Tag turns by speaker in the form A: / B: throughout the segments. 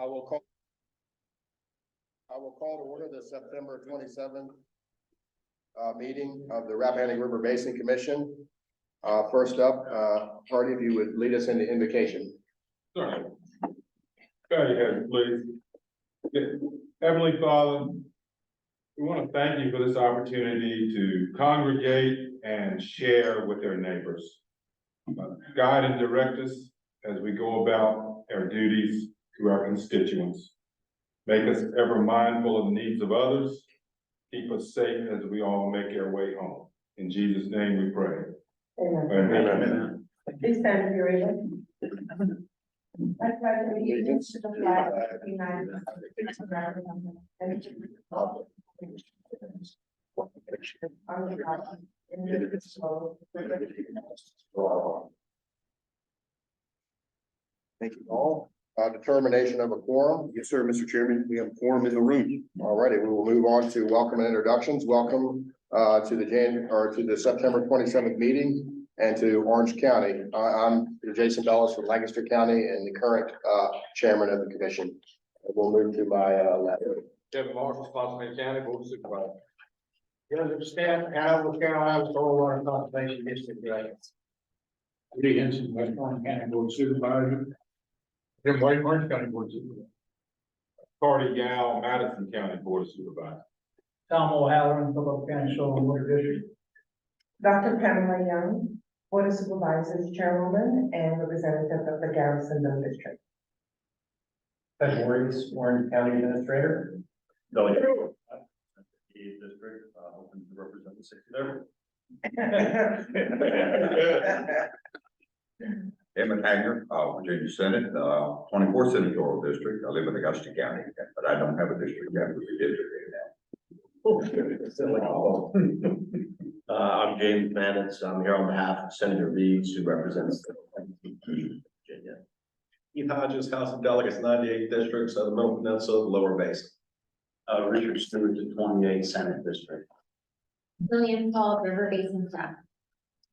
A: I will call to order the September 27th meeting of the Rappahannock River Basin Commission. First up, Hardy, if you would lead us in the invocation.
B: Sorry. Go ahead, please. Heavenly Father, we want to thank you for this opportunity to congregate and share with our neighbors. Guide and direct us as we go about our duties to our constituents. Make us ever mindful of the needs of others. Keep us safe as we all make our way home. In Jesus' name we pray.
C: Amen.
B: Amen.
C: Please stand if you're able. I pledge allegiance to the flag of the United States of America and to the republic
A: Thank you all. Determination of a quorum.
D: Yes, sir, Mr. Chairman. We have a quorum in the room.
A: All righty, we will move on to welcome and introductions. Welcome to the September 27th meeting and to Orange County. I'm Jason Bellis from Lancaster County and the current chairman of the commission. We'll move to my left.
E: Kevin Marshall, Spotsylvania County Board of Supervisors. Joseph Staff, Hannibal, Carolina, Stormwater Conservation District Director.
F: Lee Henson, Westmoreland County Board of Supervisors.
E: Jim White, Orange County Board of Supervisors.
B: Carter Gal, Madison County Board of Supervisors.
F: Tom O'Halloran, Phillip County Soil and Water District.
C: Dr. Pamela Young, Board of Supervisors Chairwoman and representative of the Garrisonville District.
F: Ted Warriors, Orange County Administrator.
D: Delegate. District, hoping to represent the 60th.
G: Emmett Hanger, Virginia Senate, 24th Senatorial District. I live in Augusta County, but I don't have a district yet, but we did now.
H: I'm James Manitz. I'm here on behalf of Senator Reeves, who represents Virginia.
D: Keith Hodges, House of Delegates, 98 districts, the Middle Peninsula, the Lower Basin.
H: Richard Stewart, the 28th Senate District.
I: Lillian Paul, River Basin staff.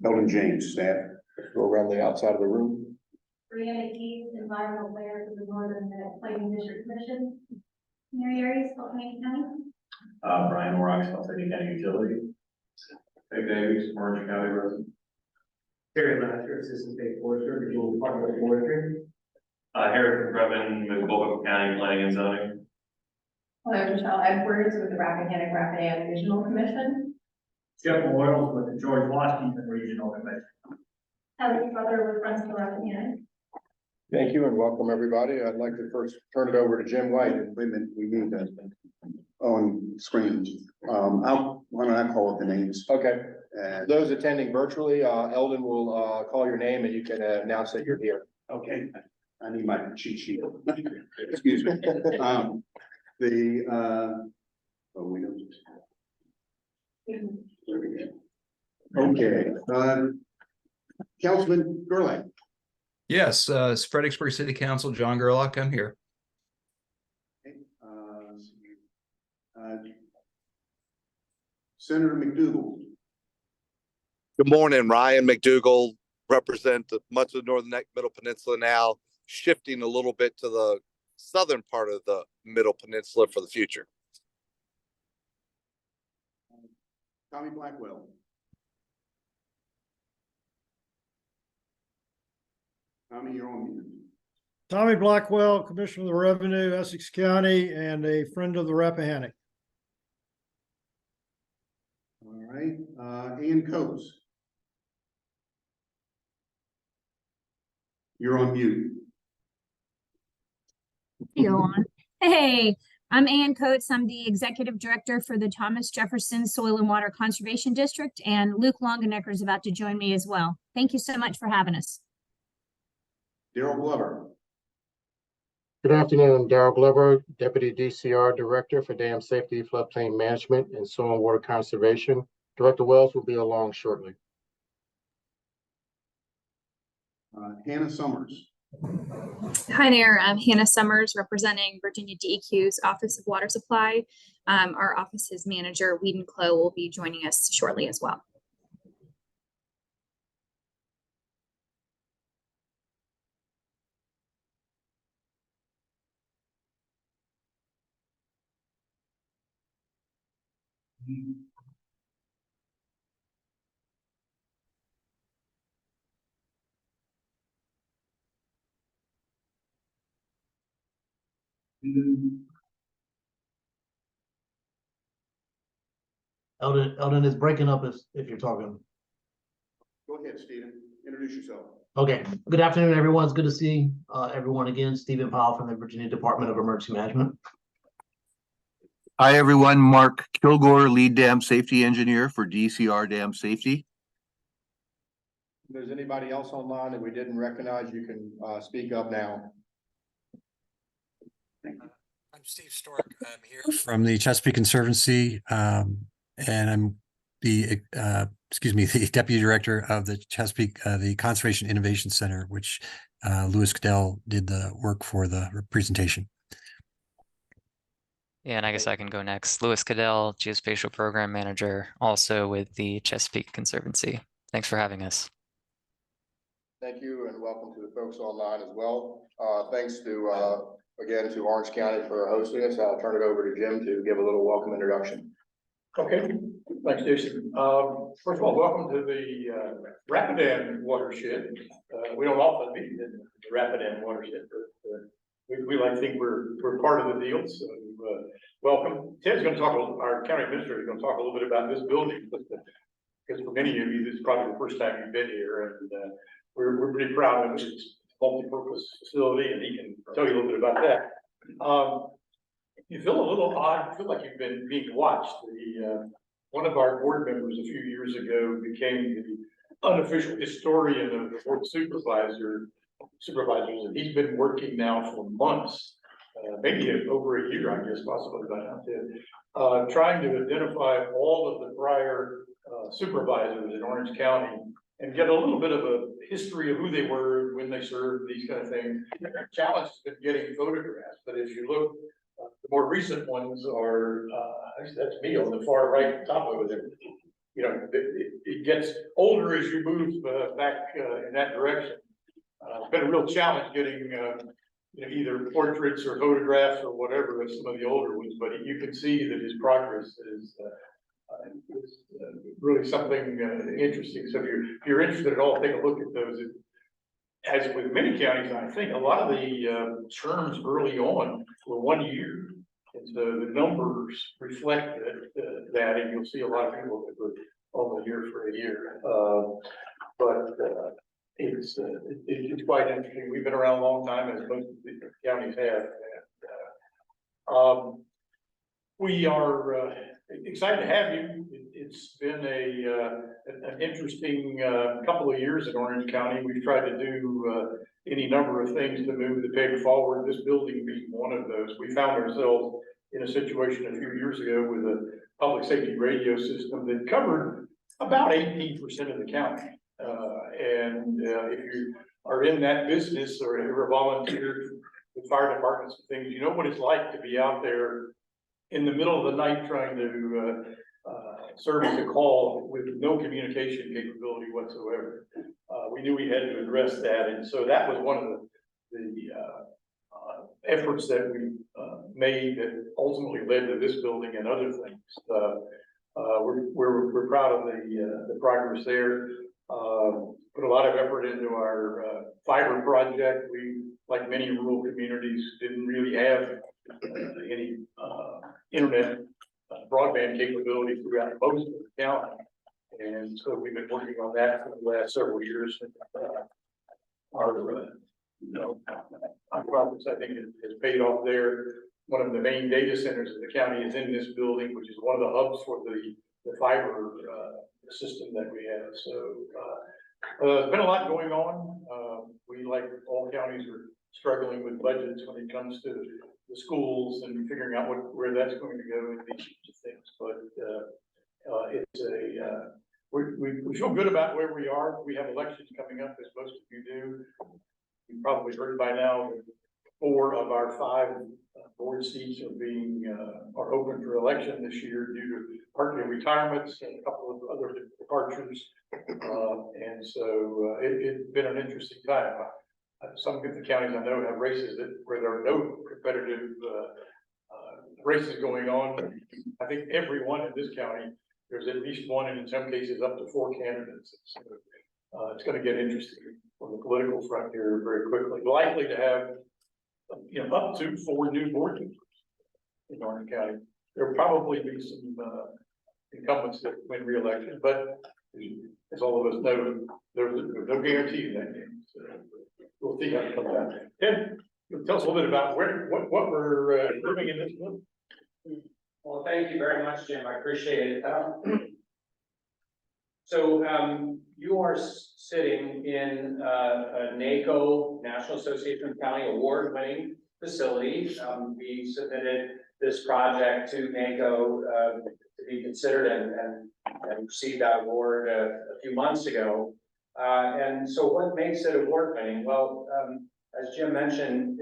D: Melvin James, staff.
A: Go around the outside of the room.
I: Brianna Keys, environmental player for the Northern Planning District Commission. Mary Aries, Spotsylvania County.
H: Brian Orax, Spotsylvania County Utility.
E: Peg Davies, Orange County resident.
H: Terry Lasher, Assistant State Forester, Virginia Department of Forestry.
E: Harrison Previn, Municipal County Planning and Zoning.
I: Hello, Michelle Edwards with the Rappahannock Regional Commission.
F: Jeff Boyles with the George Washington Regional Commission.
I: Heather Brother with Friends of the Rappahannock.
A: Thank you and welcome everybody. I'd like to first turn it over to Jim White.
D: Wait a minute, we need that on screen. Why don't I call it the names?
A: Okay.
D: And
A: Those attending virtually, Eldon will call your name and you can announce that you're here.
D: okay, I need my cheat sheet. Excuse me. We know. There we go. Okay, Councilman Gerlach.
J: Yes, it's Fredericksburg City Council, John Gerlach, I'm here.
D: Okay, Senator McDougal.
K: Good morning, Ryan McDougal, represent much of the Northern Middle Peninsula now, shifting a little bit to the southern part of the Middle Peninsula for the future.
D: Tommy Blackwell. Tommy, you're on mute.
L: Tommy Blackwell, Commissioner of the Revenue, Essex County, and a friend of the Rappahannock.
D: All right, Ian Coates. You're on mute.
I: Go on. Hey, I'm Ann Coates. I'm the Executive Director for the Thomas Jefferson Soil and Water Conservation District, and Luke Longenecker is about to join me as well. Thank you so much for having us.
D: Daryl Glover.
M: Good afternoon, Darrell Glover, Deputy DCR Director for Dam Safety, Floodplain Management, and Soil and Water Conservation. Director Wells will be along shortly.
D: Hannah Summers.
I: Hi there, I'm Hannah Summers representing Virginia DEQ's Office of Water Supply. Our office's manager, Weeden Clow, will be joining us shortly as well.
N: Eldon is breaking up if you're talking.
D: Go ahead, Stephen, introduce yourself.
N: Okay, good afternoon, everyone. It's good to see everyone again. Stephen Pyle from the Virginia Department of Emergency Management.
O: Hi, everyone. Mark Kilgore, Lead Dam Safety Engineer for DCR Dam Safety.
A: If there's anybody else online that we didn't recognize, you can speak up now.
P: I'm Steve Stork. I'm here from the Chesapeake Conservancy, and I'm the the Deputy Director of the Chesapeake the Conservation Innovation Center, which Louis Cadell did the work for the presentation.
Q: Yeah, and I guess I can go next. Louis Cadell, Geospatial Program Manager, also with the Chesapeake Conservancy. Thanks for having us.
A: Thank you, and welcome to the folks online as well. Thanks to again to Orange County for hosting us. I'll turn it over to Jim to give a little welcome introduction.
F: Okay, thanks, Jason. First of all, welcome to the Rappahannock watershed. We don't often meet in the Rappahannock watershed, but we like to think we're part of the deal. So welcome. Ted's going to talk. Our county administrator is going to talk a little bit about this building, because for many of you, this is probably the first time you've been here, and we're pretty proud of it. It's a multi-purpose facility, and he can tell you a little bit about that. You feel a little odd. You feel like you've been being watched. One of our board members a few years ago became the unofficial historian of the board supervisors, and he's been working now for months, maybe over a year, I guess, possibly by now, trying to identify all of the prior supervisors in Orange County and get a little bit of a history of who they were, when they served, these kind of things. The challenge has been getting photographs, but if you look, the more recent ones are, that's me on the far right top over there. You know, it gets older as you move back in that direction. It's been a real challenge getting you know, either portraits or photographs or whatever of some of the older ones, but you can see that his progress is really something interesting. So if you're interested at all, take a look at those. As with many counties, I think a lot of the terms early on were 1 year. And so the numbers reflect that, and you'll see a lot of people that were only here for a year. It's quite interesting. We've been around a long time, as most of the counties have. And, we are excited to have you. It's been an interesting couple of years in Orange County. We've tried to do any number of things to move the peg forward. This building being one of those. We found ourselves in a situation a few years ago with a public safety radio system that covered about 18% of the county. If you are in that business or ever volunteered with fire departments and things, you know what it's like to be out there in the middle of the night trying to service a call with no communication capability whatsoever. We knew we had to address that, and so that was one of the efforts that we made that ultimately led to this building and other things. We're proud of the progress there. Put a lot of effort into our fiber project. We, like many rural communities, didn't really have any internet broadband capability throughout most of the county, and so we've been working on that for the last several years. Our progress, I think, has paid off there. One of the main data centers in the county is in this building, which is one of the hubs for the fiber system that we have. So there's been a lot going on. We, like all counties, are struggling with budgets when it comes to the schools and figuring out where that's going to go and these things. But we feel good about where we are. We have elections coming up, as most of you do. You've probably heard by now that 4 of our 5 board seats are open for election this year due to partly retirements and a couple of other departures. And so it's been an interesting time. Some of the counties I know have races where there are no competitive races going on. I think everyone in this county, there's at least one, and in some cases up to 4 candidates. It's gonna get interesting on the political front here very quickly. Likely to have, up to 4 new board members in Orange County. There'll probably be some incumbents that win re-election, but as all of us know, there's no guarantee in that game. So we'll see how it comes out. Ted, tell us a little bit about what we're doing in this room.
R: Well, thank you very much, Jim. I appreciate it. So you are sitting in a NACO, National Association of County Award-winning facility. We submitted this project to NACO to be considered and received that award a few months ago. And so what makes it award-winning? Well, as Jim mentioned,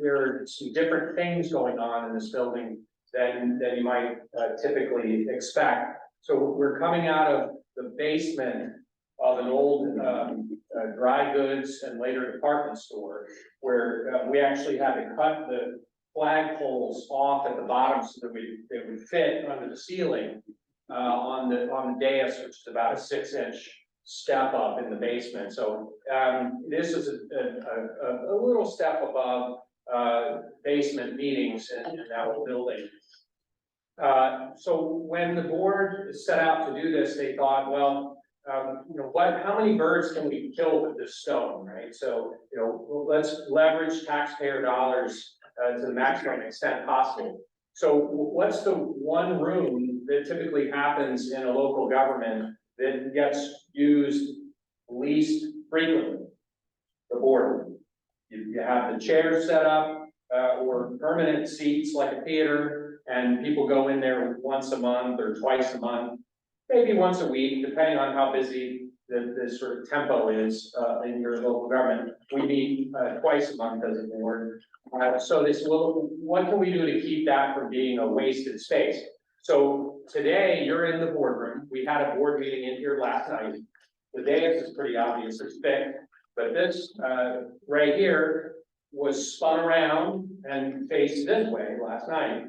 R: there are some different things going on in this building than you might typically expect. So we're coming out of the basement of an old dry goods and later department store, where we actually had to cut the flagpoles off at the bottom so that they would fit under the ceiling on the dais, which is about a 6-inch step up in the basement. So this is a little step above basement meetings in that old building. So when the board set out to do this, they thought, well, how many birds can we kill with this stone, right? So, let's leverage taxpayer dollars to the maximum extent possible. So what's the one room that typically happens in a local government that gets used least frequently? The boardroom. You have the chairs set up, or permanent seats like a theater, and people go in there once a month or twice a month, maybe once a week, depending on how busy the sort of tempo is in your local government. We meet twice a month as a board. So they said, well, what can we do to keep that from being a wasted space? So today you're in the boardroom. We had a board meeting in here last night. The dais is pretty obvious, it's thick, but this right here was spun around and faced this way last night.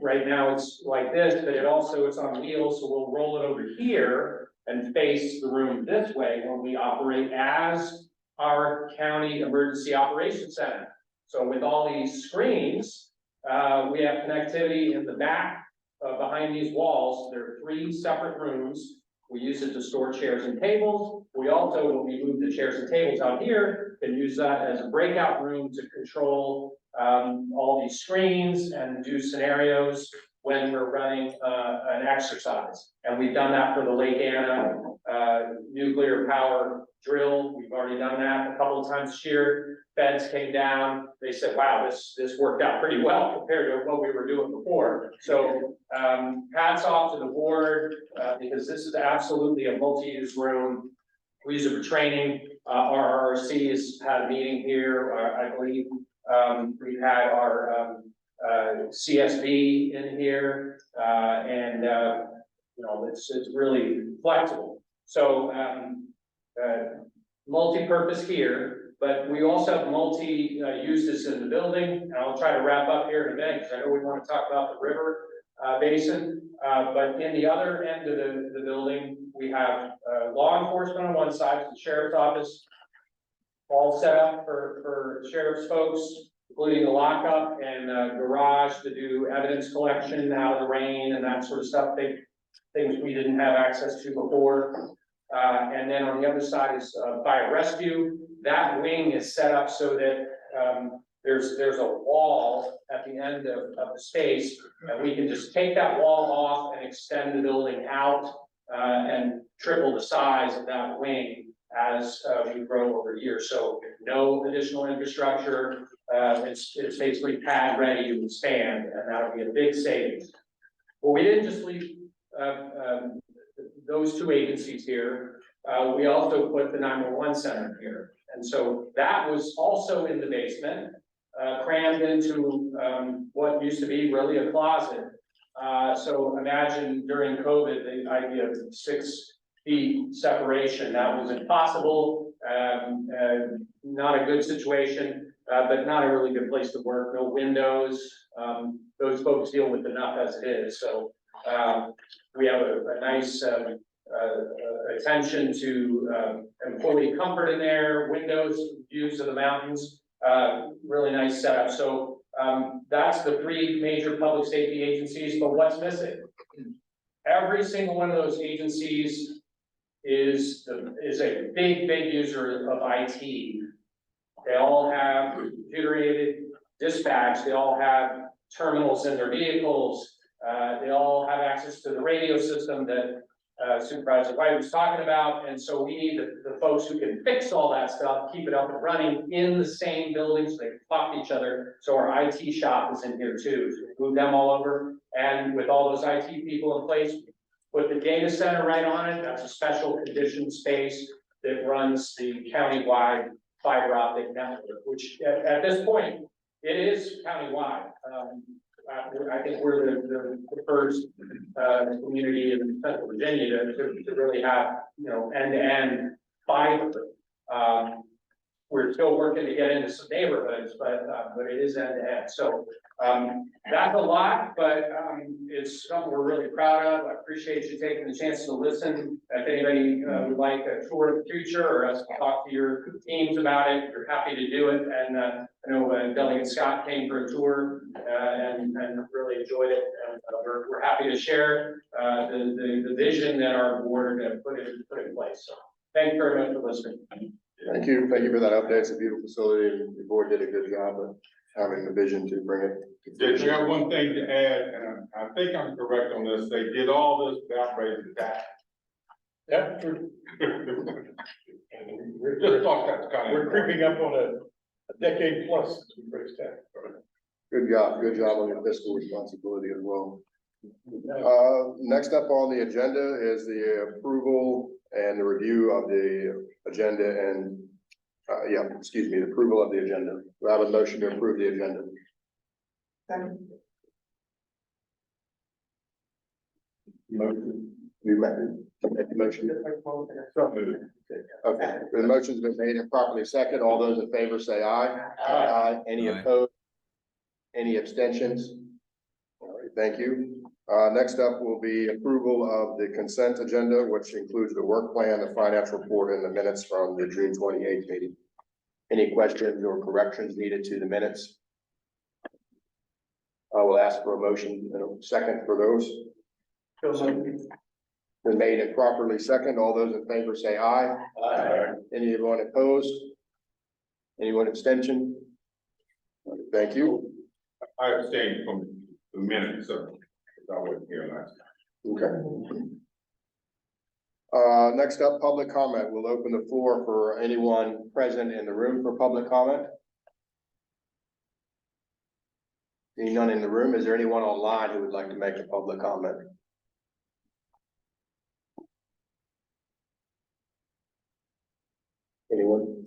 R: Right now it's like this, but it's on wheels, so we'll roll it over here and face the room this way when we operate as our county emergency operations center. So with all these screens, we have connectivity in the back behind these walls. There are 3 separate rooms. We use it to store chairs and tables. We also, when we move the chairs and tables out here, can use that as a breakout room to control all these screens and do scenarios when we're running an exercise. And we've done that for the Lake Anna nuclear power drill. We've already done that a couple of times this year. Feds came down. They said, wow, this worked out pretty well compared to what we were doing before. So hats off to the board because this is absolutely a multi-use room. We use it for training. Our RRC has had a meeting here. I believe we've had our CSB in here, and it's really flexible. So multi-purpose here, but we also have multi-uses in the building. And I'll try to wrap up here in a minute because I know we want to talk about the river basin. But in the other end of the building, we have law enforcement on one side, the sheriff's office, all set up for sheriff's folks, including the lockup and garage to do evidence collection out of the rain and that sort of stuff. Things we didn't have access to before. And then on the other side is fire rescue. That wing is set up so that there's a wall at the end of the space, and we can just take that wall off and extend the building out and triple the size of that wing as we grow over years. So no additional infrastructure. It's basically pad ready to expand, and that'll be a big savings. Well, we didn't just leave those 2 agencies here. We also put the 911 center here. And so that was also in the basement, crammed into what used to be really a closet. So imagine during COVID, the idea of 6 feet separation, that was impossible, not a good situation. but not a really good place to work, no windows. Those folks deal with enough as it is, so, we have a nice, attention to, employee comfort in there, windows, views of the mountains, really nice setup. So, that's the three major public safety agencies, but what's missing? Every single one of those agencies is a big user of IT. They all have computer-aided dispatch, they all have terminals in their vehicles, they all have access to the radio system that Supervisor White was talking about, and so we need the folks who can fix all that stuff, keep it up and running in the same building so they can talk to each other. So our IT shop is in here too, so we move them all over, and with all those IT people in place, put the data center right on it. That's a special conditioned space that runs the countywide fiber optic network, which at this point, it is countywide. I think we're the first community in Central Virginia to really have, end-to-end fiber. We're still working to get into some neighborhoods, but it is end-to-end. So that's a lot, but it's something we're really proud of. I appreciate you taking the chance to listen. If anybody would like a tour of the future or us to talk to your teams about it, we're happy to do it. And I know Delegate Scott came for a tour and really enjoyed it. And we're happy to share the vision that our board put in place. So thank you very much for listening.
A: Thank you for that update. It's a beautiful facility, and the board did a good job of having the vision to bring it.
B: Did you have one thing to add? And I think I'm correct on this. They did all this without raising tax.
F: Yeah, we're creeping up on a decade plus since we raised tax.
A: Good job on your fiscal responsibility as well. Next up on the agenda is the approval and the review of the agenda and, the approval of the agenda. We have a motion to approve the agenda. Motion. You make the motion. Okay, the motion's been made and properly seconded. All those in favor say aye. Aye. Any opposed? Any abstentions? All right, thank you. Next up will be approval of the consent agenda, which includes the work plan, the finance report, and the minutes from the June 28th meeting. Any questions or corrections needed to the minutes? I will ask for a motion in a second for those. Been made and properly second. All those in favor say aye. Aye. Anyone opposed? Anyone abstention? Thank you.
B: I abstained from the minutes, so I wasn't here last time.
A: Okay. Next up, public comment. We'll open the floor for anyone present in the room for public comment. Seeing none in the room, is there anyone online who would like to make a public comment? Anyone?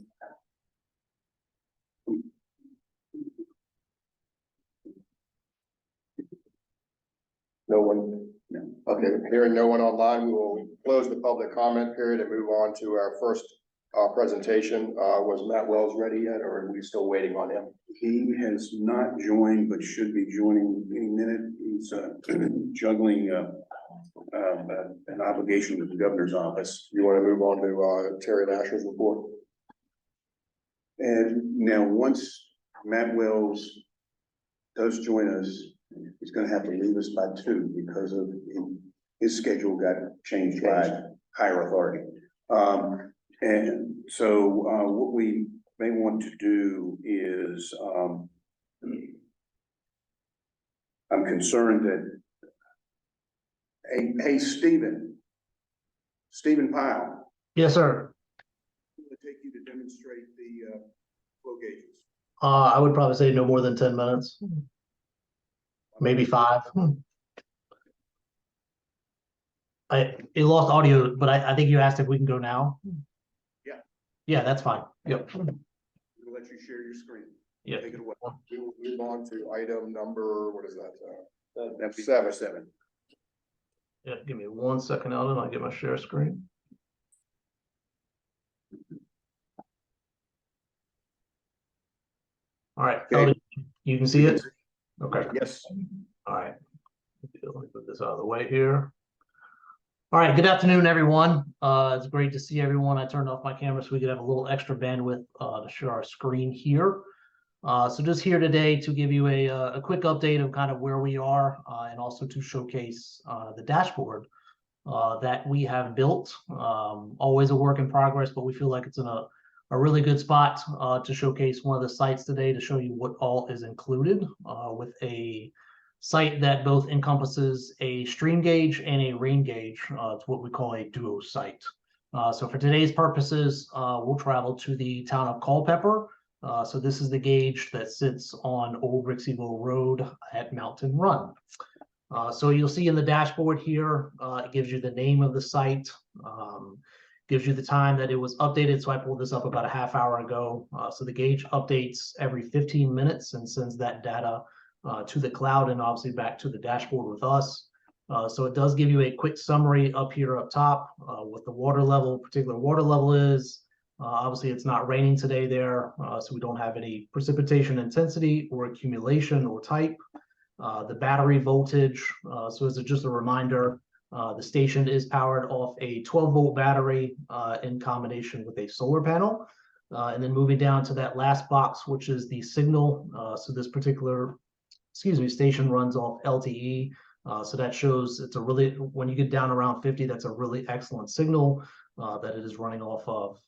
A: No one? No. Okay, hearing no one online, we will close the public comment period and move on to our first presentation. Was Matt Wells ready yet, or are we still waiting on him?
D: He has not joined, but should be joining any minute. He's juggling an obligation with the governor's office.
A: You want to move on to Terry Lasher's report?
D: And now, once Matt Wells does join us, he's going to have to leave us by 2 because of his schedule got changed by higher authority. And so what we may want to do is, I'm concerned that, hey, Stephen Pyle.
N: Yes, sir.
D: I'm going to take you to demonstrate the flow gauges.
N: I would probably say no more than 10 minutes. Maybe 5. It lost audio, but I think you asked if we can go now.
D: Yeah.
N: Yeah, that's fine. Yep.
D: We'll let you share your screen.
N: Yeah.
D: Take it away.
A: We will move on to item number, what is that?
D: That'd be
A: 7.
N: Yeah, give me 1 second, Alden. I'll get my share screen. All right,
D: Okay.
N: Elder, you can see it? Okay,
D: Yes.
N: all right. Let me put this out of the way here. All right, good afternoon, everyone. It's great to see everyone. I turned off my camera so we could have a little extra bandwidth to share our screen here. So just here today to give you a quick update of kind of where we are and also to showcase the dashboard that we have built. Always a work in progress, but we feel like it's in a really good spot to showcase one of the sites today to show you what all is included with a site that both encompasses a stream gauge and a rain gauge. It's what we call a duo site. So for today's purposes, we'll travel to the town of Culpeper. So this is the gauge that sits on Old Rixeyville Road at Mountain Run. So you'll see in the dashboard here, it gives you the name of the site, gives you the time that it was updated. So I pulled this up about a half hour ago. So the gauge updates every 15 minutes and sends that data to the cloud and obviously back to the dashboard with us. So it does give you a quick summary up here up top, what the water level, particular water level is. Obviously, it's not raining today there, so we don't have any precipitation intensity or accumulation or type. The battery voltage, so as just a reminder, the station is powered off a 12-volt battery in combination with a solar panel. And then moving down to that last box, which is the signal. So this particular, station runs off LTE. So that shows it's a really, when you get down around 50, that's a really excellent signal that it is running off of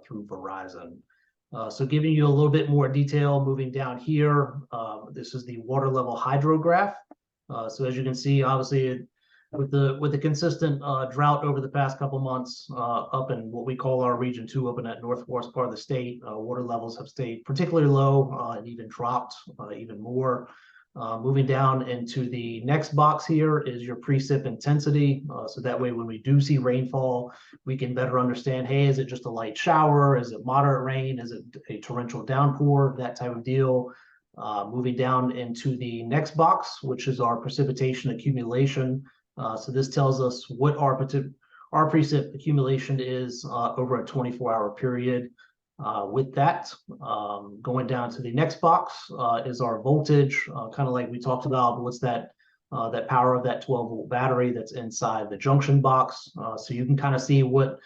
N: through Verizon. So giving you a little bit more detail, moving down here, this is the water level hydrograph. So as you can see, obviously with the consistent drought over the past couple months up in what we call our region 2 up in that northwest part of the state, water levels have stayed particularly low and even dropped even more. Moving down into the next box here is your precip intensity. So that way, when we do see rainfall, we can better understand, hey, is it just a light shower? Is it moderate rain? Is it a torrential downpour? That type of deal. Moving down into the next box, which is our precipitation accumulation. So this tells us what our precip accumulation is over a 24-hour period. With that, going down to the next box is our voltage, kind of like we talked about. What's that power of that 12-volt battery that's inside the junction box. So you can kind of see what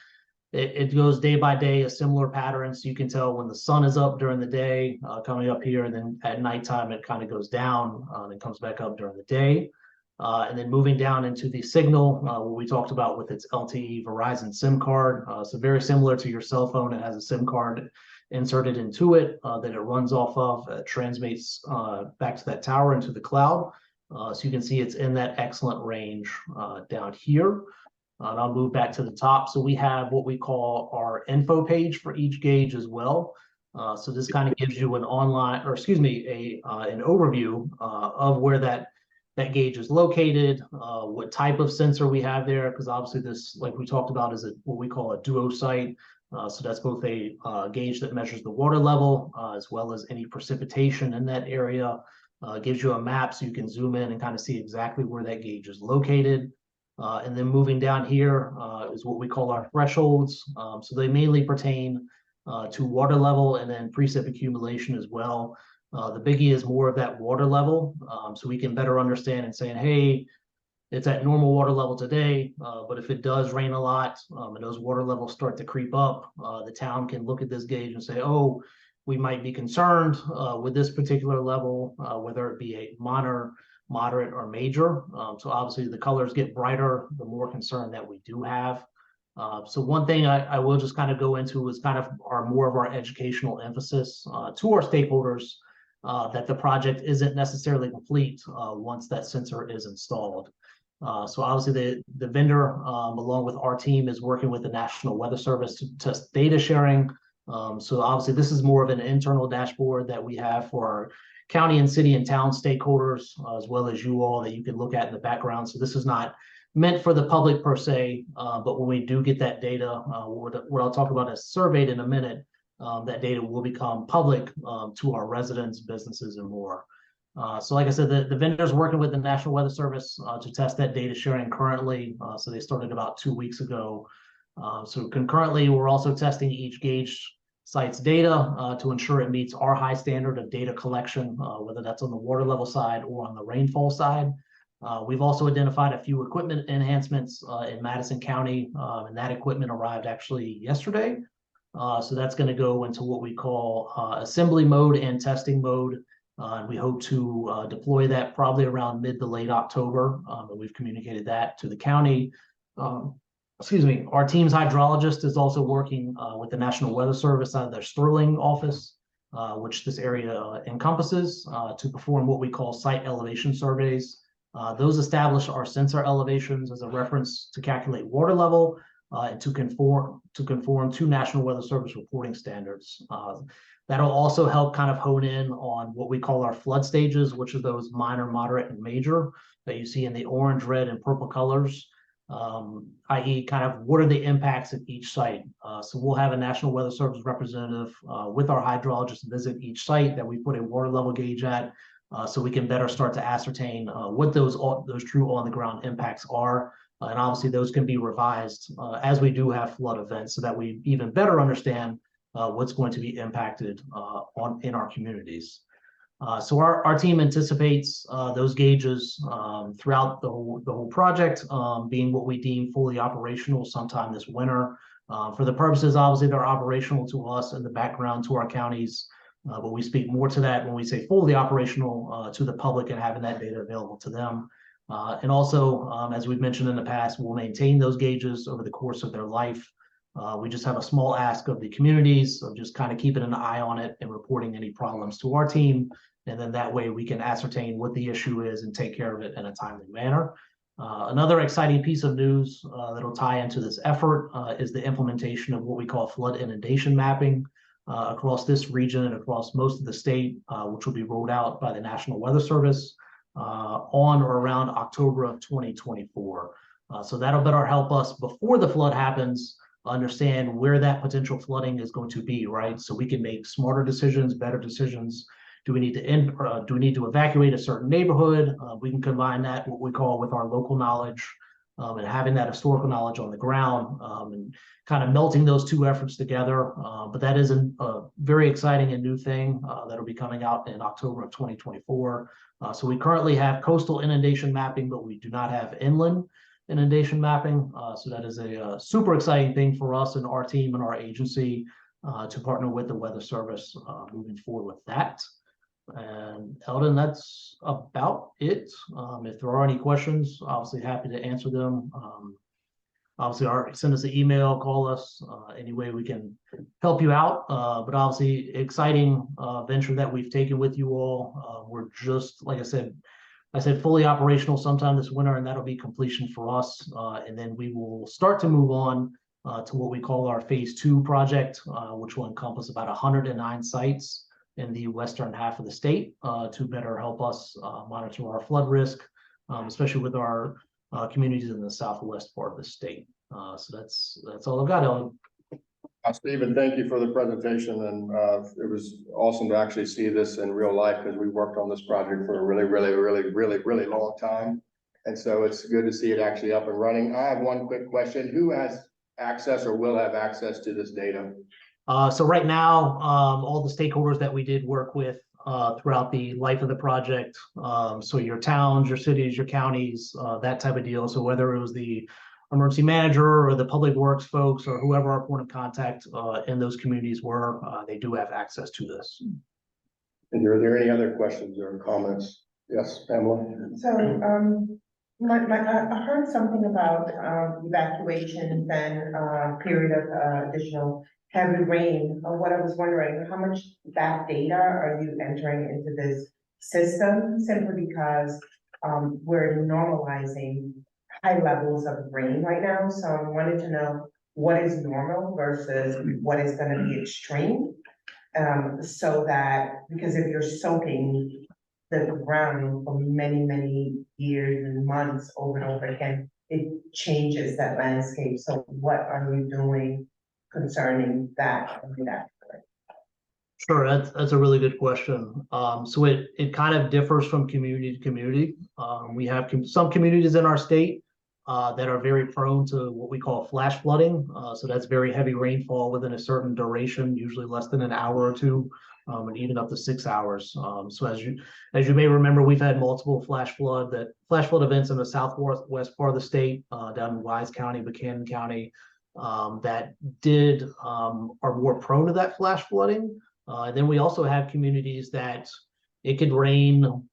N: it goes day by day, a similar pattern. So you can tell when the sun is up during the day, coming up here, and then at nighttime it kind of goes down and comes back up during the day. And then moving down into the signal, what we talked about with its LTE Verizon SIM card. So very similar to your cell phone, it has a SIM card inserted into it that it runs off of, transmits back to that tower into the cloud. So you can see it's in that excellent range down here. And I'll move back to the top. So we have what we call our info page for each gauge as well. So this kind of gives you an online, or excuse me, an overview of where that gauge is located, what type of sensor we have there, because obviously this, like we talked about, is what we call a duo site. So that's both a gauge that measures the water level as well as any precipitation in that area. Gives you a map so you can zoom in and kind of see exactly where that gauge is located. And then moving down here is what we call our thresholds. So they mainly pertain to water level and then precip accumulation as well. The biggie is more of that water level, so we can better understand and saying, hey, it's at normal water level today, but if it does rain a lot and those water levels start to creep up, the town can look at this gauge and say, oh, we might be concerned with this particular level, whether it be a minor, moderate, or major. So obviously the colors get brighter, the more concern that we do have. So one thing I will just kind of go into is kind of more of our educational emphasis to our stakeholders that the project isn't necessarily complete once that sensor is installed. So obviously the vendor, along with our team, is working with the National Weather Service to test data sharing. So obviously this is more of an internal dashboard that we have for our county and city and town stakeholders, as well as you all, that you can look at in the background. So this is not meant for the public per se, but when we do get that data, what I'll talk about as surveyed in a minute, that data will become public to our residents, businesses, and more. So like I said, the vendor's working with the National Weather Service to test that data sharing currently. So they started about 2 weeks ago. So concurrently, we're also testing each gauge site's data to ensure it meets our high standard of data collection, whether that's on the water level side or on the rainfall side. We've also identified a few equipment enhancements in Madison County, and that equipment arrived actually yesterday. So that's going to go into what we call assembly mode and testing mode. And we hope to deploy that probably around mid to late October. And we've communicated that to the county. Excuse me, our team's hydrologist is also working with the National Weather Service out of their Sterling office, which this area encompasses, to perform what we call site elevation surveys. Those establish our sensor elevations as a reference to calculate water level and to conform to National Weather Service reporting standards. That'll also help kind of hone in on what we call our flood stages, which are those minor, moderate, and major that you see in the orange, red, and purple colors, i.e. kind of what are the impacts at each site. So we'll have a National Weather Service representative with our hydrologist visit each site that we put a water level gauge at, so we can better start to ascertain what those true on-the-ground impacts are. And obviously those can be revised as we do have flood events so that we even better understand what's going to be impacted in our communities. So our team anticipates those gauges throughout the whole project being what we deem fully operational sometime this winter. For the purposes, obviously, they're operational to us in the background to our counties, but we speak more to that when we say fully operational to the public and having that data available to them. And also, as we've mentioned in the past, we'll maintain those gauges over the course of their life. We just have a small ask of the communities of just kind of keeping an eye on it and reporting any problems to our team. And then that way we can ascertain what the issue is and take care of it in a timely manner. Another exciting piece of news that'll tie into this effort is the implementation of what we call flood inundation mapping across this region and across most of the state, which will be rolled out by the National Weather Service on or around October of 2024. So that'll better help us before the flood happens, understand where that potential flooding is going to be, right? So we can make smarter decisions, better decisions. Do we need to evacuate a certain neighborhood? We can combine that, what we call, with our local knowledge and having that historical knowledge on the ground and kind of melting those two efforts together. But that is a very exciting and new thing that'll be coming out in October of 2024. So we currently have coastal inundation mapping, but we do not have inland inundation mapping. So that is a super exciting thing for us and our team and our agency to partner with the Weather Service moving forward with that. And Eldon, that's about it. If there are any questions, obviously happy to answer them. Obviously, send us an email, call us, any way we can help you out. But obviously, exciting venture that we've taken with you all. We're just, like I said, fully operational sometime this winter, and that'll be completion for us. And then we will start to move on to what we call our phase 2 project, which will encompass about 109 sites in the western half of the state to better help us monitor our flood risk, especially with our communities in the southwest part of the state. So that's all I've got, Ellen.
A: Stephen, thank you for the presentation, and it was awesome to actually see this in real life because we worked on this project for a really long time. And so it's good to see it actually up and running. I have one quick question. Who has access or will have access to this data?
N: So right now, all the stakeholders that we did work with throughout the life of the project, so your towns, your cities, your counties, that type of deal. So whether it was the emergency manager or the public works folks or whoever our point of contact in those communities were, they do have access to this.
A: And are there any other questions or comments? Yes, Pamela?
C: So, I heard something about evacuations and period of additional heavy rain. What I was wondering, how much that data are you entering into this system? Simply because we're normalizing high levels of rain right now. So I wanted to know what is normal versus what is going to be extreme. So that, because if you're soaking the ground for many years and months over and over again, it changes that landscape. So what are you doing concerning that?
N: Sure, that's a really good question. So it kind of differs from community to community. We have some communities in our state that are very prone to what we call flash flooding. So that's very heavy rainfall within a certain duration, usually less than an hour or two, and even up to 6 hours. So as you may remember, we've had multiple flash flood events in the southwest part of the state, down in Wise County, Buchanan County, that are more prone to that flash flooding. And then we also have communities that it could rain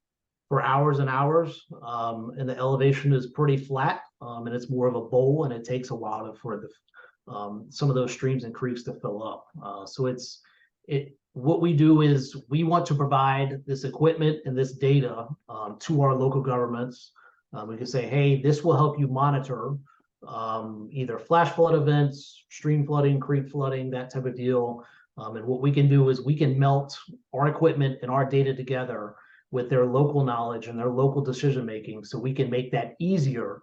N: for hours and hours, and the elevation is pretty flat, and it's more of a bowl, and it takes a while for some of those streams and creeks to fill up. So what we do is we want to provide this equipment and this data to our local governments. We can say, hey, this will help you monitor either flash flood events, stream flooding, creek flooding, that type of deal. And what we can do is we can melt our equipment and our data together with their local knowledge and their local decision making, so we can make that easier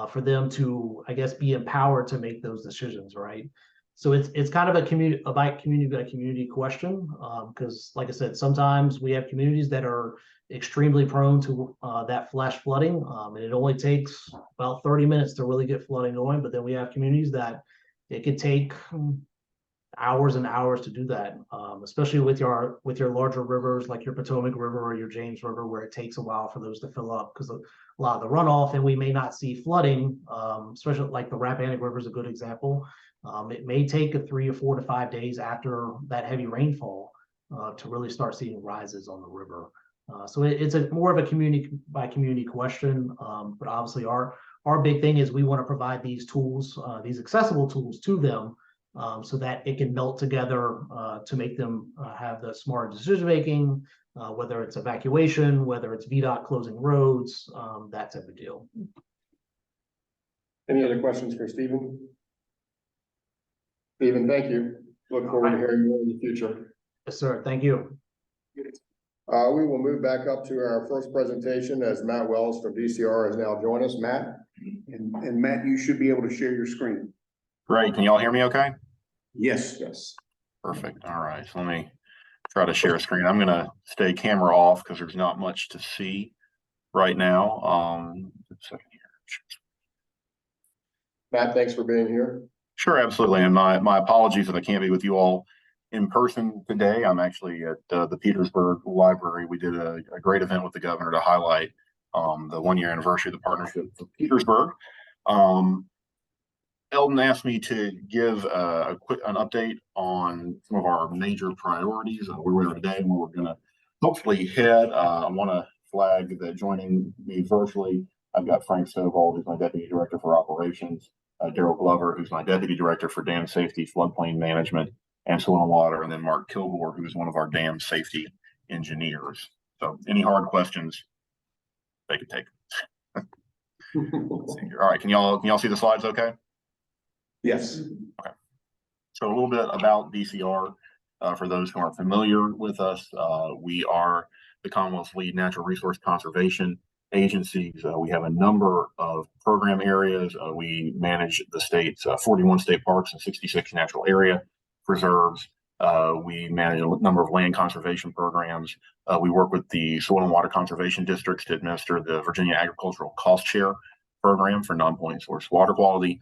N: for them to, I guess, be empowered to make those decisions, right? So it's kind of a community by community question, because like I said, sometimes we have communities that are extremely prone to that flash flooding, and it only takes about 30 minutes to really get flooding going. But then we have communities that it could take hours and hours to do that, especially with your larger rivers like your Potomac River or your James River, where it takes a while for those to fill up because a lot of the runoff, and we may not see flooding, especially like the Rappahannock River is a good example. It may take 3 or 4 to 5 days after that heavy rainfall to really start seeing rises on the river. So it's more of a community by community question, but obviously our big thing is we want to provide these tools, these accessible tools to them, so that it can melt together to make them have the smart decision making, whether it's evacuation, whether it's VDOT closing roads, that type of deal.
A: Any other questions for Stephen? Stephen, thank you. Look forward to hearing more in the future.
N: Yes, sir. Thank you.
A: We will move back up to our first presentation as Matt Wells from DCR has now joined us. Matt?
D: And Matt, you should be able to share your screen.
S: Great. Can y'all hear me okay?
D: Yes.
A: Yes.
S: Perfect. All right. So let me try to share a screen. I'm going to stay camera off because there's not much to see right now. A second here.
A: Matt, thanks for being here.
S: Sure, absolutely. And my apologies that I can't be with you all in person today. I'm actually at the Petersburg Library. We did a great event with the governor to highlight the 1-year anniversary of the partnership with Petersburg. Eldon asked me to give an update on some of our major priorities, where we are today and where we're going to hopefully head. I want to flag that joining me virtually, I've got Frank Stovall, who's my Deputy Director for Operations, Daryl Glover, who's my Deputy Director for Dam Safety, Floodplain Management, and Soil and Water, and then Mark Kilgore, who's one of our dam safety engineers. So any hard questions, they can take. Let's see here. All right, can y'all see the slides okay?
A: Yes.
S: Okay. So a little bit about DCR. For those who aren't familiar with us, we are the Commonwealth's lead natural resource conservation agencies. We have a number of program areas. We manage the state's 41 state parks and 66 natural area preserves. We manage a number of land conservation programs. We work with the soil and water conservation districts to administer the Virginia Agricultural Cost Share program for non-point source water quality.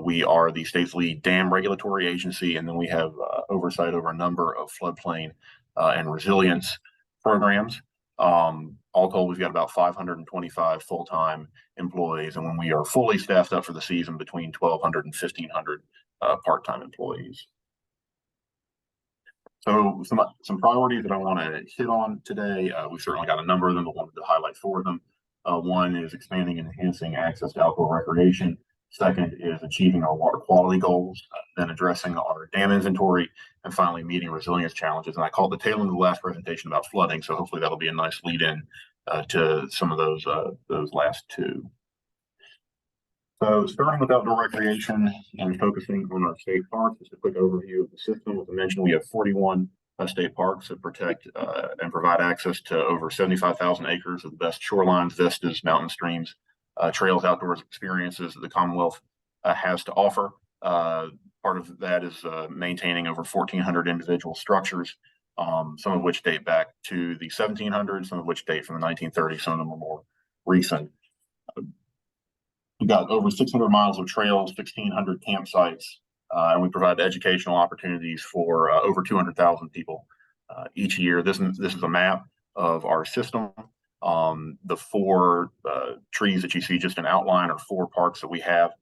S: We are the state's lead dam regulatory agency, and then we have oversight over a number of floodplain and resilience programs. All told, we've got about 525 full-time employees, and when we are fully staffed up for the season, between 1,200 and 1,500 part-time employees. So some priorities that I want to hit on today. We've certainly got a number of them, but wanted to highlight 4 of them. One is expanding and enhancing access to outdoor recreation. Second is achieving our water quality goals, then addressing our dam inventory, and finally meeting resilience challenges. And I called the tail end of the last presentation about flooding, so hopefully that'll be a nice lead in to some of those last 2. So starting with outdoor recreation and focusing on our state parks, just a quick overview of the system. As I mentioned, we have 41 state parks that protect and provide access to over 75,000 acres of the best shorelines, vistas, mountain streams, trails, outdoors experiences that the Commonwealth has to offer. Part of that is maintaining over 1,400 individual structures, some of which date back to the 1700s, some of which date from the 1930s, some of them are more recent. We've got over 600 miles of trails, 1,600 campsites, and we provide educational opportunities for over 200,000 people each year. This is a map of our system. The four trees that you see just in outline are 4 parks that we have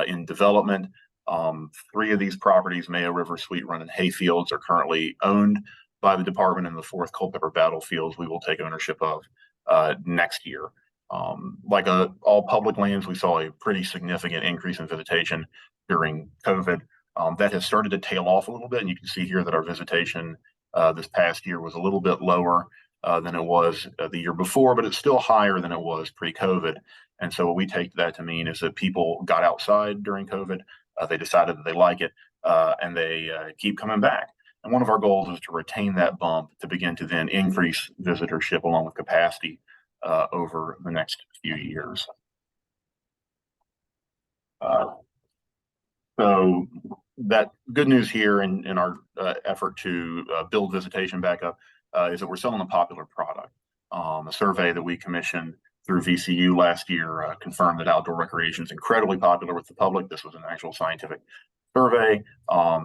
S: in development. 3 of these properties, Mayo River, Sweet Run, and Hayfields, are currently owned by the department, and the 4th, Culpeper Battlefields, we will take ownership of next year. Like all public lands, we saw a pretty significant increase in visitation during COVID. That has started to tail off a little bit, and you can see here that our visitation this past year was a little bit lower than it was the year before, but it's still higher than it was pre-COVID. And so what we take that to mean is that people got outside during COVID, they decided that they like it, and they keep coming back. And one of our goals is to retain that bump to begin to then increase visitorship along with capacity over the next few years. So that good news here in our effort to build visitation back up is that we're selling a popular product. A survey that we commissioned through VCU last year confirmed that outdoor recreation is incredibly popular with the public. This was an actual scientific survey,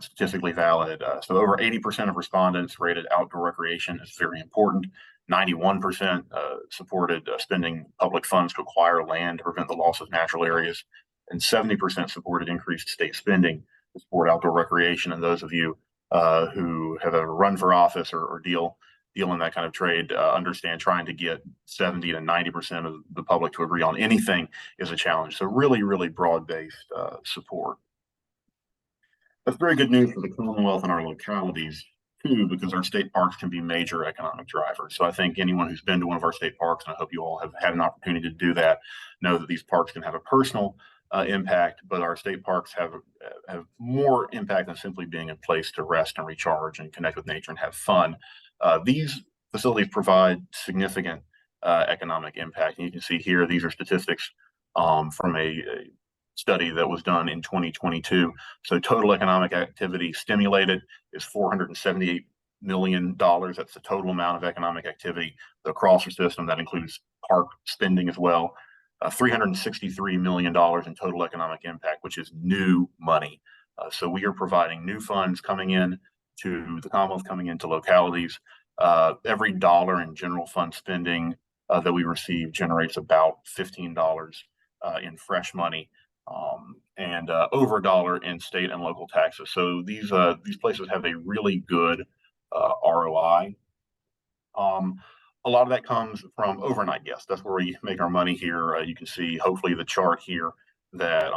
S: statistically valid. So over 80% of respondents rated outdoor recreation as very important. 91% supported spending public funds to acquire land to prevent the loss of natural areas, and 70% supported increased state spending to support outdoor recreation. And those of you who have ever run for office or deal in that kind of trade understand trying to get 70 to 90% of the public to agree on anything is a challenge. So really, really broad-based support. That's very good news for the Commonwealth and our localities too, because our state parks can be major economic drivers. So I think anyone who's been to one of our state parks, and I hope you all have had an opportunity to do that, know that these parks can have a personal impact, but our state parks have more impact than simply being a place to rest and recharge and connect with nature and have fun. These facilities provide significant economic impact. And you can see here, these are statistics from a study that was done in 2022. So total economic activity stimulated is $478 million. That's the total amount of economic activity across the system. That includes park spending as well. $363 million in total economic impact, which is new money. So we are providing new funds coming in to the Commonwealth, coming into localities. Every dollar in general fund spending that we receive generates about $15 in fresh money, and over $1 in state and local taxes. So these places have a really good ROI. A lot of that comes from overnight guests. That's where we make our money here. You can see, hopefully, the chart here that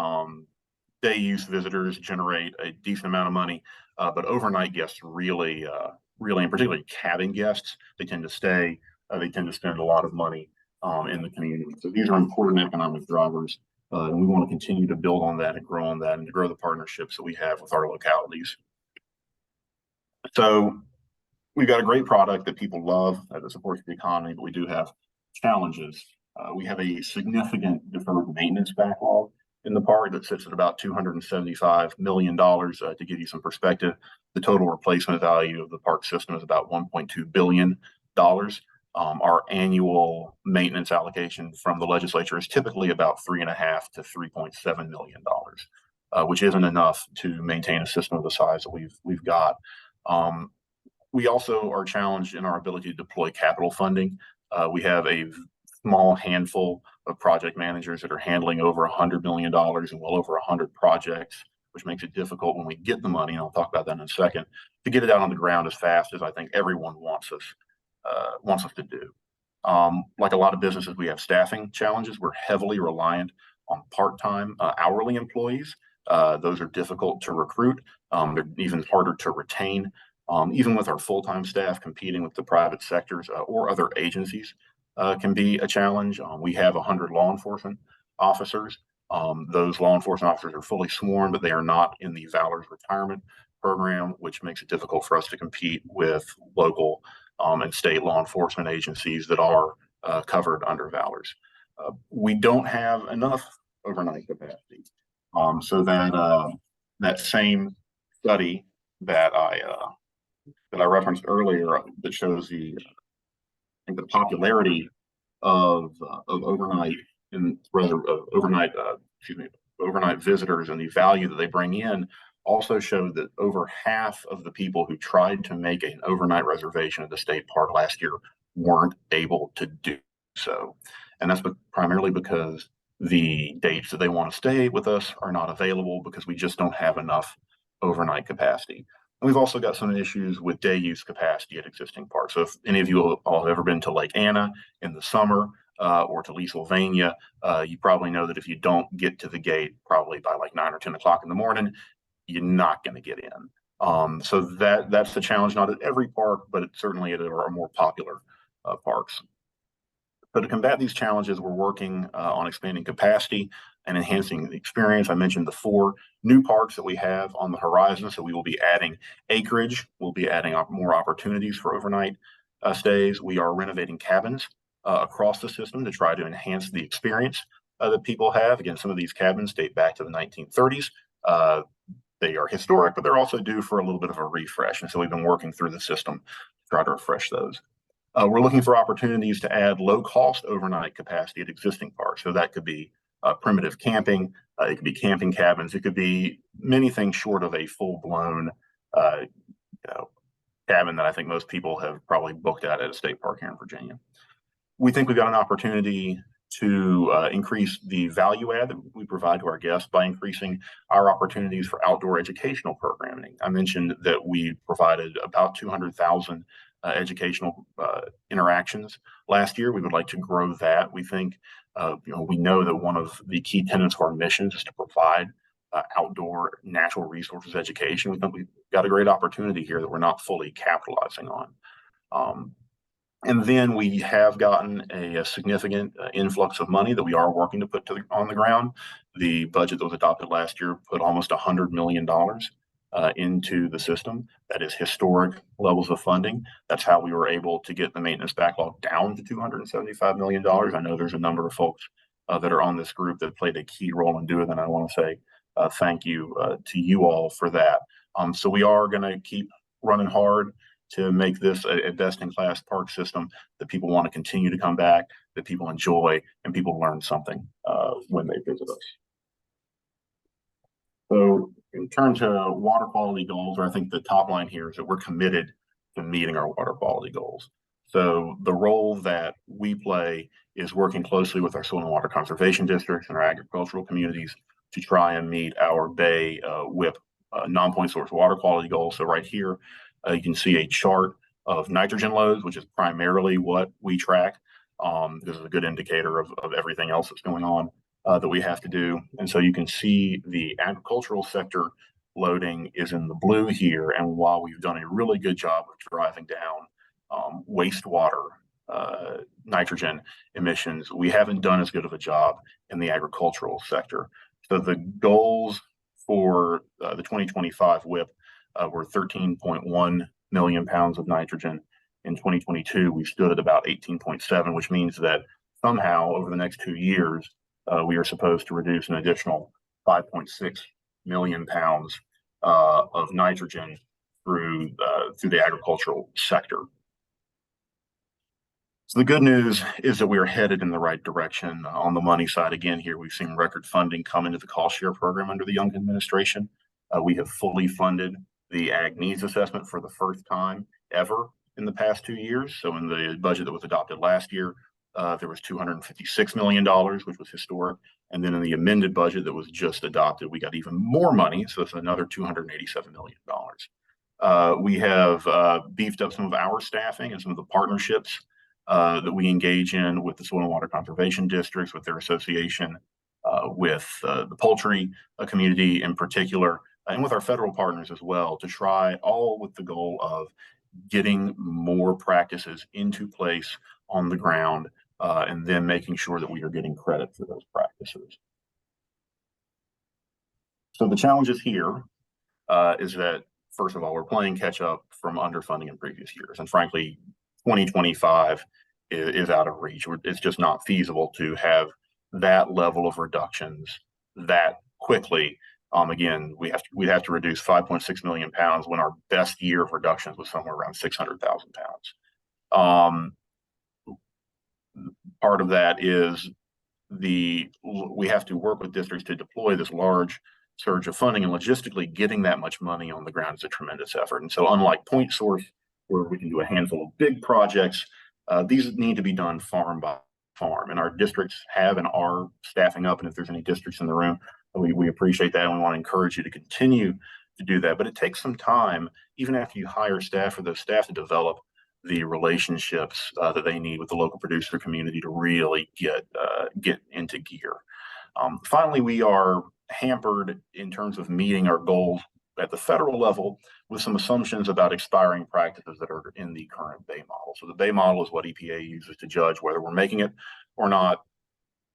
S: day use visitors generate a decent amount of money, but overnight guests really, and particularly cabin guests, they tend to stay. They tend to spend a lot of money in the community. So these are important economic drivers, and we want to continue to build on that and grow on that, and to grow the partnerships that we have with our localities. So we've got a great product that people love that supports the economy, but we do have challenges. We have a significant deferred maintenance backlog in the park that sits at about $275 million. To give you some perspective, the total replacement value of the park system is about $1.2 billion. Our annual maintenance allocation from the legislature is typically about $3.5 to $3.7 million, which isn't enough to maintain a system of the size that we've got. We also are challenged in our ability to deploy capital funding. We have a small handful of project managers that are handling over $100 million and well over 100 projects, which makes it difficult when we get the money, and I'll talk about that in a second, to get it out on the ground as fast as I think everyone wants us to do. Like a lot of businesses, we have staffing challenges. We're heavily reliant on part-time hourly employees. Those are difficult to recruit. They're even harder to retain. Even with our full-time staff, competing with the private sectors or other agencies can be a challenge. We have 100 law enforcement officers. Those law enforcement officers are fully sworn, but they are not in the Valor's retirement program, which makes it difficult for us to compete with local and state law enforcement agencies that are covered under Valor's. We don't have enough overnight capacity. So that same study that I referenced earlier that shows the popularity of overnight overnight visitors and the value that they bring in also showed that over half of the people who tried to make an overnight reservation at the state park last year weren't able to do so. And that's primarily because the dates that they want to stay with us are not available because we just don't have enough overnight capacity. And we've also got some issues with day use capacity at existing parks. So if any of you all have ever been to Lake Anna in the summer or to Lee, Sylvania, you probably know that if you don't get to the gate probably by like 9 or 10 o'clock in the morning, you're not going to get in. So that's the challenge, not at every park, but certainly at our more popular parks. So to combat these challenges, we're working on expanding capacity and enhancing the experience. I mentioned the 4 new parks that we have on the horizon. So we will be adding acreage. We'll be adding more opportunities for overnight stays. We are renovating cabins across the system to try to enhance the experience that people have. Again, some of these cabins date back to the 1930s. They are historic, but they're also due for a little bit of a refresh. And so we've been working through the system to try to refresh those. We're looking for opportunities to add low-cost overnight capacity at existing parks. So that could be primitive camping, it could be camping cabins, it could be many things short of a full-blown cabin that I think most people have probably booked at a state park here in Virginia. We think we've got an opportunity to increase the value add that we provide to our guests by increasing our opportunities for outdoor educational programming. I mentioned that we provided about 200,000 educational interactions last year. We would like to grow that. We think, we know that one of the key tenets of our missions is to provide outdoor natural resources education. We think we've got a great opportunity here that we're not fully capitalizing on. And then we have gotten a significant influx of money that we are working to put on the ground. The budget that was adopted last year put almost $100 million into the system. That is historic levels of funding. That's how we were able to get the maintenance backlog down to $275 million. I know there's a number of folks that are on this group that played a key role in doing that. And I want to say thank you to you all for that. So we are going to keep running hard to make this a best-in-class park system that people want to continue to come back, that people enjoy, and people learn something when they visit us. So in terms of water quality goals, or I think the top line here is that we're committed to meeting our water quality goals. So the role that we play is working closely with our soil and water conservation districts and our agricultural communities to try and meet our Bay WIP non-point source water quality goals. So right here, you can see a chart of nitrogen loads, which is primarily what we track. This is a good indicator of everything else that's going on that we have to do. And so you can see the agricultural sector loading is in the blue here. And while we've done a really good job of driving down wastewater nitrogen emissions, we haven't done as good of a job in the agricultural sector. So the goals for the 2025 WIP were 13.1 million pounds of nitrogen. In 2022, we stood at about 18.7, which means that somehow over the next 2 years, we are supposed to reduce an additional 5.6 million pounds of nitrogen through the agricultural sector. So the good news is that we are headed in the right direction. On the money side, again, here we've seen record funding come into the cost share program under the Youngkin administration. We have fully funded the ag needs assessment for the first time ever in the past 2 years. So in the budget that was adopted last year, there was $256 million, which was historic. And then in the amended budget that was just adopted, we got even more money. So it's another $287 million. We have beefed up some of our staffing and some of the partnerships that we engage in with the soil and water conservation districts, with their association, with the poultry community in particular, and with our federal partners as well, to try all with the goal of getting more practices into place on the ground, and then making sure that we are getting credit for those practices. So the challenges here is that, first of all, we're playing catch up from underfunding in previous years. And frankly, 2025 is out of reach. It's just not feasible to have that level of reductions that quickly. Again, we'd have to reduce 5.6 million pounds when our best year of reductions was somewhere around 600,000 pounds. Part of that is we have to work with districts to deploy this large surge of funding, and logistically getting that much money on the ground is a tremendous effort. And so unlike point source, where we can do a handful of big projects, these need to be done farm by farm, and our districts have and are staffing up. And if there's any districts in the room, we appreciate that, and we want to encourage you to continue to do that. But it takes some time, even after you hire staff, for those staff to develop the relationships that they need with the local producer community to really get into gear. Finally, we are hampered in terms of meeting our goals at the federal level with some assumptions about expiring practices that are in the current Bay model. So the Bay model is what EPA uses to judge whether we're making it or not.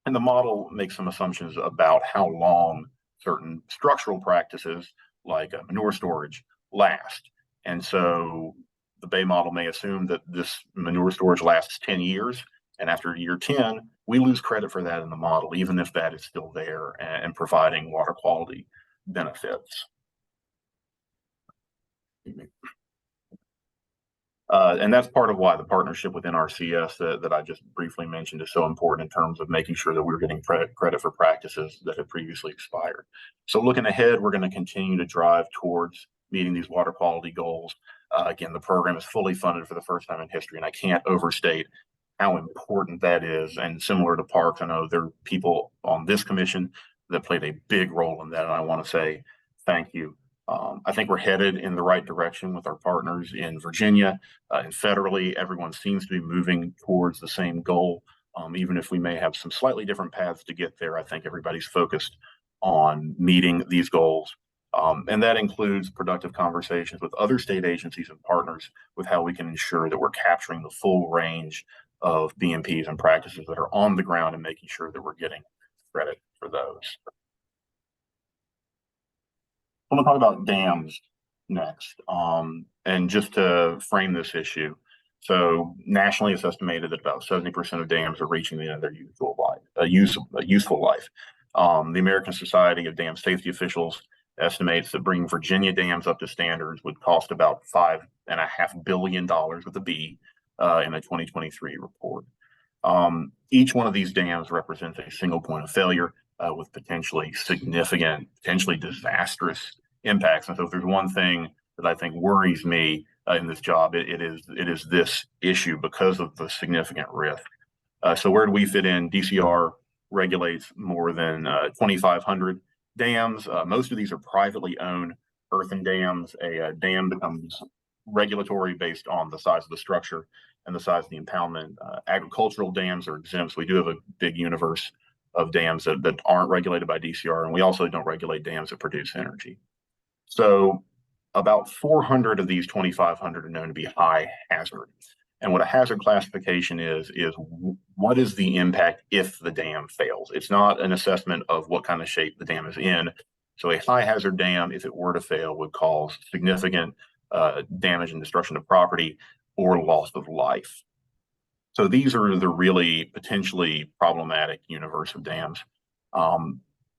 S: And the model makes some assumptions about how long certain structural practices like manure storage last. And so the Bay model may assume that this manure storage lasts 10 years. And after year 10, we lose credit for that in the model, even if that is still there and providing water quality benefits. And that's part of why the partnership with NRCS that I just briefly mentioned is so important in terms of making sure that we're getting credit for practices that have previously expired. So looking ahead, we're going to continue to drive towards meeting these water quality goals. Again, the program is fully funded for the first time in history, and I can't overstate how important that is. And similar to parks, I know there are people on this commission that played a big role in that, and I want to say thank you. I think we're headed in the right direction with our partners in Virginia and federally. Everyone seems to be moving towards the same goal. Even if we may have some slightly different paths to get there, I think everybody's focused on meeting these goals. And that includes productive conversations with other state agencies and partners with how we can ensure that we're capturing the full range of BMPs and practices that are on the ground and making sure that we're getting credit for those. I want to talk about dams next. And just to frame this issue, so nationally it's estimated that about 70% of dams are reaching the end of their useful life. The American Society of Dam Safety Officials estimates that bringing Virginia dams up to standards would cost about $5.5 billion with a B in a 2023 report. Each one of these dams represents a single point of failure with potentially significant, potentially disastrous impacts. And so if there's one thing that I think worries me in this job, it is this issue because of the significant risk. So where do we fit in? DCR regulates more than 2,500 dams. Most of these are privately owned earthen dams. A dam becomes regulatory based on the size of the structure and the size of the impoundment. Agricultural dams are exempt. So we do have a big universe of dams that aren't regulated by DCR, and we also don't regulate dams that produce energy. So about 400 of these 2,500 are known to be high hazard. And what a hazard classification is what is the impact if the dam fails? It's not an assessment of what kind of shape the dam is in. So a high hazard dam, if it were to fail, would cause significant damage and destruction of property or loss of life. So these are the really potentially problematic universe of dams.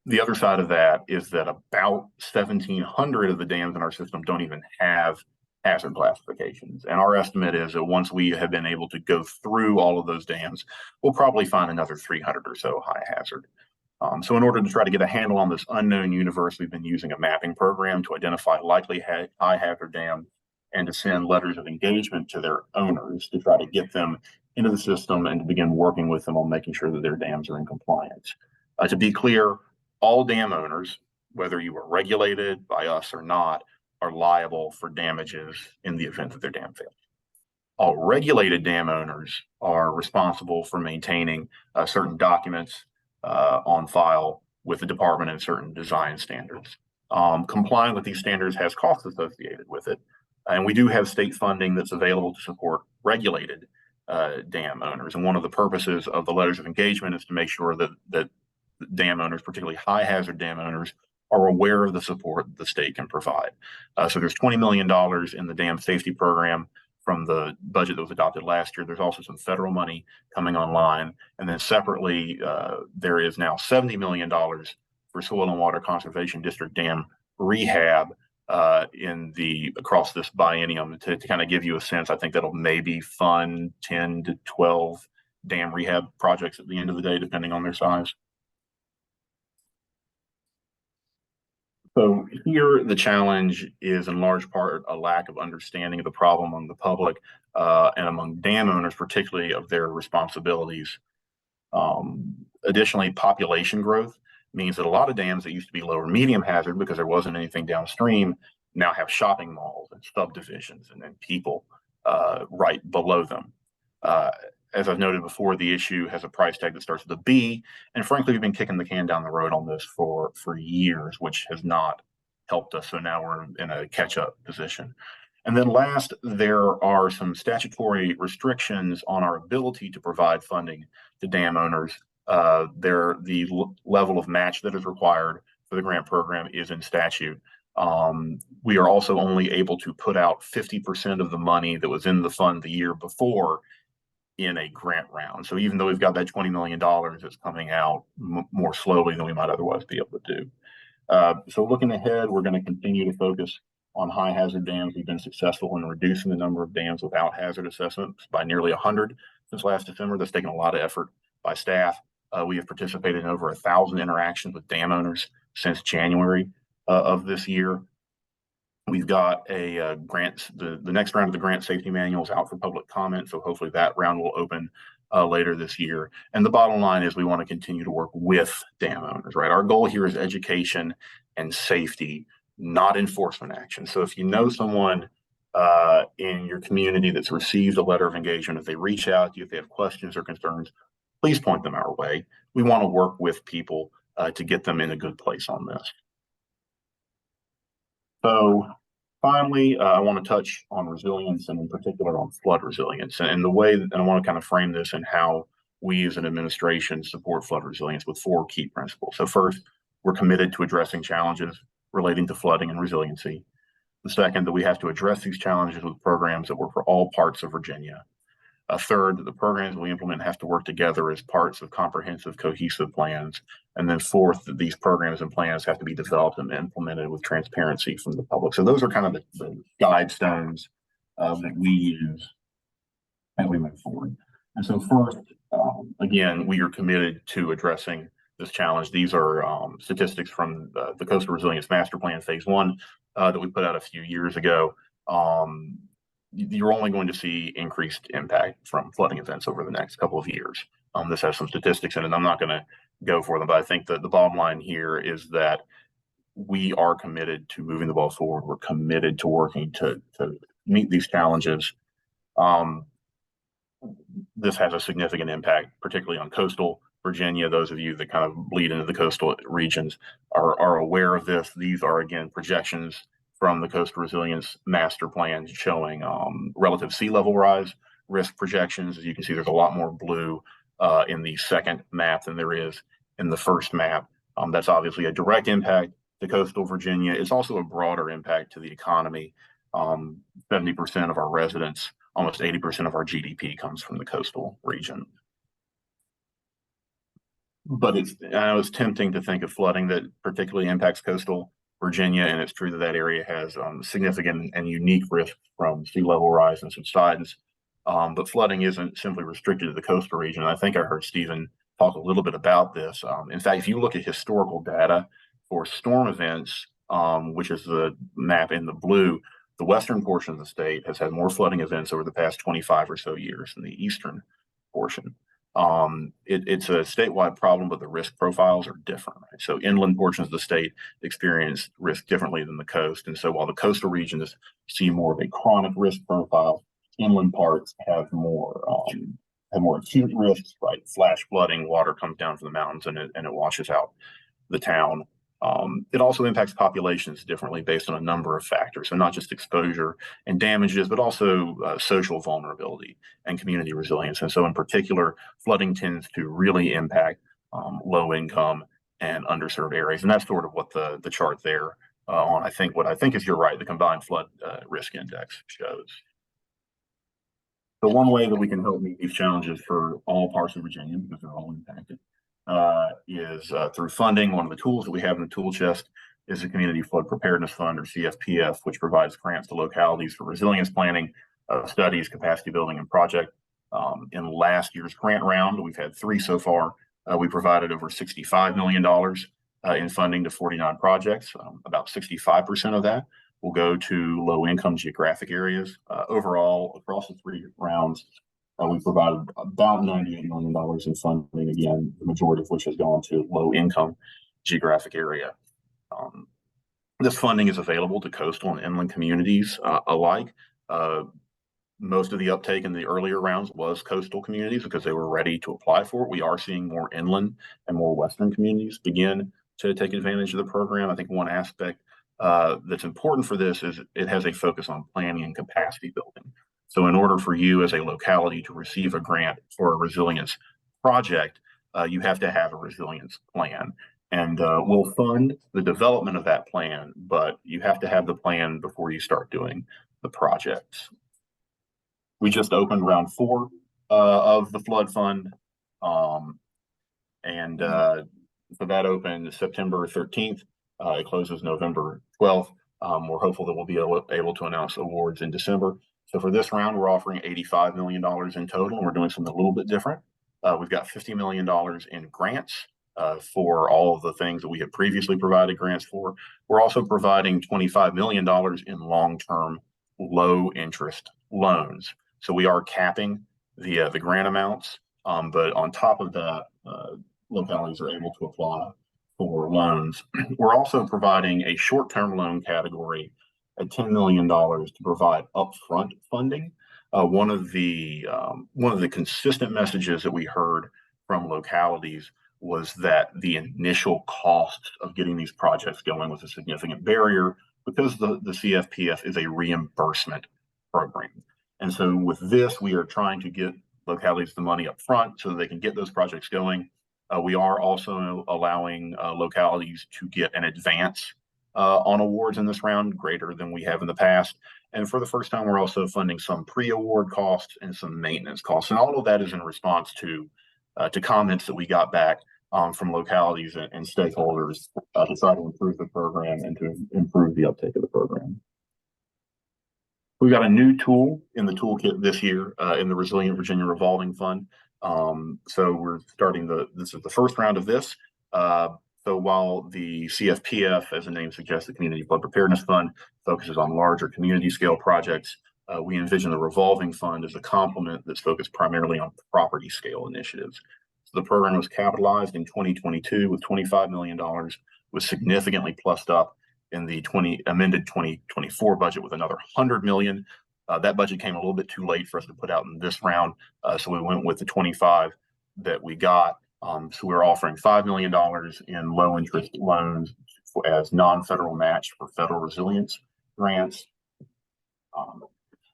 S: The other side of that is that about 1,700 of the dams in our system don't even have hazard classifications. And our estimate is that once we have been able to go through all of those dams, we'll probably find another 300 or so high hazard. So in order to try to get a handle on this unknown universe, we've been using a mapping program to identify likely high hazard dams and to send letters of engagement to their owners to try to get them into the system and to begin working with them on making sure that their dams are in compliance. To be clear, all dam owners, whether you are regulated by us or not, are liable for damages in the event that their dam fails. All regulated dam owners are responsible for maintaining certain documents on file with the department and certain design standards. Complying with these standards has costs associated with it. And we do have state funding that's available to support regulated dam owners. And one of the purposes of the letters of engagement is to make sure that dam owners, particularly high hazard dam owners, are aware of the support the state can provide. So there's $20 million in the dam safety program from the budget that was adopted last year. There's also some federal money coming online. And then separately, there is now $70 million for soil and water conservation district dam rehab across this biennium. To kind of give you a sense, I think that'll maybe fund 10 to 12 dam rehab projects at the end of the day, depending on their size. So here, the challenge is in large part a lack of understanding of the problem among the public and among dam owners, particularly of their responsibilities. Additionally, population growth means that a lot of dams that used to be low or medium hazard because there wasn't anything downstream now have shopping malls and subdivisions and then people right below them. As I've noted before, the issue has a price tag that starts with a B, and frankly, we've been kicking the can down the road on this for years, which has not helped us. So now we're in a catch-up position. And then last, there are some statutory restrictions on our ability to provide funding to dam owners. The level of match that is required for the grant program is in statute. We are also only able to put out 50% of the money that was in the fund the year before in a grant round. So even though we've got that $20 million, it's coming out more slowly than we might otherwise be able to do. So looking ahead, we're going to continue to focus on high hazard dams. We've been successful in reducing the number of dams without hazard assessments by nearly 100 since last December. That's taken a lot of effort by staff. We have participated in over 1,000 interactions with dam owners since January of this year. We've got a grant, the next round of the grant safety manual is out for public comment. So hopefully that round will open later this year. And the bottom line is we want to continue to work with dam owners, right? Our goal here is education and safety, not enforcement action. So if you know someone in your community that's received a letter of engagement, if they reach out to you, if they have questions or concerns, please point them our way. We want to work with people to get them in a good place on this. So finally, I want to touch on resilience and in particular on flood resilience and the way that I want to kind of frame this and how we as an administration support flood resilience with 4 key principles. So first, we're committed to addressing challenges relating to flooding and resiliency. The second, that we have to address these challenges with programs that work for all parts of Virginia. A third, that the programs we implement have to work together as parts of comprehensive, cohesive plans. And then fourth, that these programs and plans have to be developed and implemented with transparency from the public. So those are kind of the guide stones that we use as we move forward. And so first, again, we are committed to addressing this challenge. These are statistics from the Coastal Resilience Master Plan Phase 1 that we put out a few years ago. You're only going to see increased impact from flooding events over the next couple of years. This has some statistics in it, and I'm not going to go for them, but I think that the bottom line here is that we are committed to moving the ball forward. We're committed to working to meet these challenges. This has a significant impact, particularly on coastal Virginia. Those of you that kind of bleed into the coastal regions are aware of this. These are, again, projections from the Coastal Resilience Master Plan showing relative sea level rise risk projections. As you can see, there's a lot more blue in the second map than there is in the first map. That's obviously a direct impact to coastal Virginia. It's also a broader impact to the economy. 70% of our residents, almost 80% of our GDP comes from the coastal region. But I know it's tempting to think of flooding that particularly impacts coastal Virginia, and it's true that that area has significant and unique risk from sea level rise and subsidence. But flooding isn't simply restricted to the coastal region. I think I heard Stephen talk a little bit about this. In fact, if you look at historical data for storm events, which is the map in the blue, the western portion of the state has had more flooding events over the past 25 or so years than the eastern portion. It's a statewide problem, but the risk profiles are different, right? So inland portions of the state experience risk differently than the coast. And so while the coastal regions see more of a chronic risk profile, inland parts have more acute risks, right? Flash flooding, water comes down from the mountains and it washes out the town. It also impacts populations differently based on a number of factors. So not just exposure and damages, but also social vulnerability and community resilience. And so in particular, flooding tends to really impact low income and underserved areas. And that's sort of what the chart there on, what I think is, you're right, the combined flood risk index shows. So one way that we can help meet these challenges for all parts of Virginia, because they're all impacted, is through funding. One of the tools that we have in the tool chest is the Community Flood Preparedness Fund, or CFPF, which provides grants to localities for resilience planning, studies, capacity building, and project In last year's grant round, we've had 3 so far. We provided over $65 million in funding to 49 projects. About 65% of that will go to low-income geographic areas. Overall, across the 3 rounds, we provided about $98 million in funding, again, the majority of which has gone to low-income geographic area. This funding is available to coastal and inland communities alike. Most of the uptake in the earlier rounds was coastal communities because they were ready to apply for it. We are seeing more inland and more western communities begin to take advantage of the program. I think one aspect that's important for this is it has a focus on planning and capacity building. So in order for you as a locality to receive a grant for a resilience project, you have to have a resilience plan. And we'll fund the development of that plan, but you have to have the plan before you start doing the projects. We just opened round 4 of the flood fund. So that opened September 13th. It closes November 12th. We're hopeful that we'll be able to announce awards in December. So for this round, we're offering $85 million in total, and we're doing something a little bit different. We've got $50 million in grants for all of the things that we have previously provided grants for. We're also providing $25 million in long-term, low-interest loans. So we are capping the grant amounts, but on top of that, localities are able to apply for loans. We're also providing a short-term loan category at $10 million to provide upfront funding. One of the consistent messages that we heard from localities was that the initial cost of getting these projects going was a significant barrier because the CFPF is a reimbursement program. And so with this, we are trying to get localities the money up front so that they can get those projects going. We are also allowing localities to get an advance on awards in this round greater than we have in the past. And for the first time, we're also funding some pre-award costs and some maintenance costs. And all of that is in response to comments that we got back from localities and stakeholders to try to improve the program and to improve the uptake of the program. We've got a new tool in the toolkit this year in the Resilient Virginia Revolving Fund. So we're starting this is the first round of this. So while the CFPF, as the name suggests, the Community Flood Preparedness Fund, focuses on larger community scale projects, we envision the Revolving Fund as a complement that's focused primarily on property scale initiatives. So the program was capitalized in 2022 with $25 million, was significantly plussed up in the amended 2024 budget with another $100 million. That budget came a little bit too late for us to put out in this round, so we went with the 25 that we got. So we're offering $5 million in low interest loans as non-federal match for federal resilience grants.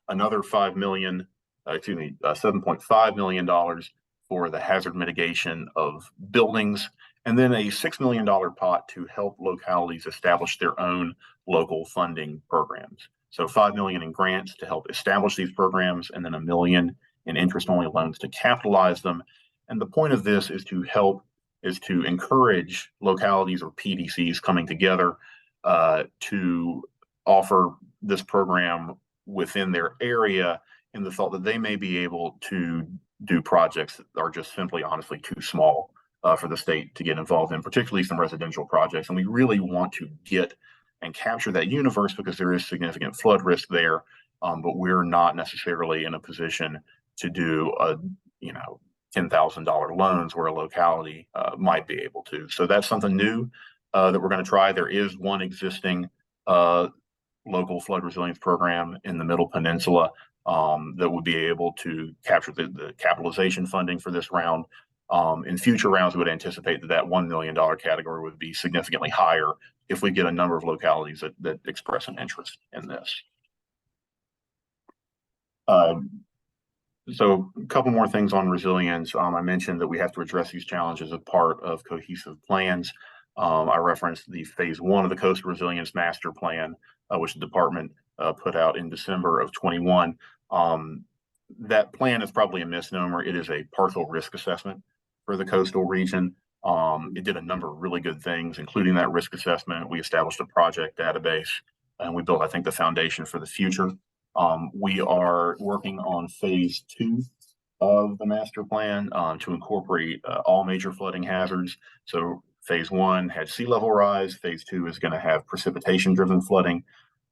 S: Another $7.5 million for the hazard mitigation of buildings, and then a $6 million pot to help localities establish their own local funding programs. So $5 million in grants to help establish these programs, and then $1 million in interest-only loans to capitalize them. And the point of this is to encourage localities or PDCs coming together to offer this program within their area, in the thought that they may be able to do projects that are just simply, honestly, too small for the state to get involved in, particularly some residential projects. And we really want to get and capture that universe because there is significant flood risk there, but we're not necessarily in a position to do $10,000 loans where a locality might be able to. So that's something new that we're going to try. There is one existing local flood resilience program in the Middle Peninsula that would be able to capture the capitalization funding for this round. In future rounds, we would anticipate that $1 million category would be significantly higher if we get a number of localities that express an interest in this. So a couple more things on resilience. I mentioned that we have to address these challenges as part of cohesive plans. I referenced the phase 1 of the Coastal Resilience Master Plan, which the department put out in December of 21. That plan is probably a misnomer. It is a partial risk assessment for the coastal region. It did a number of really good things, including that risk assessment. We established a project database, and we built, I think, the foundation for the future. We are working on phase 2 of the master plan, to incorporate, all major flooding hazards. So phase one had sea level rise. Phase two is going to have precipitation driven flooding.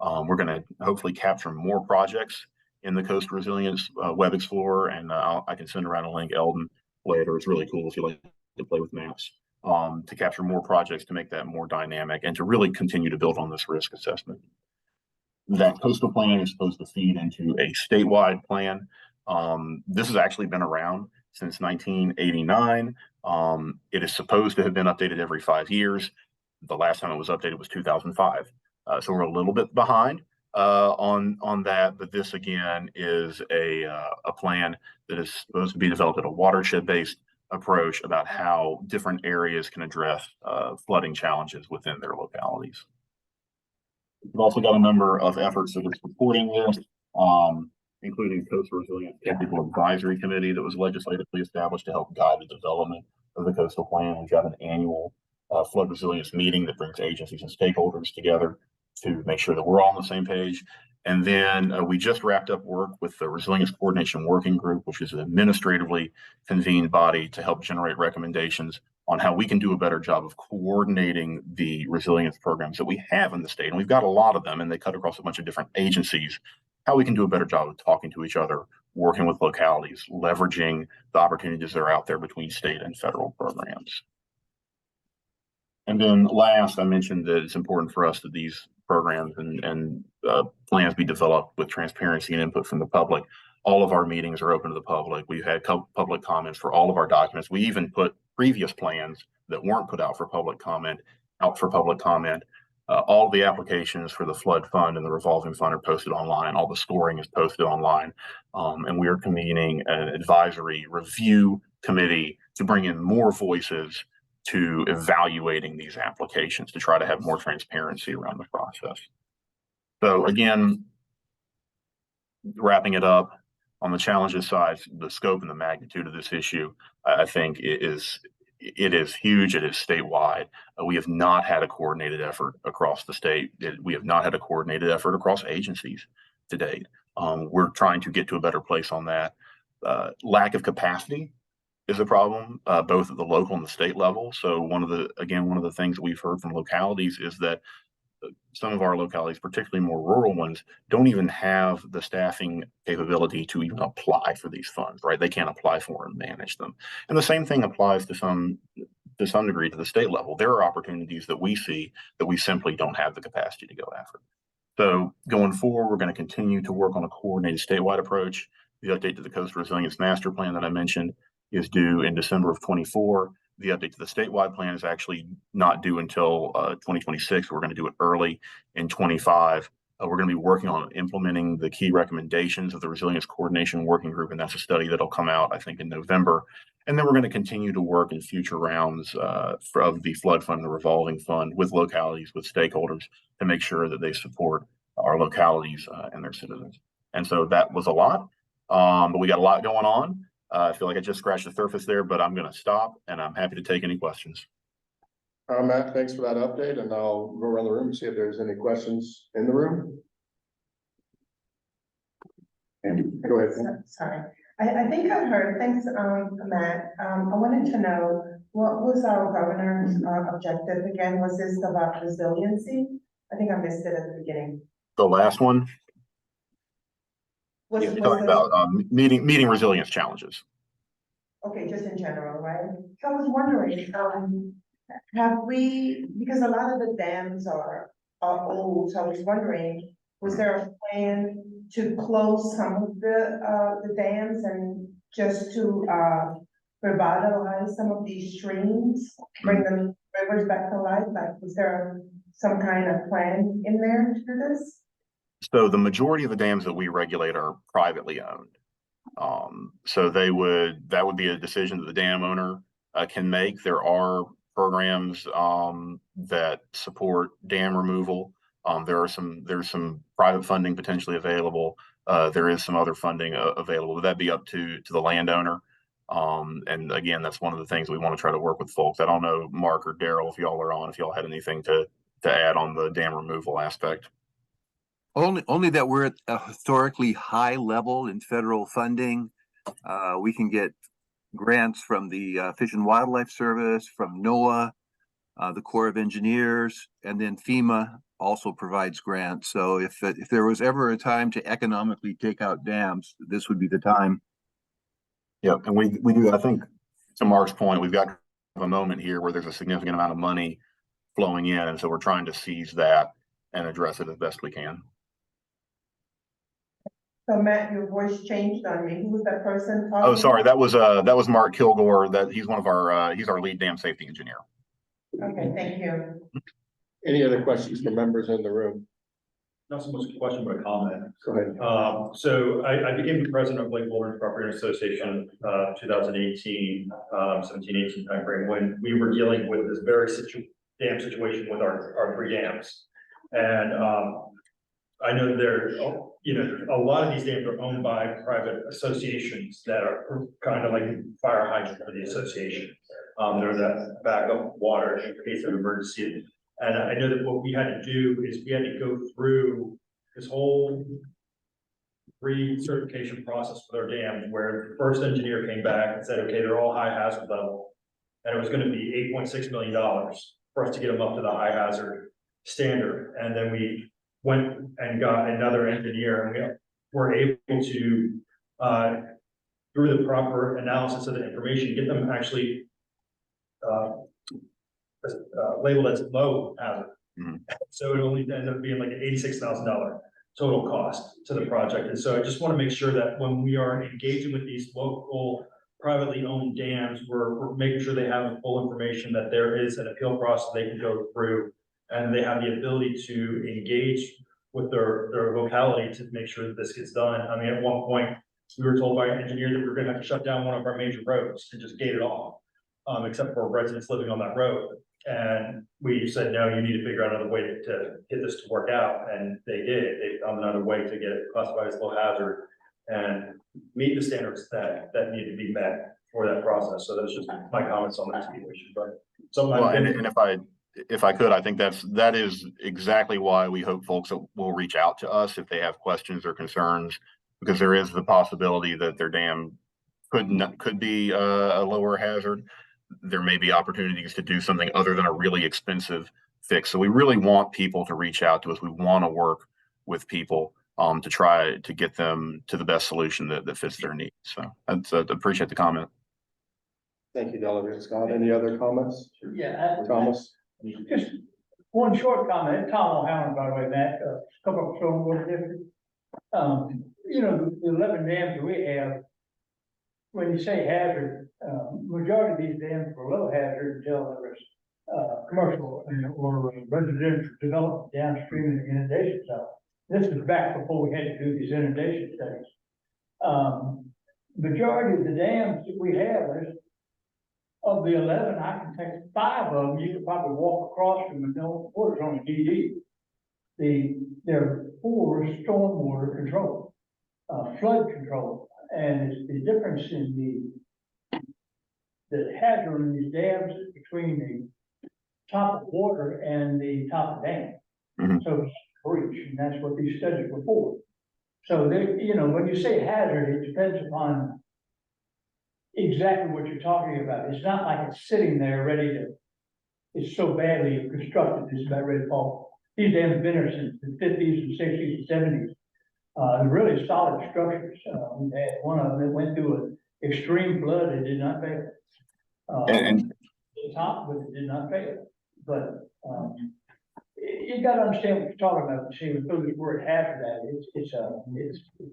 S: We're going to hopefully capture more projects in the Coast Resilience Web Explorer, and I can send around a link, Eldon, later. It's really cool if you like to play with maps, to capture more projects, to make that more dynamic, and to really continue to build on this risk assessment. That coastal plan is supposed to feed into a statewide plan. This has actually been around since 1989. It is supposed to have been updated every 5 years. The last time it was updated was 2005. So we're a little bit behind on that, but this again is a plan that is supposed to be developed at a watershed-based approach about how different areas can address flooding challenges within their localities. We've also got a number of efforts that are supporting this, including Coastal Resilience Technical Advisory Committee that was legislatively established to help guide the development of the coastal plan. We've got an annual flood resilience meeting that brings agencies and stakeholders together to make sure that we're all on the same page. And then we just wrapped up work with the Resilience Coordination Working Group, which is an administratively convened body to help generate recommendations on how we can do a better job of coordinating the resilience programs that we have in the state. And we've got a lot of them, and they cut across a bunch of different agencies, how we can do a better job of talking to each other, working with localities, leveraging the opportunities that are out there between state and federal programs. And then last, I mentioned that it's important for us that these programs and plans be developed with transparency and input from the public. All of our meetings are open to the public. We've had public comments for all of our documents. We even put previous plans that weren't put out for public comment out for public comment. All the applications for the flood fund and the revolving fund are posted online. All the scoring is posted online. And we are convening an advisory review committee to bring in more voices to evaluating these applications to try to have more transparency around the process. So again, wrapping it up, on the challenges side, the scope and the magnitude of this issue, I think it is huge. It is statewide. We have not had a coordinated effort across the state. We have not had a coordinated effort across agencies to date. We're trying to get to a better place on that. Lack of capacity is a problem, both at the local and the state level. So one of the things that we've heard from localities is that some of our localities, particularly more rural ones, don't even have the staffing capability to even apply for these funds, right? They can't apply for and manage them. And the same thing applies to some degree to the state level. There are opportunities that we see that we simply don't have the capacity to go after. So going forward, we're going to continue to work on a coordinated statewide approach. The update to the Coast Resilience Master Plan that I mentioned is due in December of 24. The update to the statewide plan is actually not due until 2026. We're going to do it early in 25. We're going to be working on implementing the key recommendations of the Resilience Coordination Working Group, and that's a study that'll come out, I think, in November. And then we're going to continue to work in future rounds of the flood fund, the revolving fund, with localities, with stakeholders, to make sure that they support our localities and their citizens. And so that was a lot, but we got a lot going on. I feel like I just scratched the surface there, but I'm going to stop, and I'm happy to take any questions.
A: Matt, thanks for that update, and I'll go around the room and see if there's any questions in the room. And go ahead.
C: Sorry, I think I heard, thanks, Matt. I wanted to know, what was our governor's objective again? Was this about resiliency? I think I missed it at the beginning.
S: The last one? You're talking about meeting resilience challenges.
C: Okay, just in general, right? So I was wondering, have we, because a lot of the dams are old, so I was wondering, was there a plan to close some of the dams and just to revitalize some of these streams, bring the rivers back to life? Like, was there some kind of plan in there to do this?
S: So the majority of the dams that we regulate are privately owned. So that would be a decision that the dam owner can make. There are programs that support dam removal. There's some private funding potentially available. There is some other funding available. Would that be up to the landowner? And again, that's one of the things we want to try to work with folks. I don't know, Mark or Daryl, if y'all are on, if y'all had anything to add on the dam removal aspect.
O: Only that we're at a historically high level in federal funding. We can get grants from the Fish and Wildlife Service, from NOAA, the Corps of Engineers, and then FEMA also provides grants. So if there was ever a time to economically take out dams, this would be the time.
S: Yep, and we do, I think, to Mark's point, we've got a moment here where there's a significant amount of money flowing in, and so we're trying to seize that and address it as best we can.
C: So Matt, your voice changed on me. Who was that person talking?
S: Oh, sorry, that was Mark Kilgore. That he's one of our he's our lead dam safety engineer.
C: Okay, thank you.
A: Any other questions from members in the room?
T: Not so much a question, but a comment.
A: Go ahead.
T: So I became the president of Lake Lawrence Property Association, 2018, 17-18 timeframe, when we were dealing with this very dam situation with our 3 dams. And I know there, you know, a lot of these dams are owned by private associations that are kind of like fire hydrant for the association. They're that backup water in case of emergency. And I know that what we had to do is we had to go through this whole re-certification process with our dams, where the first engineer came back and said, okay, they're all high hazard level. And it was going to be $8.6 million for us to get them up to the high hazard standard. And then we went and got another engineer, and we were able to, through the proper analysis of the information, get them actually labeled as low hazard. So it only ended up being like an $86,000 total cost to the project. And so I just want to make sure that when we are engaging with these local privately owned dams, we're making sure they have the full information, that there is an appeal process they can go through, and they have the ability to engage with their locality to make sure that this gets done. I mean, at one point, we were told by an engineer that we were going to have to shut down one of our major roads and just gate it off, except for residents living on that road. And we said, no, you need to figure out another way to get this to work out. And they did. They found another way to get it classified as low hazard and meet the standards that need to be met for that process. So that's just my comments on that situation. But
S: Well, and if I could, I think that is exactly why we hope folks will reach out to us if they have questions or concerns, because there is the possibility that their dam could be a lower hazard. There may be opportunities to do something other than a really expensive fix. So we really want people to reach out to us. We want to work with people to try to get them to the best solution that fits their needs. So I appreciate the comment.
A: Thank you, Delegate Scott. Any other comments?
F: Yeah.
A: Thomas?
F: Just one short comment. Tom O'Halloran, by the way, Matt, couple of stormwater districts. You know, the 11 dams that we have, when you say hazard, majority of these dams were low hazard until there was commercial or residential development downstream in the inundation zone. This was back before we had to do these inundation studies. Majority of the dams that we have, of the 11, I can take 5 of them. You could probably walk across them and know water's on the DD. They're for stormwater control, flood control. And it's the difference in the hazard in these dams between the top of water and the top of dam. So it's a breach, and that's what these studies were for. So they, you know, when you say hazard, it depends upon exactly what you're talking about. It's not like it's sitting there ready to, it's so badly constructed, it's about ready to fall. These dams have been there since the 50s and 60s and 70s. Really solid structures. We had one of them that went through an extreme flood. It did not fail.
S: And
F: the top, but it did not fail. But you got to understand what you're talking about. See, we throw this word hazard at it. It's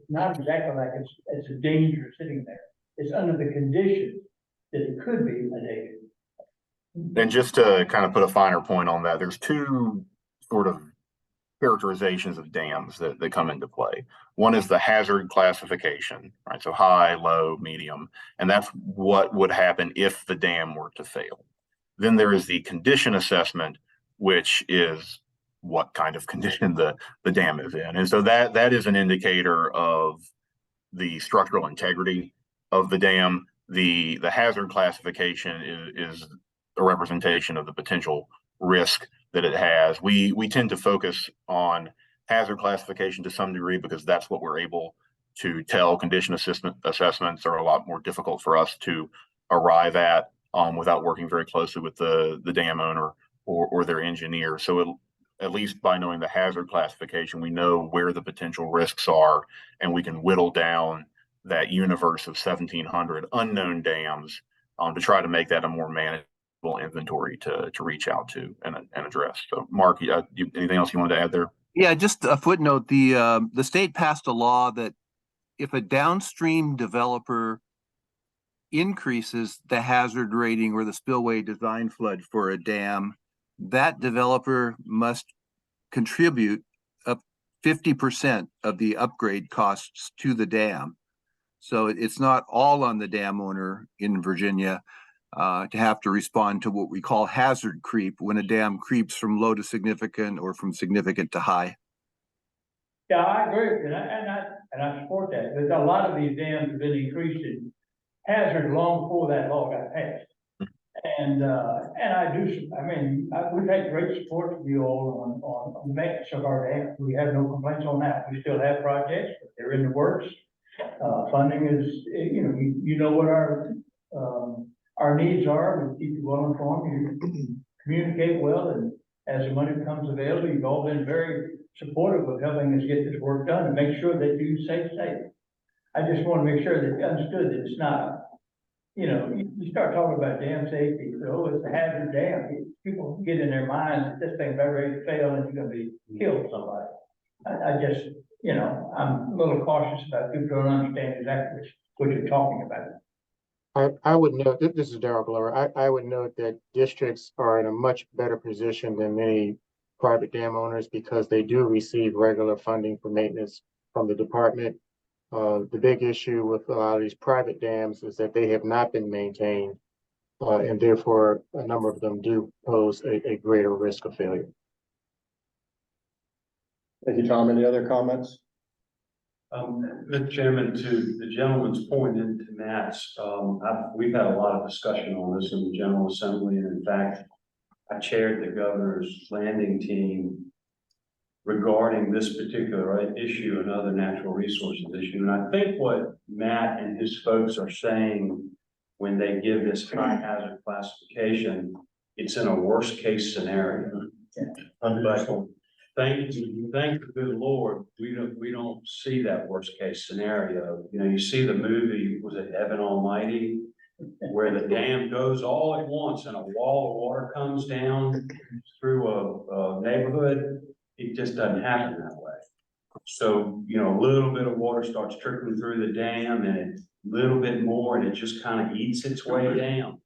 F: not exactly like it's a danger sitting there. It's under the condition that it could be a danger.
S: And just to kind of put a finer point on that, there's 2 sort of characterizations of dams that come into play. One is the hazard classification, right? So high, low, medium, and that's what would happen if the dam were to fail. Then there is the condition assessment, which is what kind of condition the dam is in. And so that is an indicator of the structural integrity of the dam. The hazard classification is a representation of the potential risk that it has. We tend to focus on hazard classification to some degree because that's what we're able to tell. Condition assessments are a lot more difficult for us to arrive at without working very closely with the dam owner or their engineer. So at least by knowing the hazard classification, we know where the potential risks are, and we can whittle down that universe of 1,700 unknown dams to try to make that a more manageable inventory to reach out to and address. So, Mark, anything else you wanted to add there?
O: Yeah, just a footnote. The state passed a law that if a downstream developer increases the hazard rating or the spillway design flood for a dam, that developer must contribute up 50% of the upgrade costs to the dam. So it's not all on the dam owner in Virginia to have to respond to what we call hazard creep when a dam creeps from low to significant or from significant to high.
F: Yeah, I agree, and I support that. There's a lot of these dams have been increased in hazard long before that law got passed. And I do, I mean, we've had great support from you all on the maintenance of our dams. We have no complaints on that. We still have projects, but they're in the works. Funding is, you know what our needs are. We keep you well informed. You communicate well, and as the money becomes available, you've all been very supportive of helping us get this work done and make sure that you stay safe. I just want to make sure that you understood that it's not, you start talking about dam safety, so it's a hazard dam. People get in their minds that this thing's about ready to fail and you're going to be killed somebody. I just, I'm a little cautious about people don't understand exactly what you're talking about.
M: I would note, this is Darrell Glover, I would note that districts are in a much better position than many private dam owners because they do receive regular funding for maintenance from the department. The big issue with a lot of these private dams is that they have not been maintained, and therefore a number of them do pose a greater risk of failure.
A: Thank you, Tom. Any other comments?
T: Mr. Chairman, to the gentleman's point and to Matt's, we've had a lot of discussion on this in the General Assembly, and in fact, I chaired the governor's landing team regarding this particular issue and other natural resources issue. And I think what Matt and his folks are saying when they give this high hazard classification, it's in a worst case scenario. But thank the good Lord, we don't see that worst case scenario. You see the movie, was it Heaven Almighty, where the dam goes all at once and a wall of water comes down through a neighborhood. It just doesn't happen that way. So, a little bit of water starts trickling through the dam and a little bit more, and it just kind of eats its way down.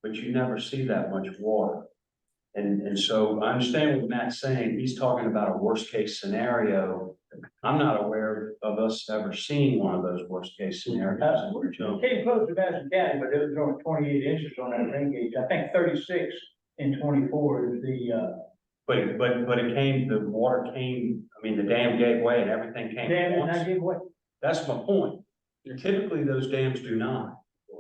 T: But you never see that much water. And so I understand what Matt's saying. He's talking about a worst case scenario. I'm not aware of us ever seeing one of those worst case scenarios.
F: It came close to Basin County, but it was only 28 inches on that rain gauge. I think 36 in 24 is the,
T: But it came, the water came, the dam gave way and everything came.
F: dam did not give way.
T: That's my point. Typically, those dams do not.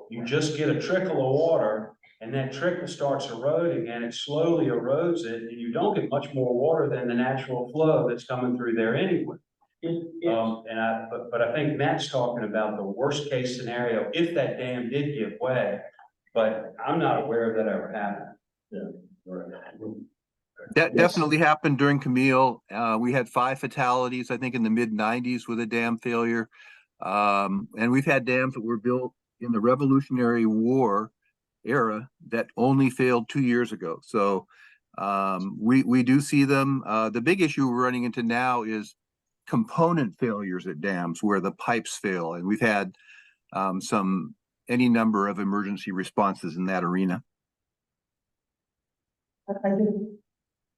T: You just get a trickle of water and that trickle starts eroding and it slowly erodes it, and you don't get much more water than the natural flow that's coming through there anyway. But I think Matt's talking about the worst case scenario if that dam did give way, but I'm not aware of that ever happening.
F: Yeah. Right.
O: That definitely happened during Camille. We had 5 fatalities, I think, in the mid-90s with a dam failure. And we've had dams that were built in the Revolutionary War era that only failed 2 years ago. So we do see them. The big issue we're running into now is component failures at dams where the pipes fail. And we've had any number of emergency responses in that arena.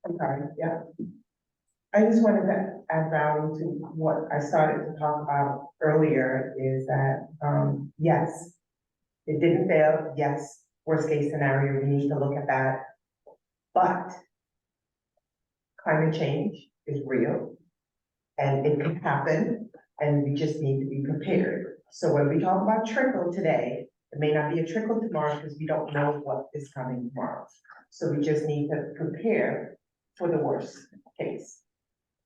C: I'm sorry, yeah. I just wanted to add value to what I started to talk about earlier is that, yes, it didn't fail. Yes, worst case scenario, we need to look at that. But climate change is real and it can happen and we just need to be prepared. So when we talk about trickle today, it may not be a trickle tomorrow because we don't know what is coming tomorrow. So we just need to prepare for the worst case.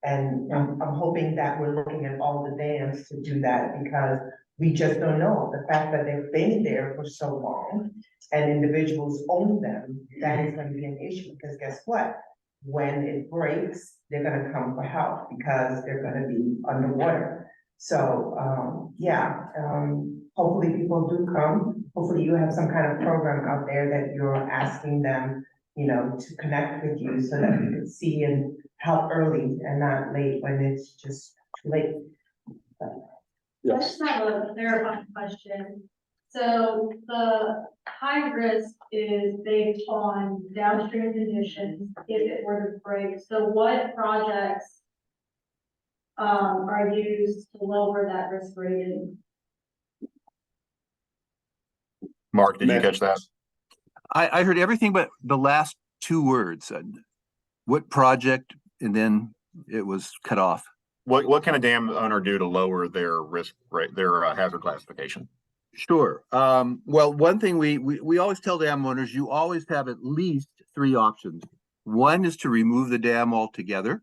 C: And I'm hoping that we're looking at all the dams to do that because we just don't know. The fact that they've been there for so long and individuals own them, that is going to be an issue because guess what? When it breaks, they're going to come for help because they're going to be underwater. So, hopefully people do come. Hopefully you have some kind of program out there that you're asking them, to connect with you so that we can see and help early and not late when it's just too late.
U: I just have a clarifying question. So the high risk is based on downstream conditions if it were to break. So what projects are used to lower that risk rating?
S: Mark, did you catch that?
O: I heard everything but the last two words. What project, and then it was cut off.
S: What can a dam owner do to lower their risk rate, their hazard classification?
O: Sure. Well, one thing we always tell dam owners, you always have at least three options. One is to remove the dam altogether.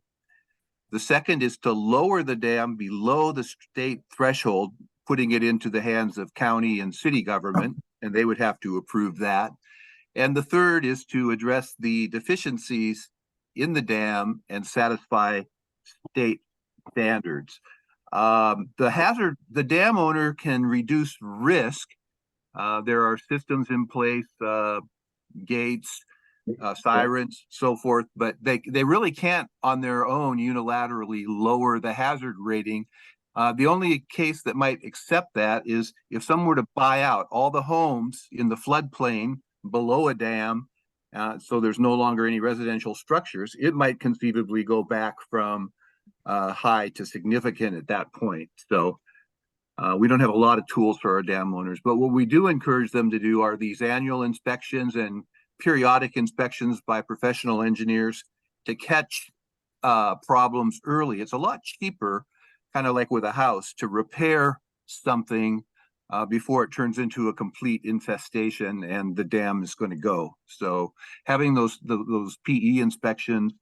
O: The second is to lower the dam below the state threshold, putting it into the hands of county and city government, and they would have to approve that. And the third is to address the deficiencies in the dam and satisfy state standards. The dam owner can reduce risk. There are systems in place, gates, sirens, so forth, but they really can't on their own unilaterally lower the hazard rating. The only case that might accept that is if someone were to buy out all the homes in the floodplain below a dam, so there's no longer any residential structures, it might conceivably go back from high to significant at that point. So we don't have a lot of tools for our dam owners, but what we do encourage them to do are these annual inspections and periodic inspections by professional engineers to catch problems early. It's a lot cheaper, kind of like with a house, to repair something before it turns into a complete infestation and the dam is going to go. So having those PE inspections,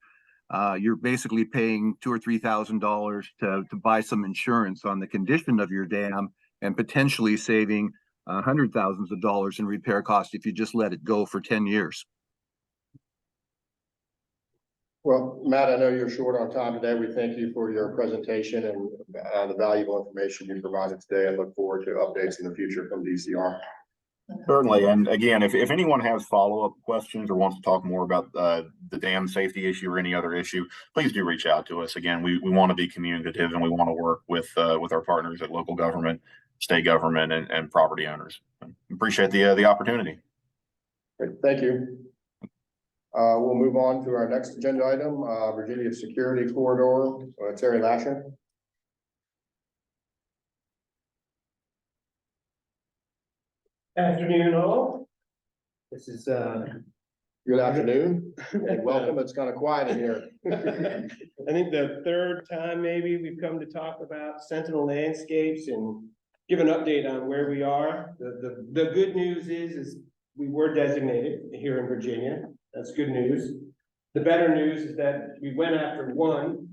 O: you're basically paying $2,000 or $3,000 to buy some insurance on the condition of your dam and potentially saving hundreds of thousands of dollars in repair costs if you just let it go for 10 years.
A: Well, Matt, I know you're short on time today. We thank you for your presentation and the valuable information you provided today. I look forward to updates in the future from DCR.
S: Certainly. And again, if anyone has follow-up questions or wants to talk more about the dam safety issue or any other issue, please do reach out to us. Again, we want to be communicative and we want to work with our partners at local government, state government, and property owners. Appreciate the opportunity.
A: Great. Thank you. We'll move on to our next agenda item, Virginia Security Corridor, Terry Lasher.
V: Afternoon all. This is
A: good afternoon and welcome. It's kind of quiet in here.
V: I think the third time maybe we've come to talk about Sentinel landscapes and give an update on where we are. The good news is we were designated here in Virginia. That's good news. The better news is that we went after one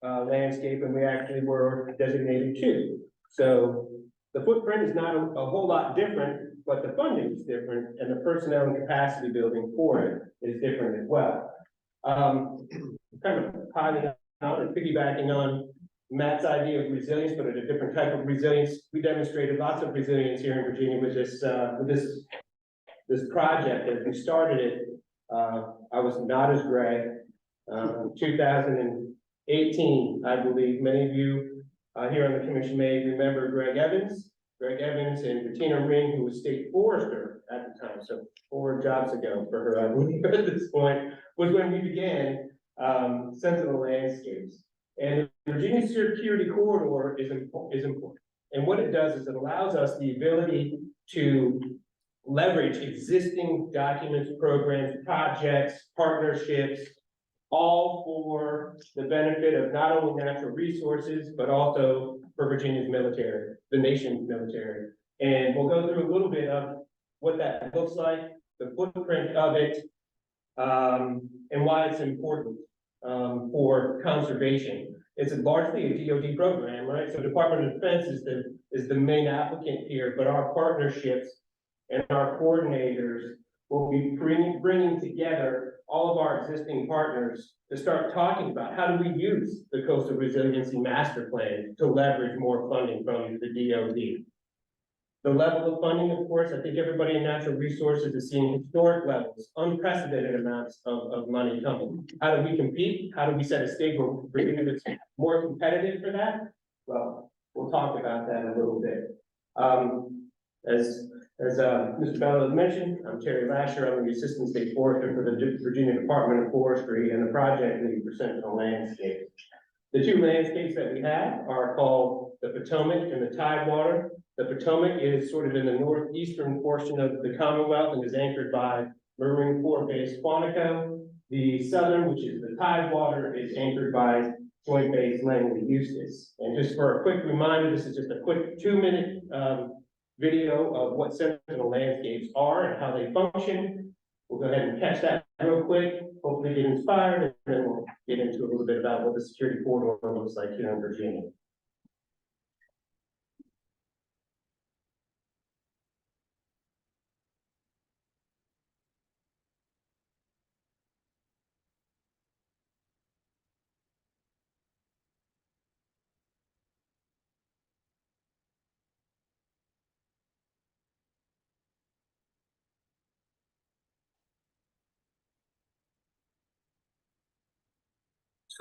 V: landscape and we actually were designated two. So the footprint is not a whole lot different, but the funding is different and the personnel and capacity building for it is different as well. Kind of piling on and piggybacking on Matt's idea of resilience, but a different type of resilience. We demonstrated lots of resilience here in Virginia with this project. As we started it, I was not as gray. 2018, I believe many of you here on the commission may remember Greg Evans and Bettina Ring, who was state forester at the time. So 4 jobs ago for her, I believe at this point, was when we began Sentinel Landscapes. And the Virginia Security Corridor is important. And what it does is it allows us the ability to leverage existing documents, programs, projects, partnerships, all for the benefit of not only natural resources, but also for Virginia's military, the nation's military. And we'll go through a little bit of what that looks like, the footprint of it, and why it's important. for conservation. It's largely a DoD program, right? So Department of Defense is the main applicant here, but our partnerships and our coordinators will be bringing together all of our existing partners to start talking about how do we use the Coastal Resiliency Master Plan to leverage more funding from the DoD. The level of funding, of course, I think everybody in natural resources is seeing historic levels, unprecedented amounts of money coming. How do we compete? How do we set a stage where it's more competitive for that? Well, we'll talk about that in a little bit. As Mr. Bello has mentioned, I'm Terry Lasher. I'm the Assistant State Forester for the Virginia Department of Forestry and the project lead for Sentinel Landscape. The two landscapes that we have are called the Potomac and the Tidewater. The Potomac is sort of in the northeastern portion of the Commonwealth and is anchored by Marine Corps Base Quantico. The southern, which is the Tidewater, is anchored by Joint Base Langley Eustis. And just for a quick reminder, this is just a quick 2-minute video of what Sentinel landscapes are and how they function. We'll go ahead and catch that real quick, hopefully get inspired, and then we'll get into a little bit about what the security corridor looks like here in Virginia.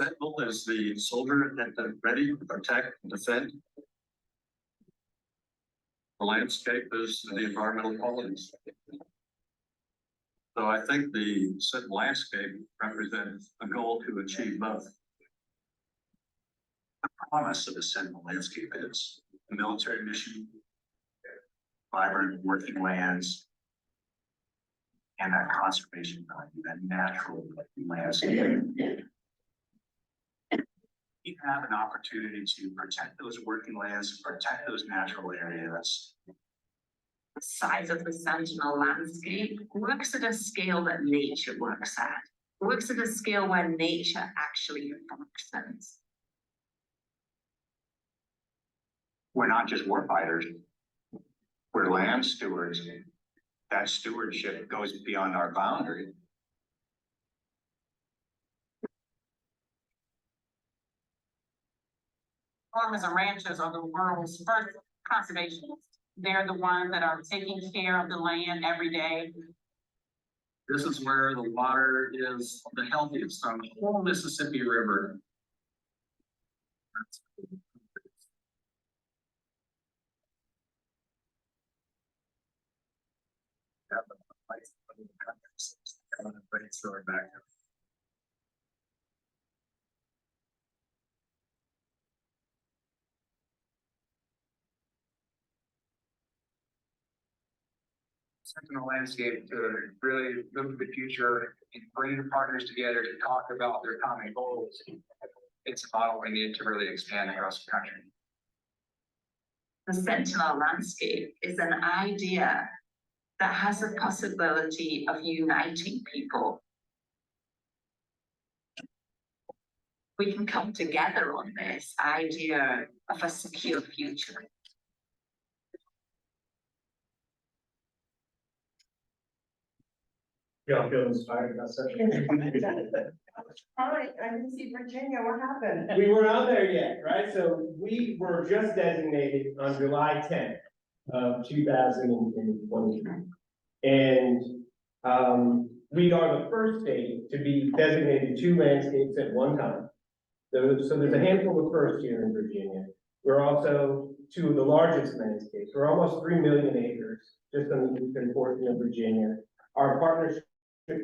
G: Sentinel is the soldier that's ready to protect and defend. The landscape is the environmental qualities. So I think the Sentinel landscape represents a goal to achieve both. The promise of the Sentinel landscape is a military mission, vibrant working lands, and that conservation value, that natural landscape. You have an opportunity to protect those working lands, protect those natural areas.
H: The size of the Sentinel landscape works at a scale that nature works at. Works at a scale where nature actually functions.
G: We're not just war fighters. We're land stewards. That stewardship goes beyond our boundary.
H: Farmers and ranchers are the world's first conservationists. They're the ones that are taking care of the land every day.
G: This is where the water is the healthiest on the whole Mississippi River. Sentinel landscape to really look at the future and bring the partners together to talk about their common goals. It's a model we need to really expand across the country.
H: The Sentinel landscape is an idea that has the possibility of uniting people. We can come together on this idea of a secure future.
V: Y'all feel inspired about that?
C: All right, I didn't see Virginia, what happened?
V: We weren't out there yet, right? So we were just designated on July 10th of 2020. And we are the first state to be designated 2 landscapes at one time. So there's a handful of firsts here in Virginia. We're also 2 of the largest landscapes. We're almost 3 million acres just on the eastern portion of Virginia. Our partnership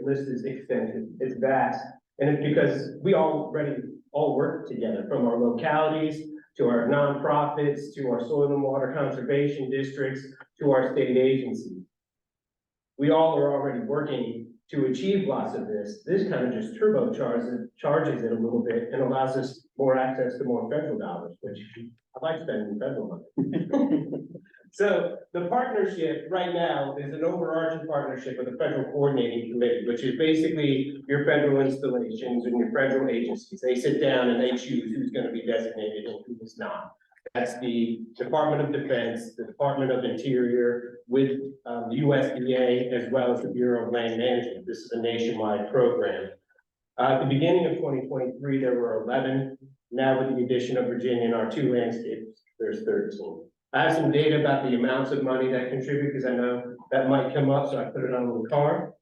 V: list is extensive, it's vast, and it's because we already all work together, from our localities to our nonprofits, to our soil and water conservation districts, to our state agencies. We all are already working to achieve lots of this. This kind of just turbocharges it a little bit and allows us more access to more federal dollars, which I like spending federal money. So the partnership right now is an overarching partnership with the Federal Coordinating Committee, which is basically your federal installations and your federal agencies. They sit down and they choose who's going to be designated and who is not. That's the Department of Defense, the Department of Interior, with the USDA, as well as the Bureau of Land Management. This is a nationwide program. At the beginning of 2023, there were 11. Now with the addition of Virginia and our 2 landscapes, there's 13. I have some data about the amounts of money that contribute, because I know that might come up, so I put it on a little card.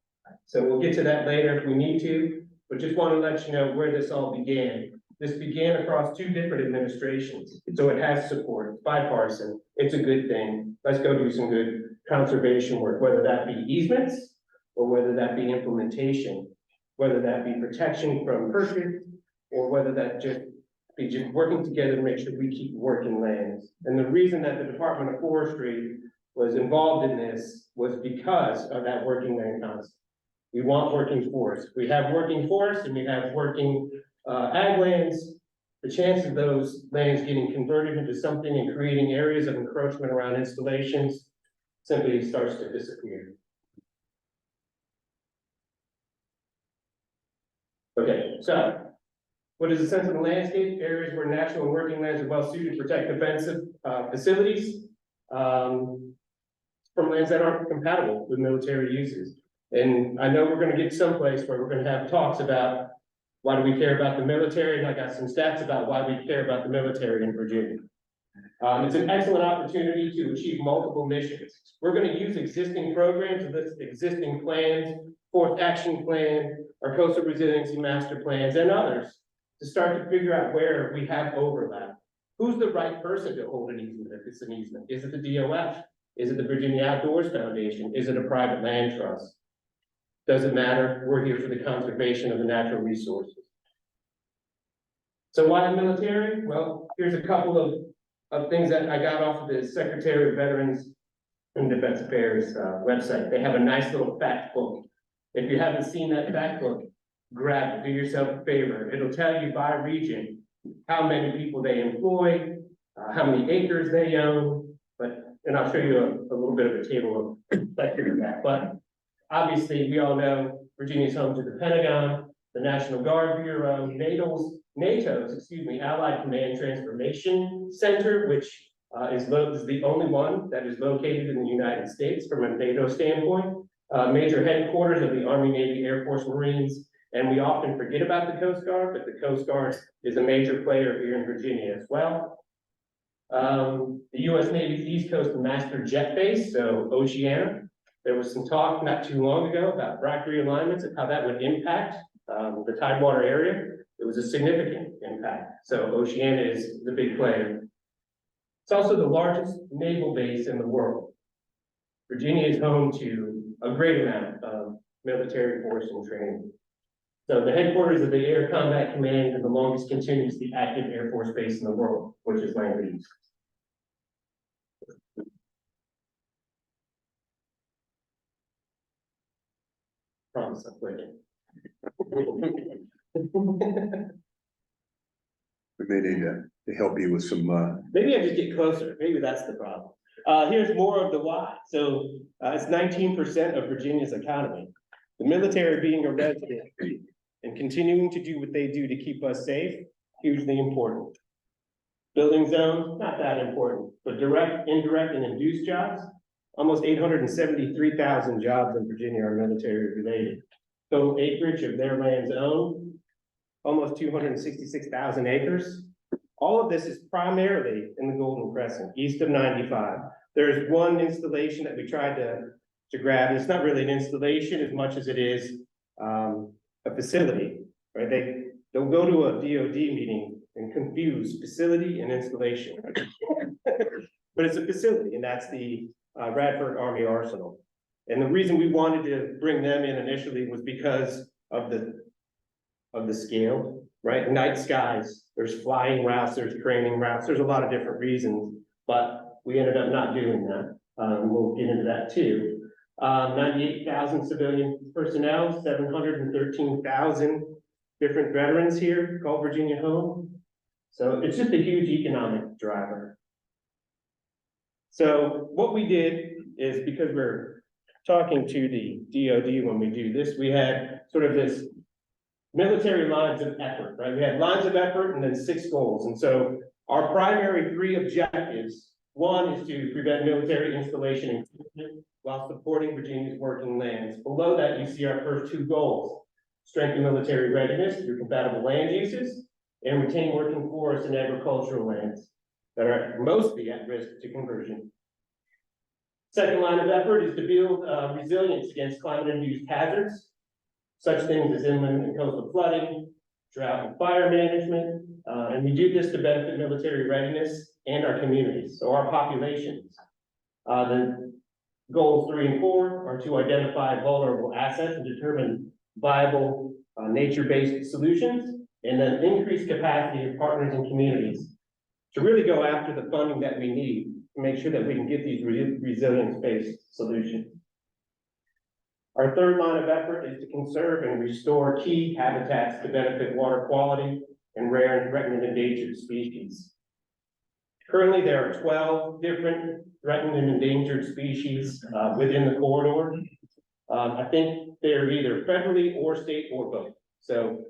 V: So we'll get to that later if we need to, but just want to let you know where this all began. This began across 2 different administrations, so it has support, it's bipartisan, it's a good thing. Let's go do some good conservation work, whether that be easements or whether that be implementation, whether that be protection from purchase, or whether that just be just working together to make sure we keep working lands. And the reason that the Department of Forestry was involved in this was because of that working land concept. We want working forests. We have working forests and we have working ag lands. The chance of those lands getting converted into something and creating areas of encroachment around installations simply starts to disappear. Okay, so what is a sensible landscape? Areas where natural and working lands are well suited to protect defensive facilities from lands that aren't compatible with military uses. And I know we're going to get someplace where we're going to have talks about why do we care about the military, and I got some stats about why we care about the military in Virginia. It's an excellent opportunity to achieve multiple missions. We're going to use existing programs, existing plans, 4th Action Plan, our Coastal Resiliency Master Plans, and others to start to figure out where we have overlap. Who's the right person to hold an easement if it's an easement? Is it the DOF? Is it the Virginia Outdoors Foundation? Is it a private land trust? Doesn't matter. We're here for the conservation of the natural resources. So why the military? Well, here's a couple of things that I got off of the Secretary of Veterans and Defense Affairs website. They have a nice little fact book. If you haven't seen that fact book, grab it, do yourself a favor. It'll tell you by region how many people they employ, how many acres they own, and I'll show you a little bit of a table of that. But obviously, we all know Virginia is home to the Pentagon, the National Guard Bureau, NATO's Allied Command Transformation Center, which is the only one that is located in the United States from a NATO standpoint. Major headquarters of the Army, Navy, Air Force, Marines, and we often forget about the Coast Guard, but the Coast Guard is a major player here in Virginia as well. The U.S. Navy's East Coast Master Jet Base, so Oceana. There was some talk not too long ago about frac realignments and how that would impact the Tidewater area. It was a significant impact. So Oceana is the big player. It's also the largest naval base in the world. Virginia is home to a great amount of military force and training. So the headquarters of the Air Combat Command and the longest continuously active Air Force base in the world, which is Langley. Promise I'm quick.
D: We may need to help you with some,
V: Maybe I just get closer. Maybe that's the problem. Here's more of the why. So it's 19% of Virginia's economy. The military being a resident and continuing to do what they do to keep us safe, hugely important. Building zones, not that important, but direct, indirect, and induced jobs, almost 873,000 jobs in Virginia are military related. Total acreage of their lands owned, almost 266,000 acres. All of this is primarily in the Golden Crescent, east of 95. There's one installation that we tried to grab. It's not really an installation as much as it is a facility, right? They'll go to a DOD meeting and confuse facility and installation. But it's a facility, and that's the Radford Army Arsenal. And the reason we wanted to bring them in initially was because of the scale, right? Night skies, there's flying routes, there's training routes, there's a lot of different reasons, but we ended up not doing that. We'll get into that too. 98,000 civilian personnel, 713,000 different veterans here call Virginia home. So it's just a huge economic driver. So what we did is, because we're talking to the DoD when we do this, we had sort of this military lines of effort, right? We had lines of effort and then 6 goals. And so our primary 3 objectives, one is to prevent military installation and equipment while supporting Virginia's working lands. Below that, you see our first 2 goals: strengthen military readiness through compatible land uses and retain working forests and agricultural lands that are mostly at risk to conversion. Second line of effort is to build resilience against climate-induced hazards, such things as inland and coastal flooding, drought and fire management, and we do this to benefit military readiness and our communities, so our populations. The goals 3 and 4 are to identify vulnerable assets and determine viable nature-based solutions, and then increase capacity of partners and communities to really go after the funding that we need to make sure that we can get these resilience-based solutions. Our third line of effort is to conserve and restore key habitats to benefit water quality and rare and threatened and endangered species. Currently, there are 12 different threatened and endangered species within the corridor. I think they're either federally or state or both. So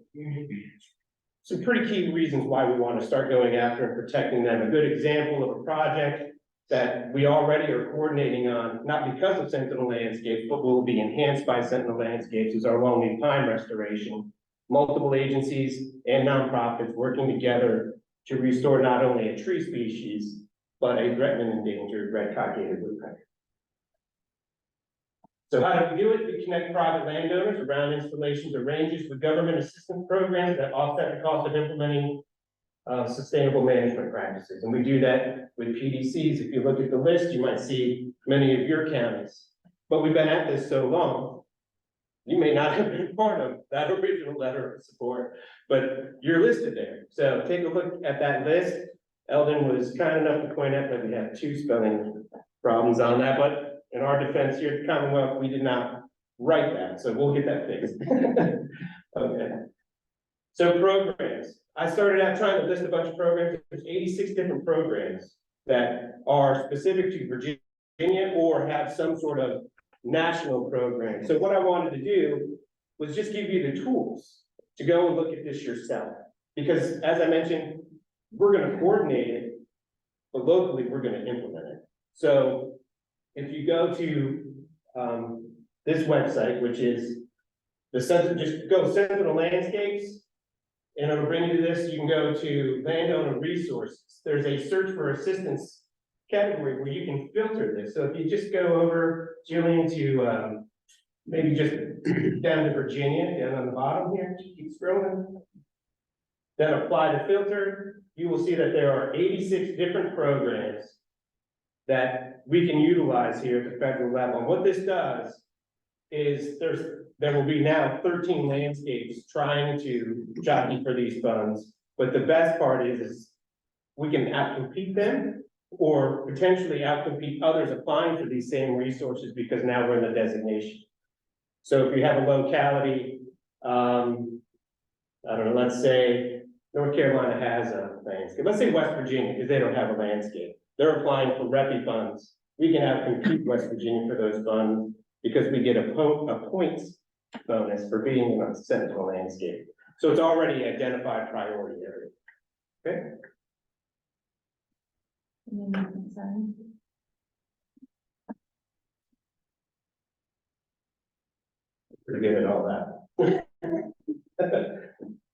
V: some pretty key reasons why we want to start going after and protecting them. A good example of a project that we already are coordinating on, not because of Sentinel Landscapes, but will be enhanced by Sentinel Landscapes, is our longleaf pine restoration. Multiple agencies and nonprofits working together to restore not only a tree species, but a threatened and endangered red cockaded woodpecker. So how do we do it? We connect private landowners around installations or ranges with government assistance programs that offset the cost of implementing sustainable management practices. And we do that with PDCs. If you look at the list, you might see many of your counties. But we've been at this so long, you may not have been part of that original letter of support, but you're listed there. So take a look at that list. Eldon was kind enough to point out that we have 2 spelling problems on that, but in our defense here at the Commonwealth, we did not write that, so we'll get that fixed. Okay. So programs. I started out trying to list a bunch of programs. There's 86 different programs that are specific to Virginia or have some sort of national program. So what I wanted to do was just give you the tools to go and look at this yourself. Because as I mentioned, we're going to coordinate it, but locally we're going to implement it. So if you go to this website, which is the Sentinel, just go Sentinel Landscapes, and it'll bring you to this. You can go to landowner resources. There's a search for assistance category where you can filter this. So if you just go over, Jillian, to maybe just down to Virginia, down on the bottom here, keep scrolling. Then apply the filter. You will see that there are 86 different programs that we can utilize here at the federal level. And what this does is there will be now 13 landscapes trying to jockey for these funds. But the best part is we can outcompete them or potentially outcompete others applying for these same resources because now we're in the designation. So if you have a locality, I don't know, let's say North Carolina has a landscape. Let's say West Virginia, because they don't have a landscape. They're applying for REPI funds. We can outcompete West Virginia for those funds because we get a points bonus for being on Sentinel Landscape. So it's already identified priority area. Okay. Pretty good at all that.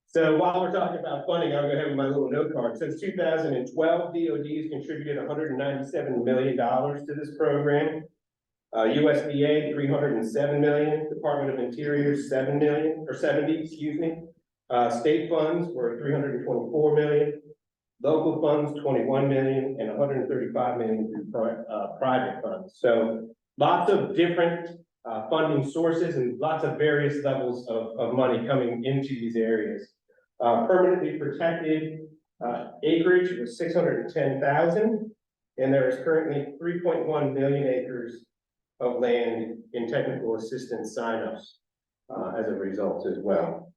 V: So while we're talking about funding, I'm gonna have my little note card. Since 2012, DoD has contributed $197 million to this program. USDA, 307 million, Department of Interior, 7 million, or 70, excuse me. State funds were 324 million, local funds, 21 million, and 135 million through private funds. So lots of different funding sources and lots of various levels of money coming into these areas. Permanently protected acreage was 610,000, and there is currently 3.1 million acres of land in technical assistance signups as a result as well.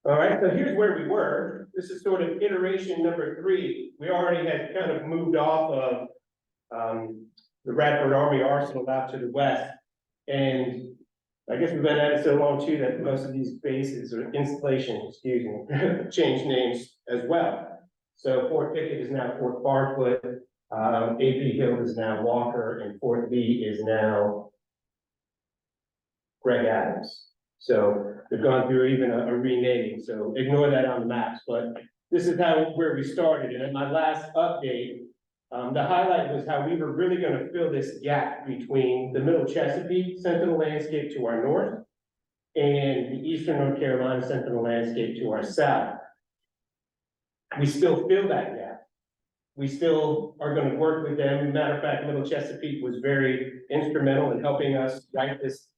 V: All right, so here's where we were. This is sort of iteration number 3. We already had kind of moved off of the Radford Army Arsenal out to the west. And I guess we've been at it so long too that most of these bases or installations, excuse me, changed names as well. So Fort Pickett is now Fort Barfoot, AP Hill is now Walker, and Fort Lee is now Greg Adams. So they've gone through even a renaming, so ignore that on the maps, but this is where we started. And at my last update, the highlight was how we were really gonna fill this gap between the Middle Chesapeake Sentinel landscape to our north and the Eastern North Carolina Sentinel landscape to our south. We still fill that gap. We still are gonna work with them. Matter of fact, Middle Chesapeake was very instrumental in helping us write this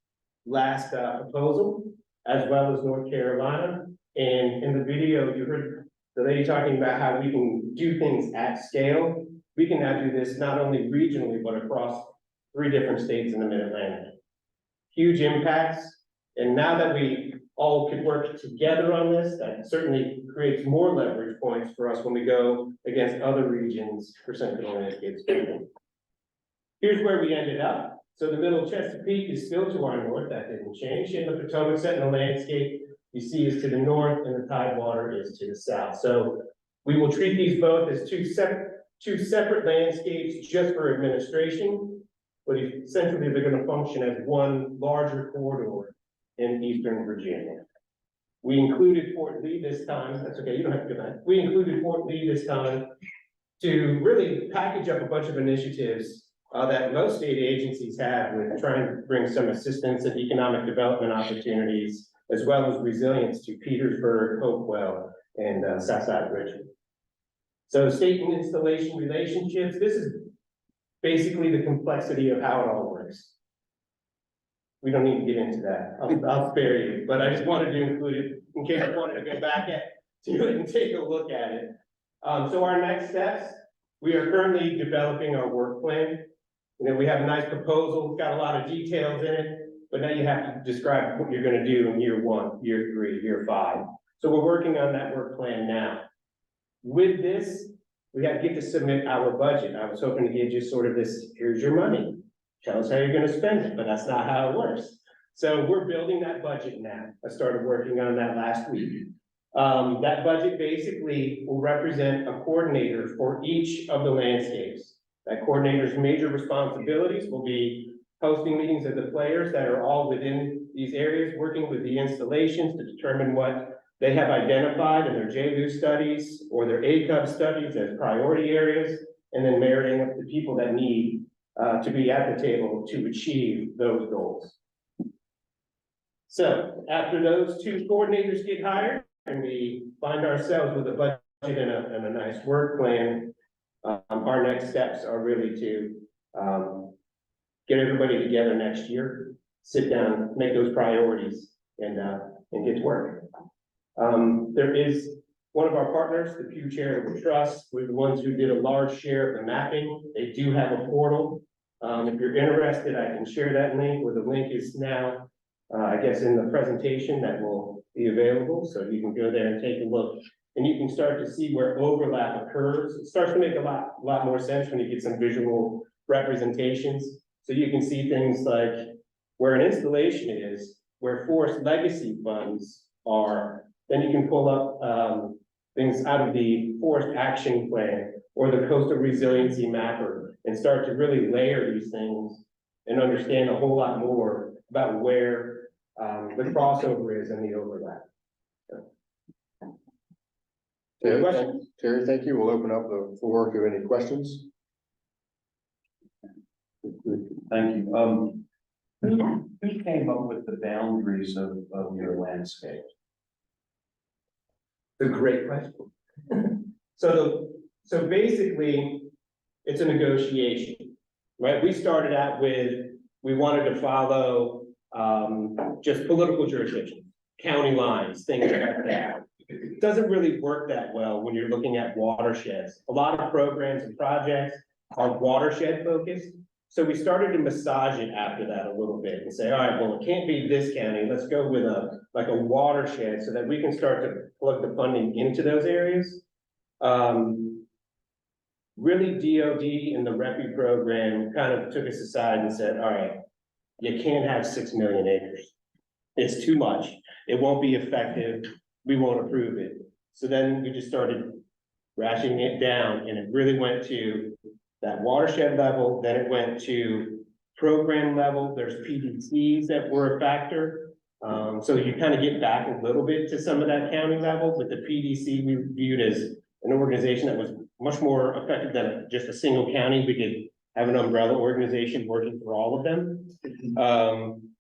V: last proposal, as well as North Carolina. And in the video, you heard the lady talking about how we can do things at scale. We can now do this not only regionally, but across 3 different states in the Mid-Atlantic. Huge impacts. And now that we all could work together on this, that certainly creates more leverage points for us when we go against other regions for Sentinel landscape spending. Here's where we ended up. So the Middle Chesapeake is still to our north, that didn't change. And the Potomac Sentinel landscape you see is to the north and the Tidewater is to the south. So we will treat these both as two separate landscapes just for administration, but essentially they're going to function as one larger corridor in Eastern Virginia. We included Fort Lee this time. That's okay, you don't have to go back. We included Fort Lee this time to really package up a bunch of initiatives that most state agencies have with trying to bring some assistance and economic development opportunities, as well as resilience to Petersburg, Hopewell, and Southside Richmond. So state and installation relationships, this is basically the complexity of how it all works. We don't need to get into that. I'll spare you, but I just wanted to include it in case you wanted to go back to it and take a look at it. So our next steps, we are currently developing our work plan. You know, we have a nice proposal, got a lot of details in it, but now you have to describe what you're going to do in year 1, year 3, year 5. So we're working on that work plan now. With this, we have to get to submit our budget. I was hoping to get just sort of this, here's your money. Tell us how you're going to spend it, but that's not how it works. So we're building that budget now. I started working on that last week. That budget basically will represent a coordinator for each of the landscapes. That coordinator's major responsibilities will be hosting meetings of the players that are all within these areas, working with the installations to determine what they have identified in their JLU studies or their ACUB studies as priority areas, and then marrying up the people that need to be at the table to achieve those goals. So after those 2 coordinators get hired and we find ourselves with a budget and a nice work plan, our next steps are really to get everybody together next year, sit down, make those priorities, and get to work. There is one of our partners, the Pew Charitable Trust. We're the ones who did a large share of the mapping. They do have a portal. If you're interested, I can share that link, where the link is now, I guess, in the presentation that will be available. So you can go there and take a look, and you can start to see where overlap occurs. It starts to make a lot more sense when you get some visual representations. So you can see things like where an installation is, where forest legacy funds are. Then you can pull up things out of the forest action plan or the coastal resiliency mapper and start to really layer these things and understand a whole lot more about where the crossover is and the overlap.
A: Terry, thank you. We'll open up the floor to any questions.
E: Thank you. Who came up with the boundaries of your landscape?
V: A great question. So basically, it's a negotiation, right? We started out with, we wanted to follow just political jurisdiction, county lines, things like that. It doesn't really work that well when you're looking at watersheds. A lot of programs and projects are watershed focused. So we started to massage it after that a little bit and say, all right, well, it can't be this county. Let's go with a watershed so that we can start to plug the funding into those areas. really DOD and the REPI program kind of took us aside and said, all right, you can't have 6 million acres. It's too much. It won't be effective. We won't approve it. So then we just started rationing it down, and it really went to that watershed level, then it went to program level. There's PDCs that were a factor. So you kind of get back a little bit to some of that county level, but the PDC we viewed as an organization that was much more effective than just a single county. We could have an umbrella organization working for all of them.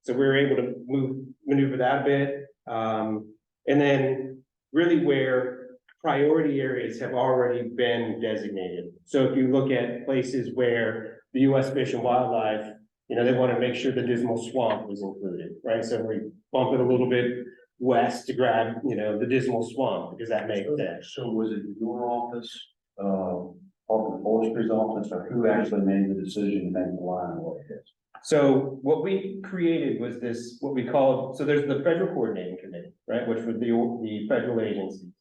V: So we were able to maneuver that a bit. And then really where priority areas have already been designated. So if you look at places where the U.S. Fish and Wildlife, they want to make sure the Dismal Swamp was included, right? So we bump it a little bit west to grab, the Dismal Swamp, because that makes sense.
E: So was it your office, or the forestry's office, or who actually made the decision to make the line what it is?
V: So what we created was this, what we called, so there's the Federal Coordinating Committee, right, which was the federal agency.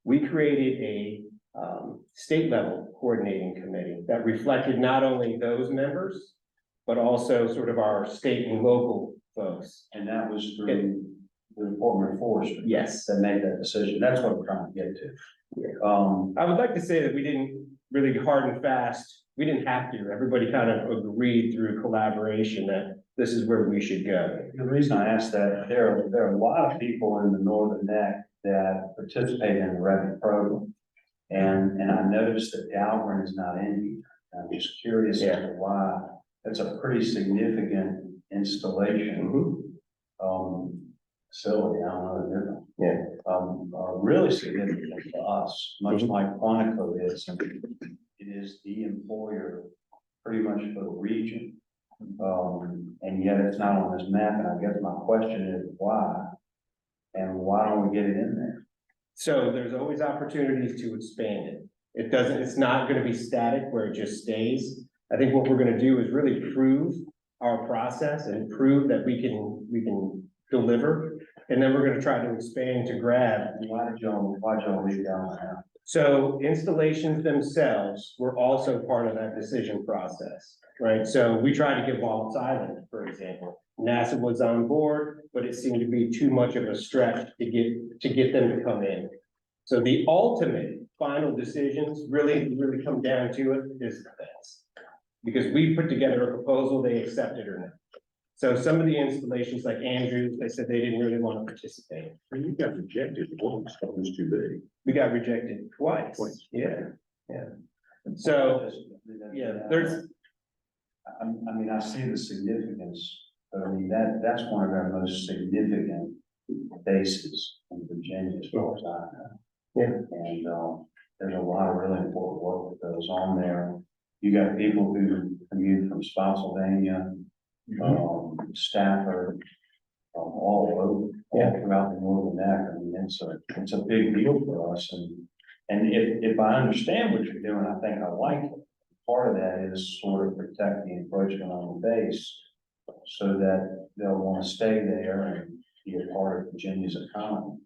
V: We created a state level coordinating committee that reflected not only those members, but also sort of our state and local folks.
E: And that was through the Department of Forestry?
V: Yes.
E: That made that decision. That's what I'm trying to get to.
V: I would like to say that we didn't really hard and fast. We didn't have to. Everybody kind of agreed through collaboration that this is where we should go.
E: The reason I asked that, there are a lot of people in the Northern Neck that participate in the REPI program. And I noticed that Dahlgren is not in here. I'm just curious as to why. That's a pretty significant installation. Facility, I don't know the difference. Really significant to us, much like Quantico is. And it is the employer pretty much for the region. And yet it's not on this map. And I guess my question is why? And why don't we get it in there?
V: So there's always opportunities to expand it. It's not going to be static where it just stays. I think what we're going to do is really prove our process and prove that we can deliver. And then we're going to try to expand to grab.
E: Why did y'all leave down there?
V: So installations themselves were also part of that decision process, right? So we tried to get Wallops Island, for example. NASA was on board, but it seemed to be too much of a stretch to get them to come in. So the ultimate final decisions really come down to it is the fence. Because we put together a proposal, they accept it or not. So some of the installations like Andrews, they said they didn't really want to participate.
D: And you got rejected, well, it was too big.
V: We got rejected twice. Yeah. So, there's.
E: I mean, I see the significance, but I mean, that's one of our most significant bases in Virginia as far as I know.
V: Yeah.
E: And, there's a lot of really important work that goes on there. You got people who commute from Spotsylvania, Stafford, all over, throughout the Northern Neck. I mean, it's a big deal for us. And if I understand what you're doing, I think I like it. Part of that is sort of protect the encroachment on the base so that they'll want to stay there and be a part of Virginia's economy.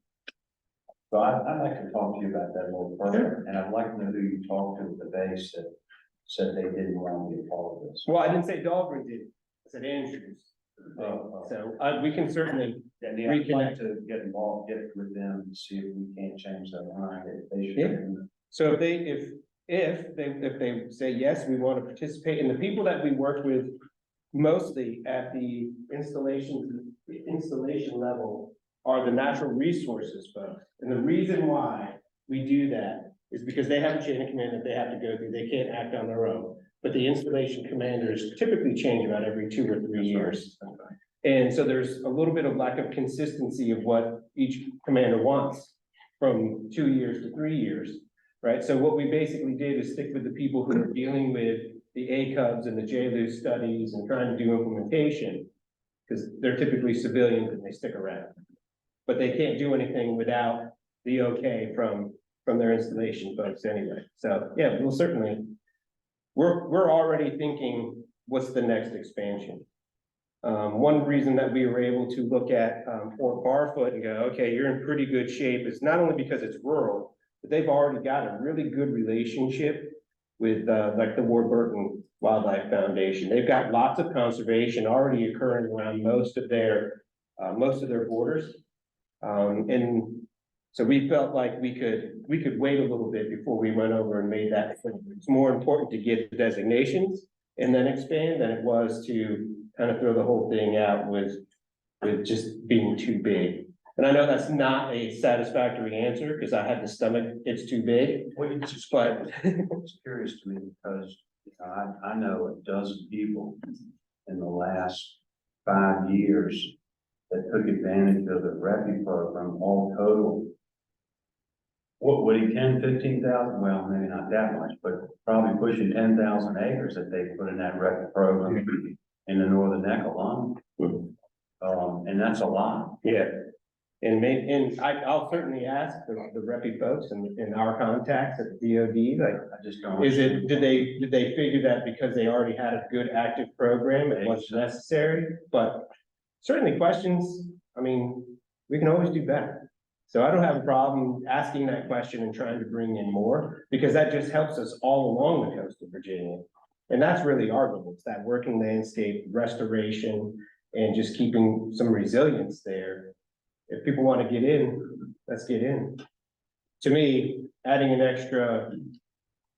E: So I'd like to talk to you about that a little further, and I'd like to know who you talked to at the base that said they didn't want to be a part of this.
V: Well, I didn't say Dahlgren did, I said Andrews. So we can certainly
E: I'd like to get involved, get with them and see if we can't change their mind. If they should.
V: So if they say, yes, we want to participate, and the people that we work with mostly at the installation level are the natural resources folks. And the reason why we do that is because they have a chain of command that they have to go through. They can't act on their own. But the installation commanders typically change about every 2 or 3 years. And so there's a little bit of lack of consistency of what each commander wants from 2 years to 3 years, right? So what we basically did is stick with the people who are dealing with the ACUBs and the JLU studies and trying to do implementation, because they're typically civilians and they stick around. But they can't do anything without the okay from their installation folks anyway. So yeah, we'll certainly, we're already thinking, what's the next expansion? One reason that we were able to look at Fort Barfoot and go, okay, you're in pretty good shape is not only because it's rural, but they've already got a really good relationship with, like the Warburton Wildlife Foundation. They've got lots of conservation already occurring around most of their borders. And so we felt like we could wait a little bit before we went over and made that. It's more important to get the designations and then expand than it was to kind of throw the whole thing out with just being too big. And I know that's not a satisfactory answer because I have the stomach, it's too big.
E: Well, it's just,
V: But
E: it's curious to me because I know a dozen people in the last 5 years that took advantage of the REPI program, all total. What would he 10, 15,000? Well, maybe not that much, but probably pushing 10,000 acres that they put in that REPI program in the Northern Neck alone. And that's a lot.
V: yeah. And I'll certainly ask the REPI folks and our contacts at the DOD, like,
E: I just don't.
V: did they figure that because they already had a good active program, it was necessary? But certainly questions, I mean, we can always do better. So I don't have a problem asking that question and trying to bring in more, because that just helps us all along the coast of Virginia. And that's really our goal, it's that working landscape restoration and just keeping some resilience there. If people want to get in, let's get in. To me, adding an extra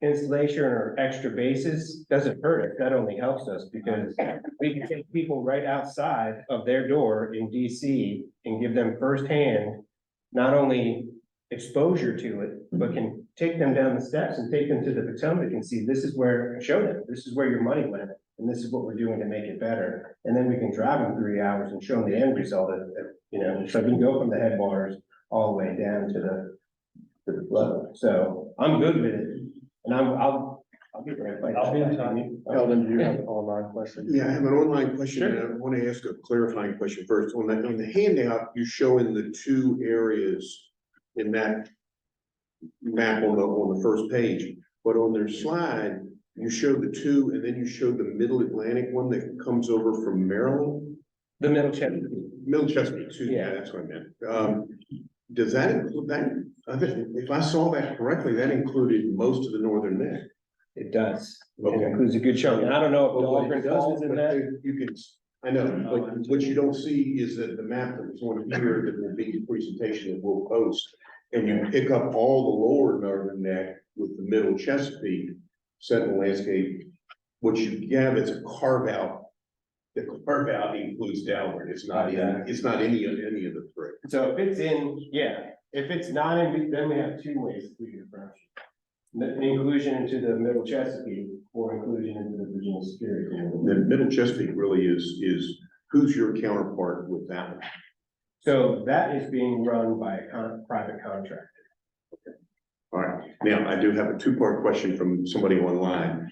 V: installation or extra bases doesn't hurt us. That only helps us because we can take people right outside of their door in DC and give them firsthand, not only exposure to it, but can take them down the steps and take them to the Potomac and see, this is where, show them, this is where your money went. And this is what we're doing to make it better. And then we can drive them 3 hours and show them the end result of, so we can go from the headwaters all the way down to the flow. So I'm good with it. And I'll be right back.
N: I'll be in touch.
A: Eldon, do you have an online question?
D: Yeah, I have an online question,
V: Sure.
D: and I want to ask a clarifying question first. On the handout, you show in the 2 areas in that map on the first page, but on their slide, you show the 2, and then you show the Middle Atlantic one that comes over from Maryland.
V: The Middle Chesapeake.
D: Middle Chesapeake, too. Yeah, that's what I meant. Does that include that? If I saw that correctly, that included most of the Northern Neck.
V: It does.
D: Okay.
V: It includes a good chunk. And I don't know if
D: Well,
V: Dahlgren
D: it does,
V: falls in
D: but
V: that.
D: You can, I know, but what you don't see is that the map that was on here that will be the presentation that we'll post. And you pick up all the lower Northern Neck with the Middle Chesapeake Sentinel landscape. What you have is a carve out. The carve out includes downward. It's not any of the 3.
V: So if it's in, yeah, if it's not in, then we have 2 ways to do the inclusion into the Middle Chesapeake or inclusion into the Virginia Security.
D: The Middle Chesapeake really is who's your counterpart with that one?
V: So that is being run by a private contractor.
D: All right, now I do have a 2-part question from somebody online.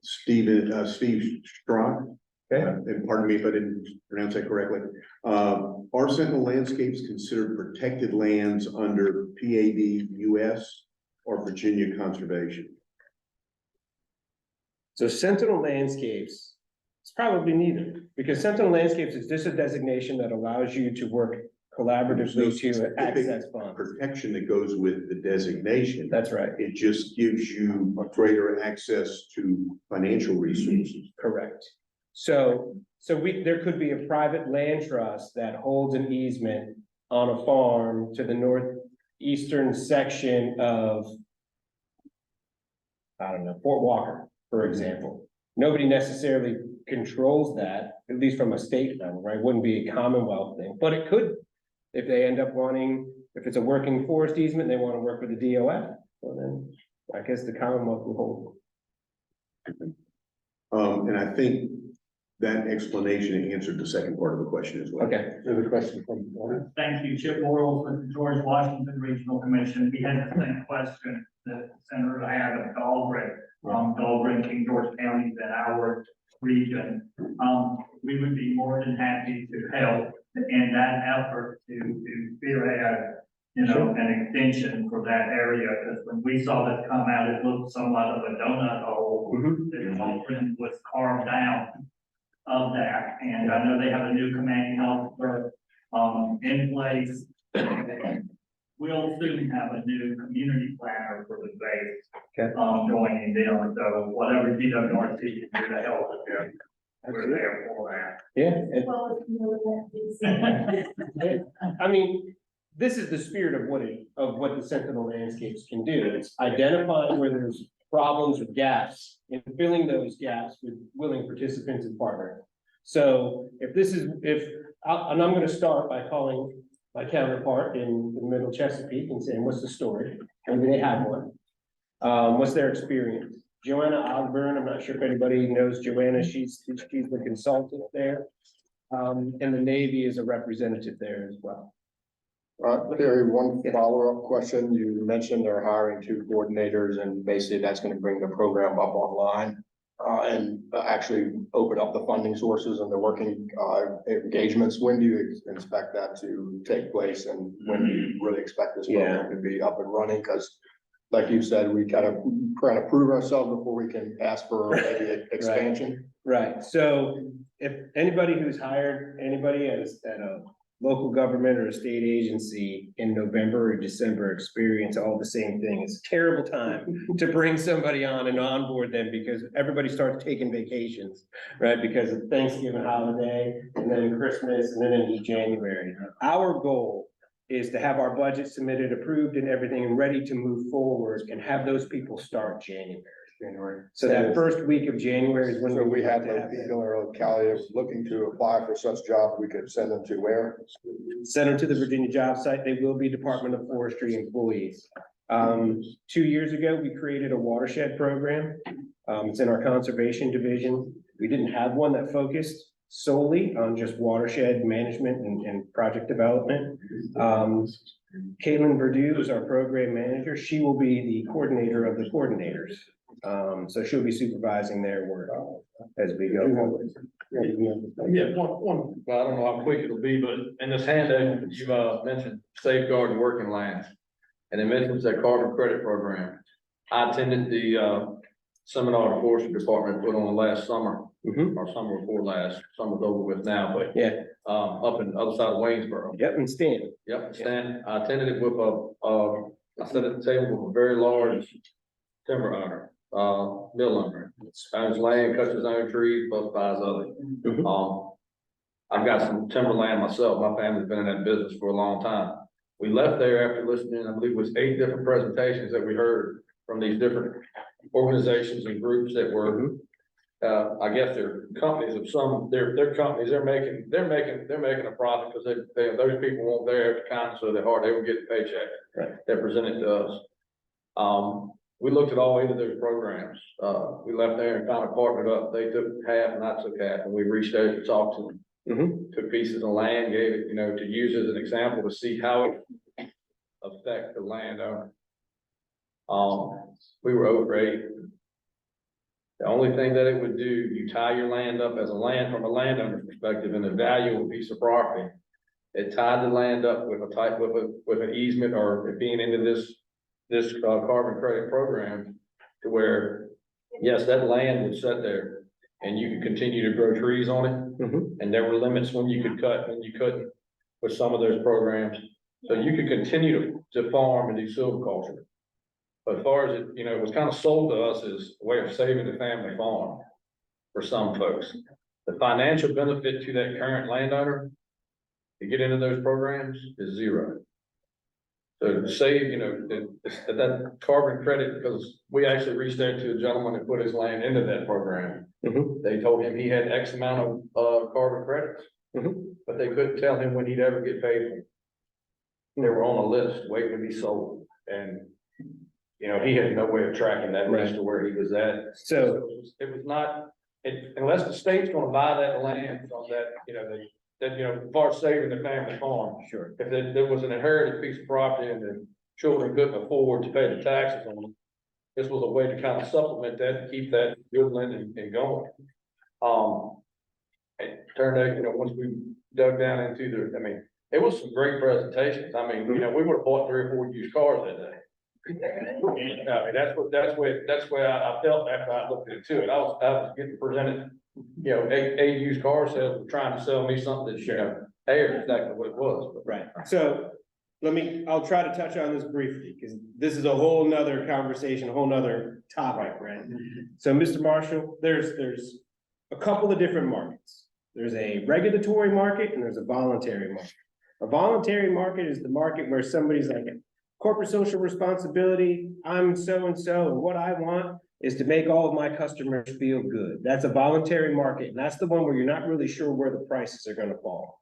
D: Steve Strzok.
V: Okay.
D: And pardon me if I didn't pronounce that correctly. Are Sentinel landscapes considered protected lands under PAD US or Virginia conservation?
V: So Sentinel landscapes, it's probably neither, because Sentinel landscapes is just a designation that allows you to work collaboratively to access funds.
D: Protection that goes with the designation.
V: That's right.
D: It just gives you a greater access to financial resources.
V: Correct. So there could be a private land trust that holds an easement on a farm to the northeastern section of, I don't know, Fort Walker, for example. Nobody necessarily controls that, at least from a state level, right? Wouldn't be a Commonwealth thing, but it could. If they end up wanting, if it's a working forest easement, they want to work with the DOF, well then, I guess the Commonwealth will hold.
D: And I think that explanation answered the second part of the question as well.
V: Okay.
A: Another question from Warren?
J: Thank you, Chip Morrell with the George Washington Regional Commission. We had the same question that Senator had of Dahlgren. Dahlgren, King George counties in our region. We would be more than happy to help in that effort to spearhead, an extension for that area. Because when we saw this come out, it looked somewhat of a donut hole. The Dahlgren was carved out of that, and I know they have a new commanding officer in place. We we'll soon have a new community planner for the base.
V: Okay.
J: Joining them, so whatever DWRC can do to help with them, we're there for that.
V: Yeah,
U: Well, you know, that
V: I mean, this is the spirit of what the Sentinel landscapes can do. It's identifying where there's problems or gaps and filling those gaps with willing participants and partners. So and I'm gonna start by calling my counterpart in the middle Chesapeake and saying, what's the story? Maybe they have one. What's their experience? Joanna Osborne, I'm not sure if anybody knows Joanna, she's the consultant there. And the Navy is a representative there as well.
A: Terry, one follow-up question. You mentioned they're hiring 2 coordinators and basically that's gonna bring the program up online. And actually open up the funding sources and the working engagements. When do you expect that to take place and when do you really expect this program to be up and running? Because like you said, we kind of prove ourselves before we can ask for maybe expansion.
V: Right, so if anybody who's hired anybody at a local government or a state agency in November or December experience all the same thing. It's a terrible time to bring somebody on and onboard them because everybody starts taking vacations, right? Because of Thanksgiving holiday and then Christmas and then into January. Our goal is to have our budget submitted, approved and everything and ready to move forward and have those people start January. So that first week of January is when
A: So we have
V: to have
A: the people or Cali looking to apply for such jobs, we could send them to where?
V: Send them to the Virginia job site. They will be Department of Forestry employees. 2 years ago, we created a watershed program. It's in our conservation division. We didn't have one that focused solely on just watershed management and project development. Caitlin Verdue is our program manager. She will be the coordinator of the coordinators. So she'll be supervising their work as we go forward.
F: Yeah, one, I don't know how quick it'll be, but in this handout, you mentioned safeguard working lands. And it mentions that carbon credit program. I attended the seminar the forestry department put on last summer, or summer before last, summer's over with now, but up in the other side of Waynesboro.
V: Yep, and Stan.
F: Yep, Stan, I attended it with I sat at the table with a very large timber owner, mill owner. Owns land, cuts his own trees, both buys others. I've got some timberland myself. My family's been in that business for a long time. We left there after listening, I believe it was 8 different presentations that we heard from these different organizations and groups that were, I guess they're companies of some, they're companies, they're making a profit because those people weren't there at the kindness of their heart. They were getting paychecks that presented to us. We looked at all 8 of those programs. We left there and kind of partnered up. They took half and I took half and we reached out to talk to them. Took pieces of land, gave it, to use as an example to see how it affect the landowner. We were over 8. The only thing that it would do, you tie your land up as from a landowner's perspective and the value of a piece of property. It tied the land up with with an easement or it being into this carbon credit program to where, yes, that land would sit there and you could continue to grow trees on it. And there were limits when you could cut and you couldn't with some of those programs. So you could continue to farm and do silviculture. But as far as it was kind of sold to us as a way of saving the family farm for some folks. The financial benefit to that current landowner to get into those programs is 0. So to save, that carbon credit, because we actually reached out to a gentleman that put his land into that program. They told him he had X amount of carbon credits, but they couldn't tell him when he'd ever get paid for them. They were on a list waiting to be sold. And, he had no way of tracking that list to where he was at. So it was not, unless the state's gonna buy that land from that, as far as saving the family farm.
V: Sure.
F: If there was an inherited piece of property and the children couldn't afford to pay the taxes on it, this was a way to kind of supplement that, to keep that woodland and going. It turned out, once we dug down into it was some great presentations. We would have bought 3 or 4 used cars that day. That's where I felt after I looked at it too. And I was getting presented, 8 used car sales were trying to sell me something that, aired exactly what it was.
V: Right. So I'll try to touch on this briefly, because this is a whole nother conversation, a whole nother topic, right? So, Mr. Marshall, there's a couple of different markets. There's a regulatory market and there's a voluntary market. A voluntary market is the market where somebody's like, corporate social responsibility, I'm so-and-so, and what I want is to make all of my customers feel good. That's a voluntary market, and that's the one where you're not really sure where the prices are gonna fall.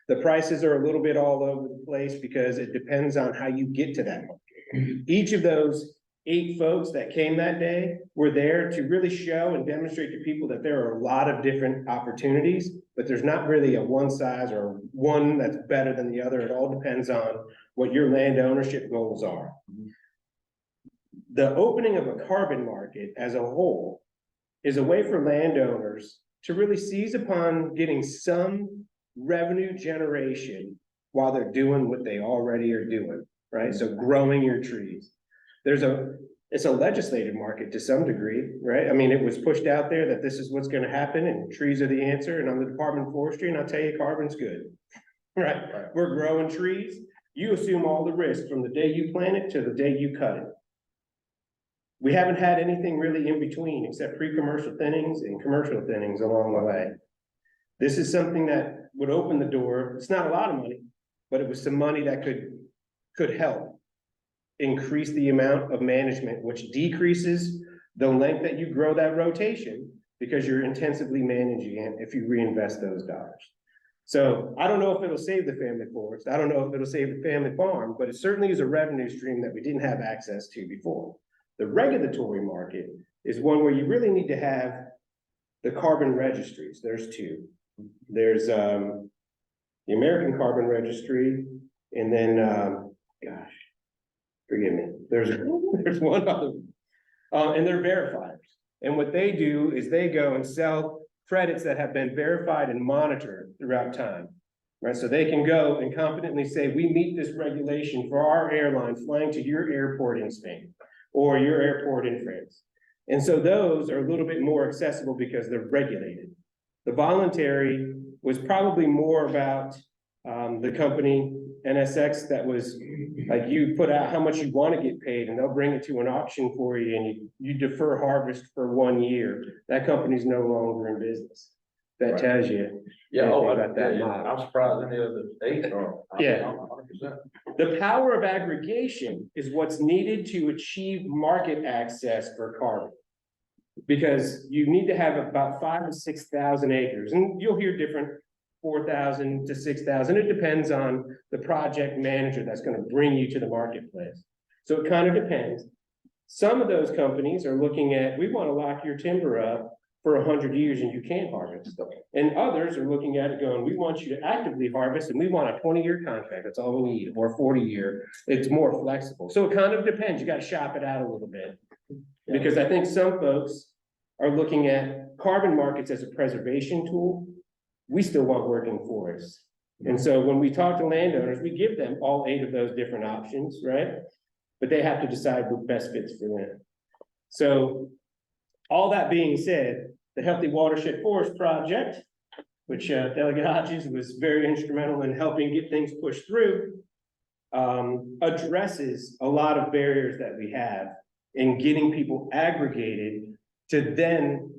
V: The prices are a little bit all over the place because it depends on how you get to that market. Each of those 8 folks that came that day were there to really show and demonstrate to people that there are a lot of different opportunities, but there's not really a one size or one that's better than the other. It all depends on what your land ownership goals are. The opening of a carbon market as a whole is a way for landowners to really seize upon getting some revenue generation while they're doing what they already are doing, right? So growing your trees. It's a legislative market to some degree, right? I mean, it was pushed out there that this is what's gonna happen and trees are the answer, and I'm the Department of Forestry, and I'll tell you, carbon's good. Right? We're growing trees. You assume all the risk from the day you plant it to the day you cut it. We haven't had anything really in between except pre-commercial thinnings and commercial thinnings along the way. This is something that would open the door. It's not a lot of money, but it was some money that could help increase the amount of management, which decreases the length that you grow that rotation because you're intensively managing it if you reinvest those dollars. So I don't know if it'll save the family forest. I don't know if it'll save the family farm, but it certainly is a revenue stream that we didn't have access to before. The regulatory market is one where you really need to have the carbon registries. There's 2. There's the American Carbon Registry, and then gosh, forgive me. There's one other, and they're verifiers. And what they do is they go and sell credits that have been verified and monitored throughout time, right? So they can go and confidently say, we meet this regulation for our airline flying to your airport in Spain or your airport in France. And so those are a little bit more accessible because they're regulated. The voluntary was probably more about the company NSX that was like, you put out how much you want to get paid and they'll bring it to an auction for you and you defer harvest for 1 year. That company's no longer in business. That tells you. About that model.
F: I'm surprised any of the 8 are.
V: Yeah.
F: 100%.
V: The power of aggregation is what's needed to achieve market access for carbon. Because you need to have about 5,000 to 6,000 acres, and you'll hear different 4,000 to 6,000. It depends on the project manager that's going to bring you to the marketplace. So it kind of depends. Some of those companies are looking at, we want to lock your timber up for 100 years and you can't harvest. And others are looking at it going, we want you to actively harvest and we want a 20-year contract. That's all we need, or 40-year. It's more flexible. So it kind of depends. You got to shop it out a little bit. Because I think some folks are looking at carbon markets as a preservation tool. We still want working forests. And so when we talk to landowners, we give them all 8 of those different options, right? But they have to decide what best fits for them. So all that being said, the Healthy Watershed Forest Project, which Delegate Hodges was very instrumental in helping get things pushed through, addresses a lot of barriers that we have in getting people aggregated to then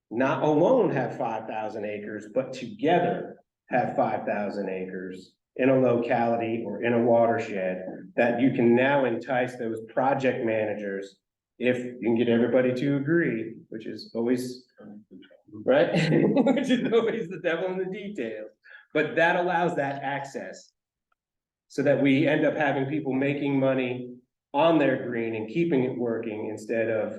V: not alone have 5,000 acres, but together have 5,000 acres in a locality or in a watershed that you can now entice those project managers if you can get everybody to agree, which is always, right? Which is always the devil in the details. But that allows that access so that we end up having people making money on their green and keeping it working instead of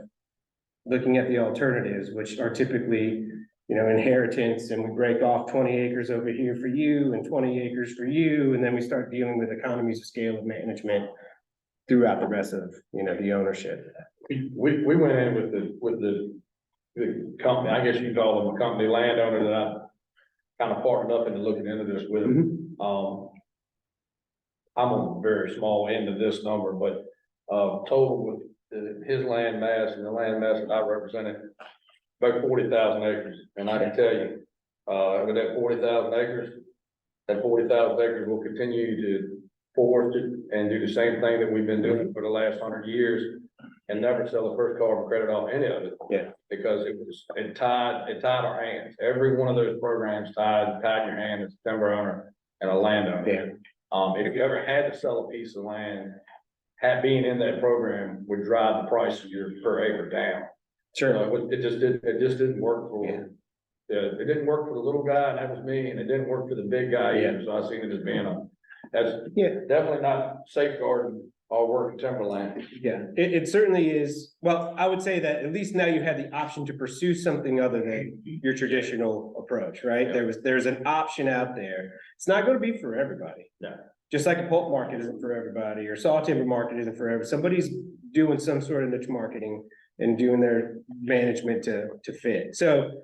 V: looking at the alternatives, which are typically, inheritance, and we break off 20 acres over here for you and 20 acres for you, and then we start dealing with economies of scale of management throughout the rest of, the ownership.
F: We went in with the company, I guess you call them a company landowner that I kind of partnered up into looking into this with. I'm on the very small end of this number, but total with his land mass and the land mass that I represented, about 40,000 acres. And I can tell you, with that 40,000 acres, that 40,000 acres will continue to forward and do the same thing that we've been doing for the last 100 years and never sell the first carbon credit off any of it.
V: Yeah.
F: Because it tied our hands. Every one of those programs tied your hand as a timber owner and a landowner.
V: Yeah.
F: If you ever had to sell a piece of land, being in that program would drive the price of your per acre down.
V: Sure.
F: It just didn't work for it didn't work for the little guy, and that was me, and it didn't work for the big guy either. So I seen it as being definitely not safeguarding our work in timberland.
V: Yeah, it certainly is. Well, I would say that at least now you have the option to pursue something other than your traditional approach, right? There's an option out there. It's not going to be for everybody.
F: No.
V: Just like a pulp market isn't for everybody, or saw timber market isn't for everybody. Somebody's doing some sort of niche marketing and doing their management to fit. So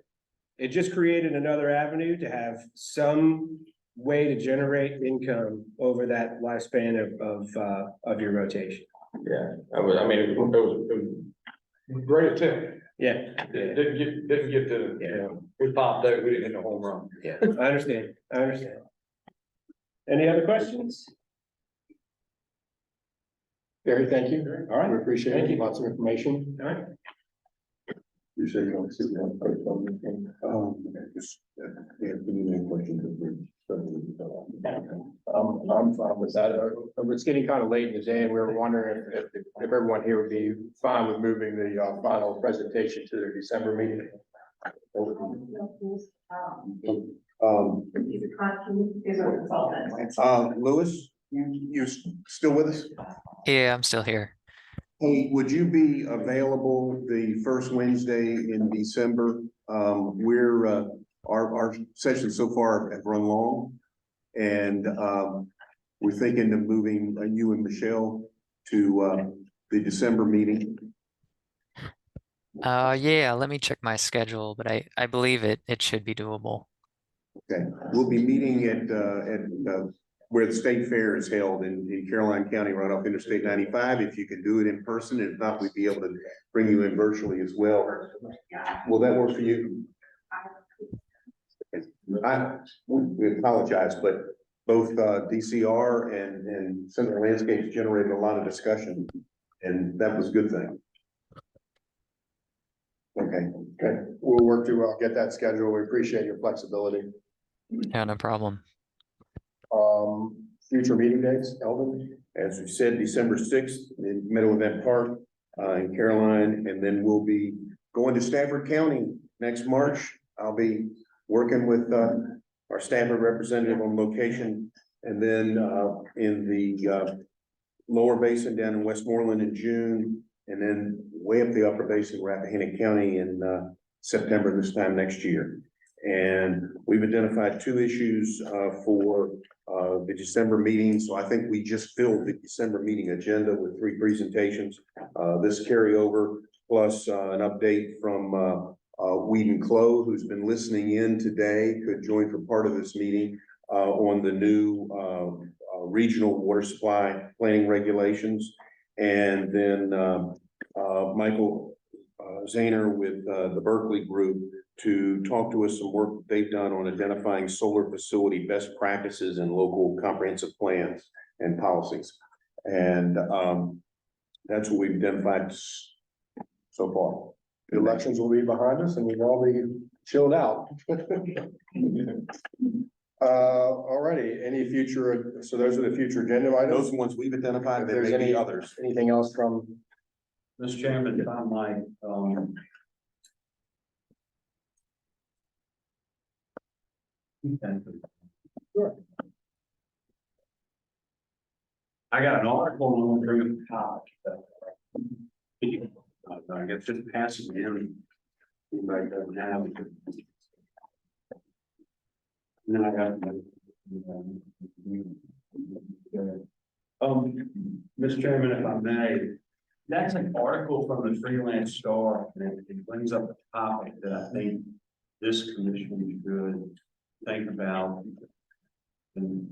V: it just created another avenue to have some way to generate income over that lifespan of your rotation.
F: Yeah, it was a great attempt.
V: Yeah.
F: It didn't get to, we popped out, we didn't hit the home run.
V: Yeah, I understand. Any other questions?
A: Barry, thank you.
V: All right.
A: We appreciate
V: Thank
A: it.
V: you.
A: Lots of information.
V: All right.
D: You said you don't see that. Just, any questions?
A: I'm fine with that. It's getting kind of late in the day and we were wondering if everyone here would be fine with moving the final presentation to the December meeting.
D: Lewis, you still with us?
Q: Yeah, I'm still here.
D: Hey, would you be available the first Wednesday in December? Our sessions so far have run long. And we're thinking of moving you and Michelle to the December meeting.
Q: Yeah, let me check my schedule, but I believe it should be doable.
D: Okay, we'll be meeting at where the state fair is held in Caroline County, right off Interstate 95. If you can do it in person, if not, we'd be able to bring you in virtually as well. Will that work for you? We apologize, but both DCR and Sentinel Landscapes generated a lot of discussion, and that was a good thing. Okay.
A: We'll work to get that schedule. We appreciate your flexibility.
Q: Yeah, no problem.
A: Future meeting dates, Elvin?
D: As we said, December 6th in Meadow Event Park in Caroline, and then we'll be going to Stafford County next March. I'll be working with our Stafford representative on location, and then in the lower basin down in Westmoreland in June, and then way up the upper basin, Rappahannock County in September this time next year. And we've identified 2 issues for the December meeting. So I think we just filled the December meeting agenda with 3 presentations. This carryover plus an update from Weed and Clove, who's been listening in today, could join for part of this meeting on the new regional water supply planning regulations. And then Michael Zahner with the Berkeley Group to talk to us some work that they've done on identifying solar facility best practices and local comprehensive plans and policies. And that's what we've identified so far.
A: The elections will be behind us and we'll all be chilled out. Alrighty, any future, so those are the future agenda items?
D: Those ones we've identified,
A: If
D: there
A: there's
D: may be
A: any
D: others.
A: Anything else from?
E: Mr. Chairman, if I might,
A: Sure.
E: I got an article on the bring up the topic. I guess just passing in. Anybody doesn't have it. And then I got. Mr. Chairman, if I may, that's an article from the Freelance Star, and it brings up a topic that I think this commission should think about and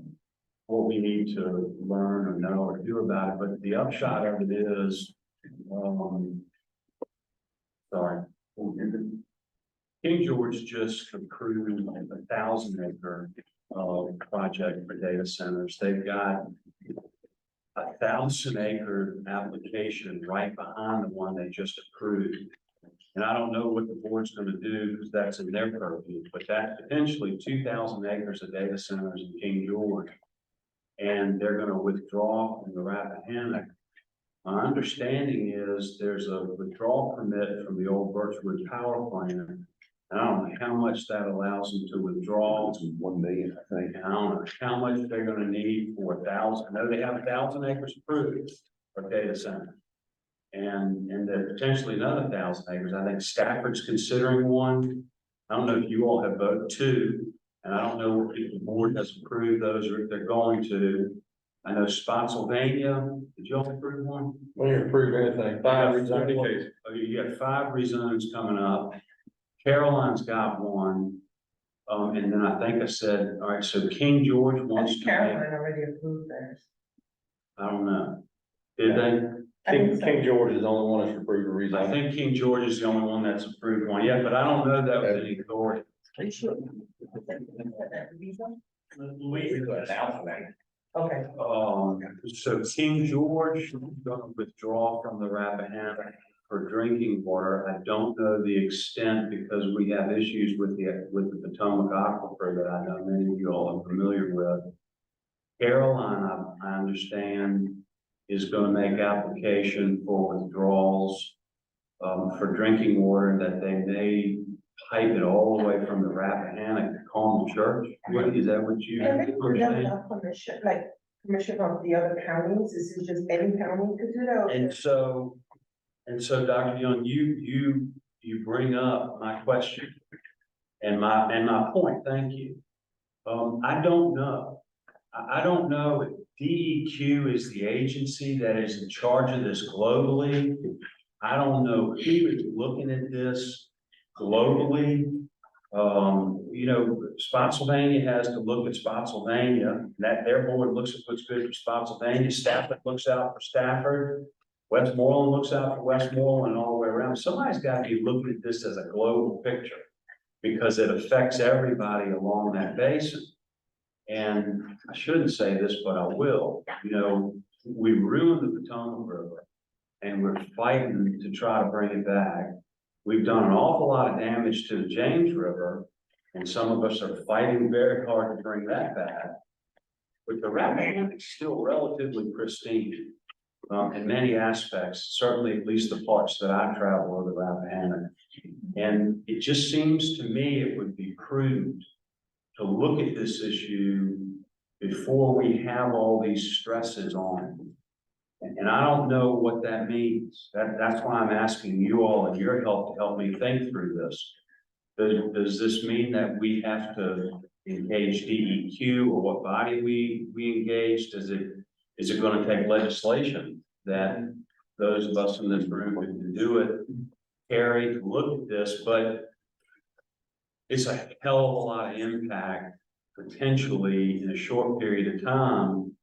E: what we need to learn or know or do about it. But the upshot of it is, sorry. King George just approved 1,000-acre project for data centers. They've got 1,000-acre application right behind the one they just approved. And I don't know what the board's gonna do because that's in their purview, but that's potentially 2,000 acres of data centers in King George. And they're gonna withdraw from the Rappahannock. My understanding is there's a withdrawal permit from the old Birchwood power plant. I don't know how much that allows them to withdraw.
D: It's 1 million, I think.
E: I don't know how much they're gonna need for 1,000. I know they have 1,000 acres approved for data center. And then potentially another 1,000 acres. I think Stafford's considering one. I don't know if you all have voted 2, and I don't know if the board has approved those or if they're going to. I know Spotsylvania, did you all approve one?
B: We didn't approve anything. 5 rezoning.
E: Oh, you got 5 rezones coming up. Caroline's got one. And then I think I said, all right, so King George wants to
C: Caroline
E: make,
C: already approved theirs.
E: I don't know. Did they?
C: I think so.
B: King George is the only one that's approved a rezon.
E: I think King George is the only one that's approved one yet, but I don't know that with any authority.
C: Okay.
E: So King George is going to withdraw from the Rappahannock for drinking water. I don't know the extent because we have issues with the Potomac Aquifer that I know many of you all are familiar with. Caroline, I understand, is going to make application for withdrawals for drinking water, that they may pipe it all the way from the Rappahannock to Coleman Church. Is that what you
C: And they would have
E: understand?
C: enough permission, like permission from the other counties, this is just any county could do that?
E: And so, Dr. Young, you bring up my question and my point. Thank you. I don't know. I don't know if DEQ is the agency that is in charge of this globally. I don't know who is looking at this globally. You know, Spotsylvania has to look at Spotsylvania, that their board looks at what's good for Spotsylvania. Stafford looks out for Stafford. Westmoreland looks out for Westmoreland, and all the way around. Somebody's got to be looking at this as a global picture because it affects everybody along that basin. And I shouldn't say this, but I will. You know, we ruined the Potomac River and we're fighting to try to bring it back. We've done an awful lot of damage to the James River, and some of us are fighting very hard to bring that back. But the Rappahannock is still relatively pristine in many aspects, certainly at least the parts that I travel over the Rappahannock. And it just seems to me it would be prudent to look at this issue before we have all these stresses on it. And I don't know what that means. That's why I'm asking you all and your help to help me think through this. Does this mean that we have to engage DEQ, or what body we engage? Is it going to take legislation that those of us in this room who can do it carry to look at this? But it's a hell of a lot of impact potentially in a short period of time.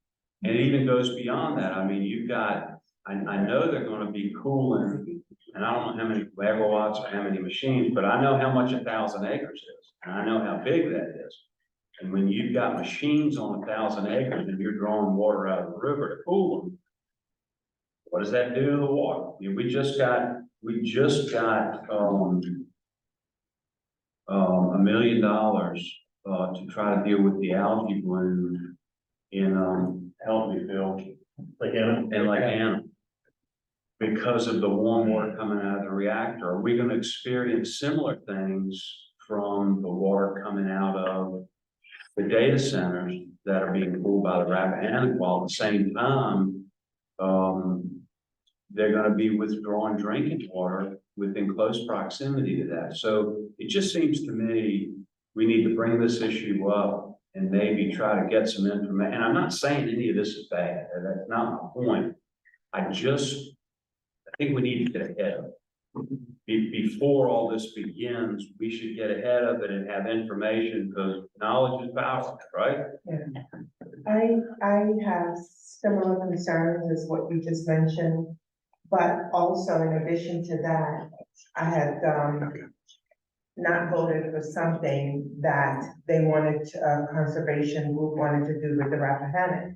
E: And it even goes beyond that. I mean, you've got, I know they're going to be cooling, and I don't know how many megawatts or how many machines, but I know how much 1,000 acres is, and I know how big that is. And when you've got machines on 1,000 acres and you're drawing water out of the river to cool them, what does that do to the water? I mean, we just got $1 million to try to deal with the algae bloom in help me, Phil. Lake Anna. Because of the warm water coming out of the reactor. Are we going to experience similar things from the water coming out of the data centers that are being cooled by the Rappahannock, while at the same time, they're going to be withdrawing drinking water within close proximity to that? So it just seems to me we need to bring this issue up and maybe try to get some information. And I'm not saying any of this is bad. That's not my point. I think we need to get ahead of it. Before all this begins, we should get ahead of it and have information, because knowledge is power, right?
C: Yeah. I have similar concerns as what you just mentioned, but also in addition to that, I had, not voted for something that they wanted, conservation group wanted to do with the Rappahannock.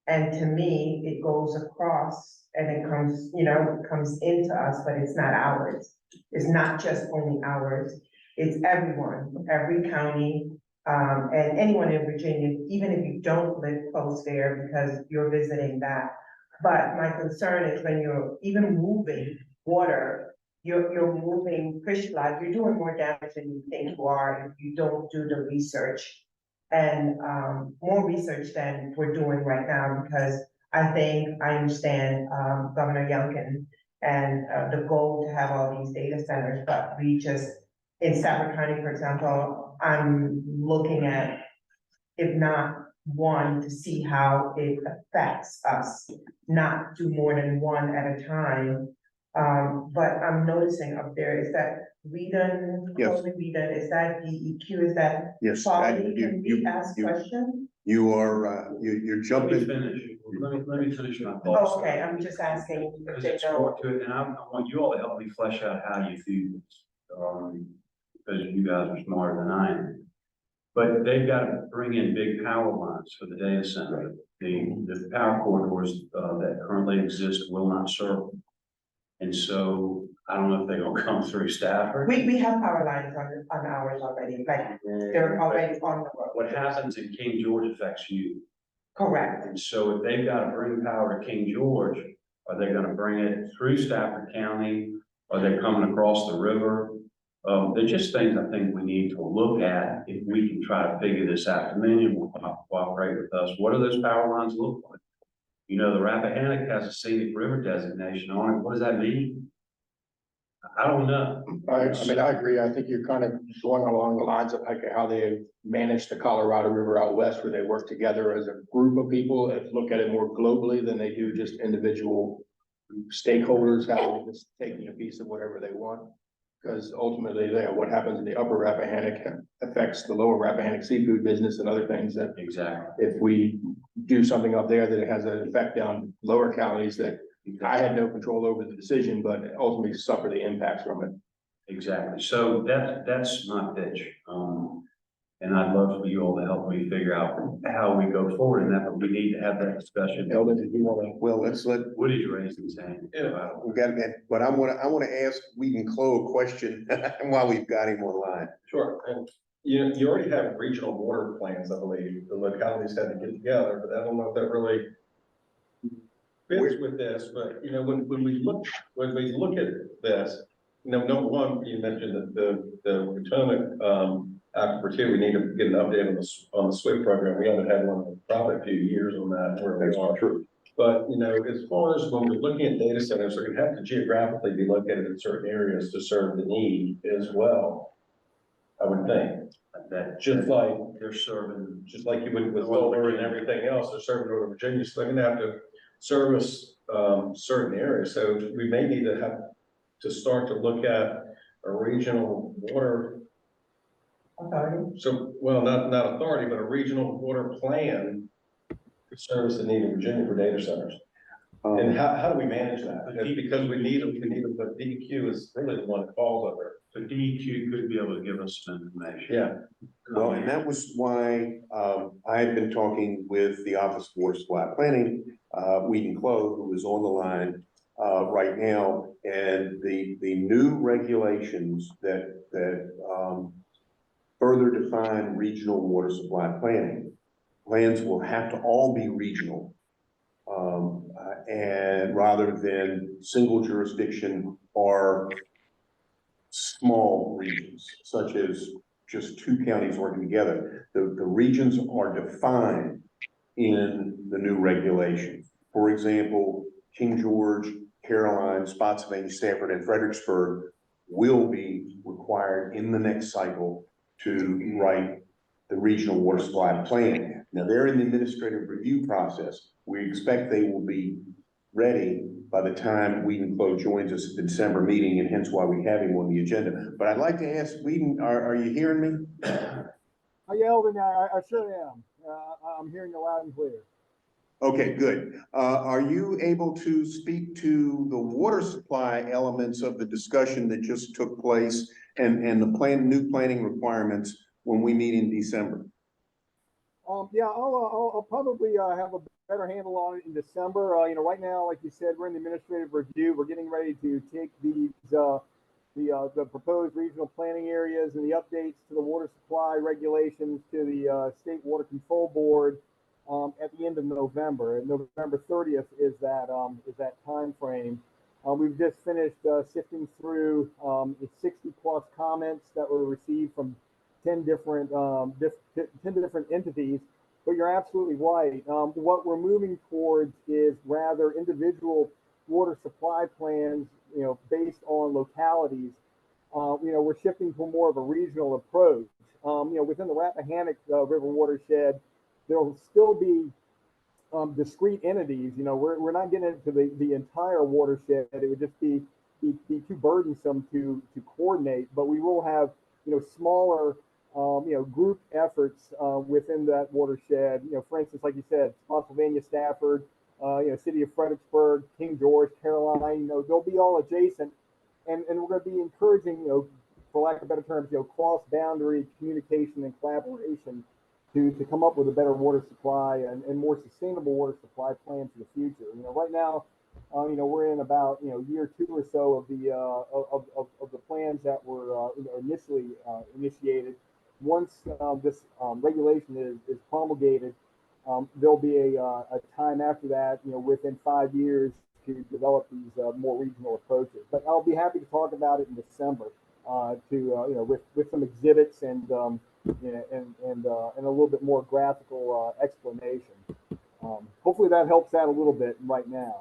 C: And to me, it goes across and it comes, it comes into us, but it's not ours. It's not just only ours. It's everyone, every county, and anyone in Virginia, even if you don't live close there because you're visiting that. But my concern is when you're even moving water, you're moving fish life, you're doing more damage than you think you are if you don't do the research. And more research than we're doing right now, because I understand Governor Youngkin and the goal to have all these data centers, but we just, in Stafford County, for example, I'm looking at, if not one, to see how it affects us, not do more than one at a time. But I'm noticing up there, is that VDEM,
D: Yes.
C: totally VDEM, is that DEQ, is that
D: Yes.
C: quality? Can we ask questions?
D: You are, you're jumping.
E: Let me finish my
C: Oh,
E: thoughts.
C: okay, I'm just asking if
E: Because
C: they
E: it's
C: know.
E: more to it, and I want you all to help me flesh out how you do this. Because you guys are smarter than I am. But they've got to bring in big power lines for the data center. The power corridors that currently exist will not serve them. And so I don't know if they're gonna come through Stafford.
C: We have power lines on ours already, like, they're already on the road.
E: What happens in King George affects you.
C: Correct.
E: And so if they've got to bring power to King George, are they gonna bring it through Stafford County? Are they coming across the river? They're just things I think we need to look at if we can try to figure this out. Dominion will cooperate with us. What do those power lines look like? You know, the Rappahannock has a scenic river designation on it. What does that mean? I don't know.
A: I mean, I agree. I think you're kind of going along the lines of like how they manage the Colorado River out west, where they work together as a group of people and look at it more globally than they do just individual stakeholders having just taking a piece of whatever they want. Because ultimately, what happens in the upper Rappahannock affects the lower Rappahannock seafood business and other things that
E: exactly.
A: if we do something up there, that it has an effect down lower counties that I had no control over the decision, but ultimately suffer the impacts from it.
E: Exactly. So that's my pitch. And I'd love for you all to help me figure out how we go forward in that, but we need to have that discussion.
A: Eldon, did you want to?
D: Well, let's let.
E: Woody's raising his hand.
D: We got to get, but I want to ask Whedon Clow a question while we've got him online.
T: Sure, and you already have regional water plans, I believe, the localities had to get together, but I don't know if that really fits with this, but when we look at this, number one, you mentioned that the Potomac, Aquifer 2, we need to get an update on the SWIFT program. We haven't had one in probably a few years on that. Where we are.
D: True.
T: But, as far as when we're looking at data centers, they're gonna have to geographically be located in certain areas to serve the need as well. I would think.
E: That
T: Just like
E: they're serving,
T: just like you would with solar and everything else, they're serving Northern Virginia, so they're gonna have to service certain areas. So we may need to have to start to look at a regional water.
C: Authority.
T: So, well, not authority, but a regional water plan to service the need of Virginia for data centers. And how do we manage that? Because we need them, but DEQ is really the one that falls under it.
E: so DEQ could be able to give us some information.
T: Yeah.
D: Well, and that was why I had been talking with the Office of Water Supply Planning, Whedon Clow, who is on the line right now, and the new regulations that further define regional water supply planning. Plans will have to all be regional, and rather than single jurisdiction or small regions, such as just two counties working together. The regions are defined in the new regulation. For example, King George, Caroline, Spotsylvania, Stafford, and Fredericksburg will be required in the next cycle to write the regional water supply plan. Now, they're in the administrative review process. We expect they will be ready by the time Whedon Clow joins us at the December meeting, and hence why we have him on the agenda. But I'd like to ask Whedon, are you hearing me?
K: I yelled and I sure am. I'm hearing you loud and clear.
D: Okay, good. Are you able to speak to the water supply elements of the discussion that just took place and the new planning requirements when we meet in December?
K: Yeah, I'll probably have a better handle on it in December. Right now, like you said, we're in the administrative review. We're getting ready to take these the proposed regional planning areas and the updates to the water supply regulations to the State Water Control Board at the end of November. And November 30th is that time frame. We've just finished sifting through 60 plus comments that were received from 10 different entities. But you're absolutely right. What we're moving towards is rather individual water supply plans, based on localities. We're shifting to more of a regional approach. Within the Rappahannock River watershed, there'll still be discrete entities. We're not getting into the entire watershed. It would just be too burdensome to coordinate. But we will have smaller group efforts within that watershed. For instance, like you said, Pennsylvania, Stafford, city of Fredericksburg, King George, Caroline, they'll be all adjacent. And we're going to be encouraging, for lack of better terms, cross-boundary communication and collaboration to come up with a better water supply and more sustainable water supply plan for the future. Right now, we're in about year 2 or so of the plans that were initially initiated. Once this regulation is promulgated, there'll be a time after that, within 5 years, to develop these more regional approaches. But I'll be happy to talk about it in December with some exhibits and a little bit more graphical explanation. Hopefully that helps out a little bit right now.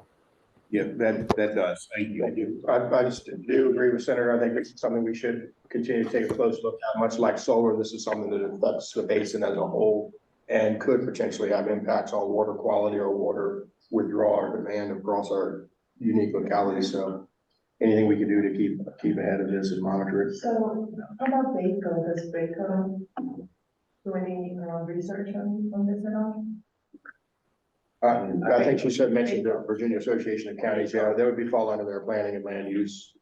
D: Yeah, that does. Thank you.
A: I just do agree with Senator. I think it's something we should continue to take a close look at. Much like solar, this is something that affects the basin as a whole and could potentially have impacts on water quality or water withdrawal or demand across our unique locality. So anything we can do to keep ahead of this and monitor it.
C: So how about BACO? Does BACO do any research on this at all?
A: I think she mentioned the Virginia Association of Counties. Yeah, that would be fall under their planning and land use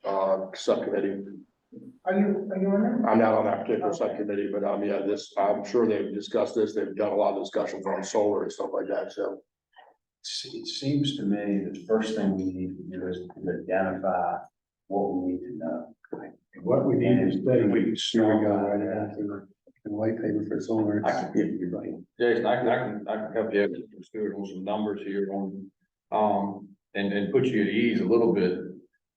A: subcommittee.
C: Are you on that?
A: I'm not on that particular subcommittee, but yeah, I'm sure they've discussed this. They've done a lot of discussions on solar and stuff like that. So
E: It seems to me that the first thing we need to do is to identify what we need to know.
D: What we need is study.
E: We can start
D: right after the white paper for solar. You're right.
F: Jason, I can help you out, Mr. Stewart, on some numbers here on, and put you at ease a little bit.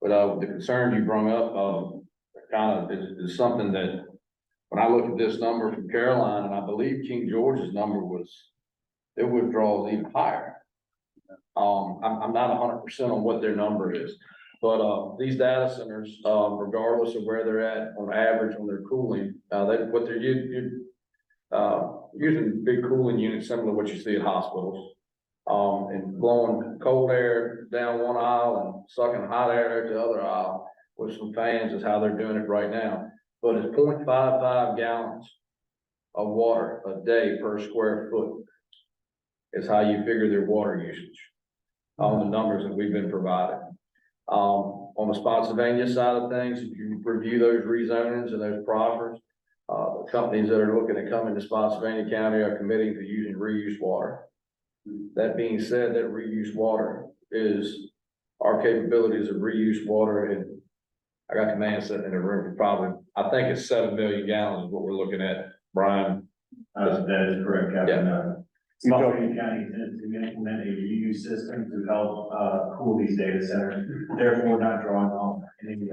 F: But, the concern you brought up, kind of is something that when I look at this number from Caroline, and I believe King George's number was, their withdrawal is even higher. I'm not 100% on what their number is, but, these data centers, regardless of where they're at on average on their cooling, what they're using big cooling units similar to what you see at hospitals, and blowing cold air down one aisle and sucking hot air to the other aisle with some fans is how they're doing it right now. But it's 0.55 gallons of water a day per square foot is how you figure their water usage on the numbers that we've been provided. On the Spotsylvania side of things, if you review those rezonings and those proffers, the companies that are looking to come into Spotsylvania County are committing to using reuse water. That being said, that reuse water is our capabilities of reuse water. And I got the man sitting in the room, probably, I think it's 7 million gallons is what we're looking at, Brian.
E: That is correct, Captain.
F: Yeah.
E: Spotsylvania County intends to implement a reuse system to help cool these data centers, therefore not drawing off any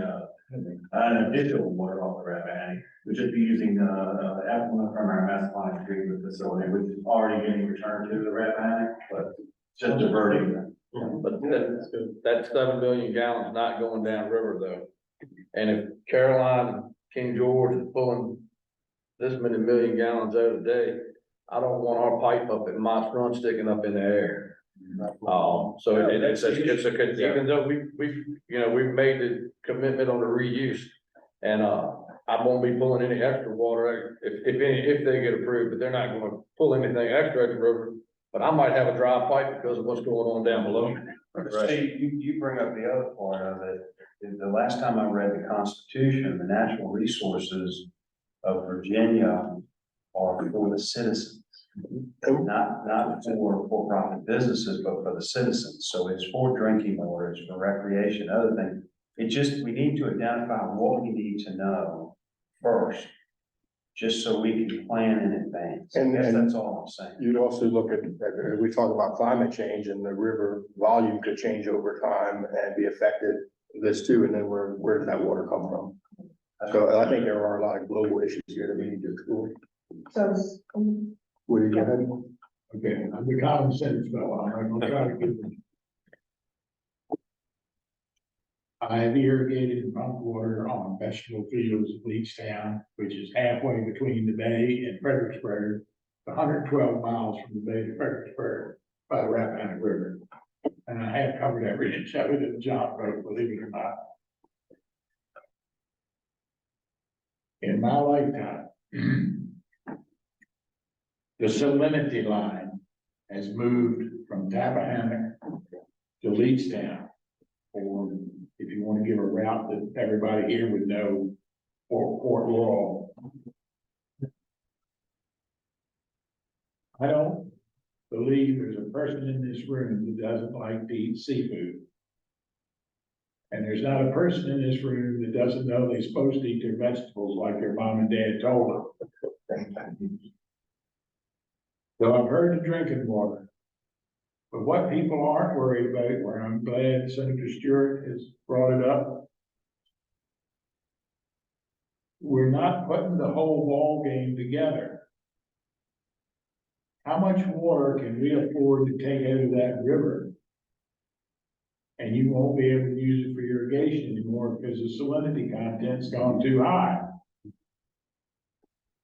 E: an additional water off the Rappahannock. We'll just be using effluent from our mass line treatment facility, which is already getting returned to the Rappahannock, but just diverting them.
F: But that 7 million gallons not going down river though. And if Caroline and King George is pulling this many million gallons out a day, I don't want our pipe up at my front sticking up in the air. So even though we've made the commitment on the reuse, and I won't be pulling any extra water if they get approved, but they're not going to pull anything extra at the river But I might have a dry pipe because of what's going on down below.
E: See, you bring up the other part of it. The last time I read the Constitution, the natural resources of Virginia are for the citizens. Not for for-profit businesses, but for the citizens. So it's for drinking water, it's for recreation, other things. We need to identify what we need to know first, just so we can plan in advance. I guess that's all I'm saying.
A: You'd also look at, we talk about climate change and the river volume could change over time and be affected this too. And then where does that water come from? So I think there are a lot of global issues here that we need to explore.
C: So,
A: Will you go ahead?
I: Okay, I'm the common sense fellow. I'm gonna try to give them. I have irrigated and pumped water on vegetable fields in Leechtown, which is halfway between the bay and Fredericksburg, 112 miles from the bay to Fredericksburg by the Rappahannock River. And I have covered every inch of it in the job road, believe it or not. In my lifetime, the salinity line has moved from Rappahannock to Leechtown. Or if you want to give a route that everybody here would know, for Port Laurel. I don't believe there's a person in this room that doesn't like to eat seafood. And there's not a person in this room that doesn't know they're supposed to eat their vegetables like their mom and dad told them. So I've heard the drinking water. But what people aren't worried about, where I'm glad Senator Stewart has brought it up, we're not putting the whole ball game together. How much water can we afford to take out of that river? And you won't be able to use it for irrigation anymore because the salinity content's gone too high.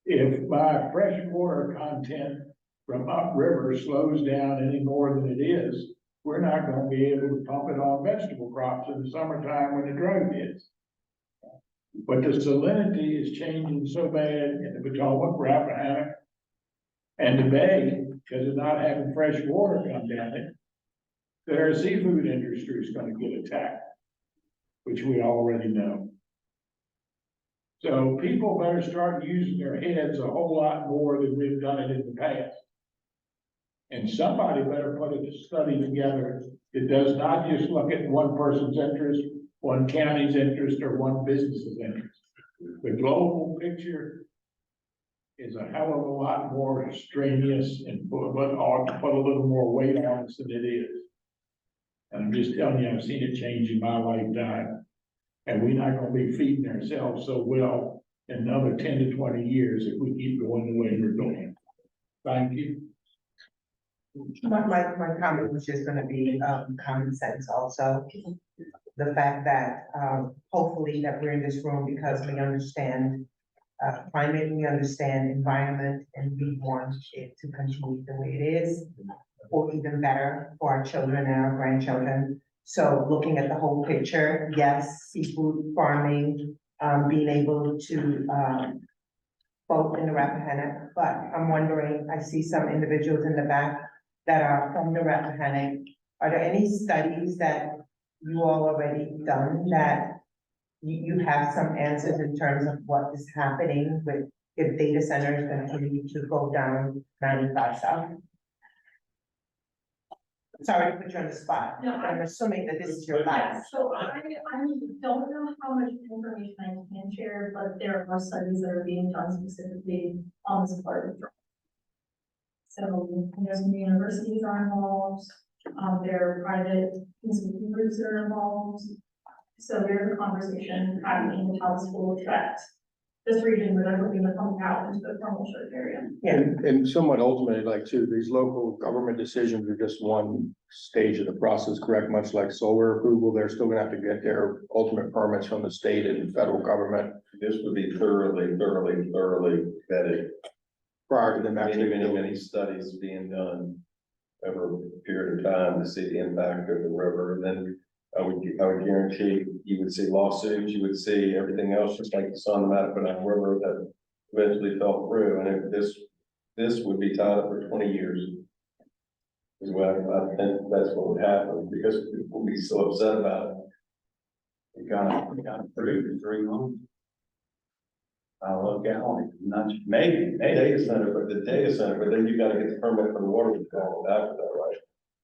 I: If my freshwater content from upriver slows down any more than it is, we're not going to be able to pump it on vegetable crops in the summertime when the drought hits. But the salinity is changing so bad in the Potomac, Rappahannock, and the bay, because of not having fresh water come down it, that our seafood industry is going to get attacked, which we already know. So people better start using their heads a whole lot more than we've done it in the past. And somebody better put a study together that does not just look at one person's interest, one county's interest, or one business's interest. The global picture is a hell of a lot more strenuous and ought to put a little more weight on us than it is. And I'm just telling you, I've seen it change in my lifetime. And we're not going to be feeding ourselves so well in another 10 to 20 years if we keep going the way we're going. Thank you.
C: my comment was just gonna be, common sense also. The fact that, hopefully that we're in this room because we understand, climate, we understand environment, and we want it to continue the way it is, or even better for our children and our grandchildren. So looking at the whole picture, yes, seafood farming, being able to, both in the Rappahannock, but I'm wondering, I see some individuals in the back that are from the Rappahannock. Are there any studies that you all already done that you have some answers in terms of what is happening with if data centers continue to go down 95 South? Sorry to put you on the spot,
U: No,
C: but I'm assuming that this is your life.
U: So I don't know how much information I can share, but there are studies that are being done specifically on this part of the. So there's some universities are involved, there are private consulting groups that are involved. So there's a conversation happening with how this will affect this region where they're looking to pump out into the thermal church area.
A: And somewhat ultimately, like too, these local government decisions are just one stage of the process, correct? Much like solar approval, they're still gonna have to get their ultimate permits from the state and federal government.
L: This would be thoroughly vetted.
A: Prior to them actually.
L: Many studies being done over a period of time to see the impact of the river. And then I would guarantee you would see lawsuits, you would see everything else, just like you saw in the Rappahannock River that eventually fell through. And if this would be tied up for 20 years. is what I think that's what would happen, because people will be so upset about it.
E: We got approved in 3 months. Locality, not maybe
L: Data center, but then you gotta get the permit for the water withdrawal after that, right?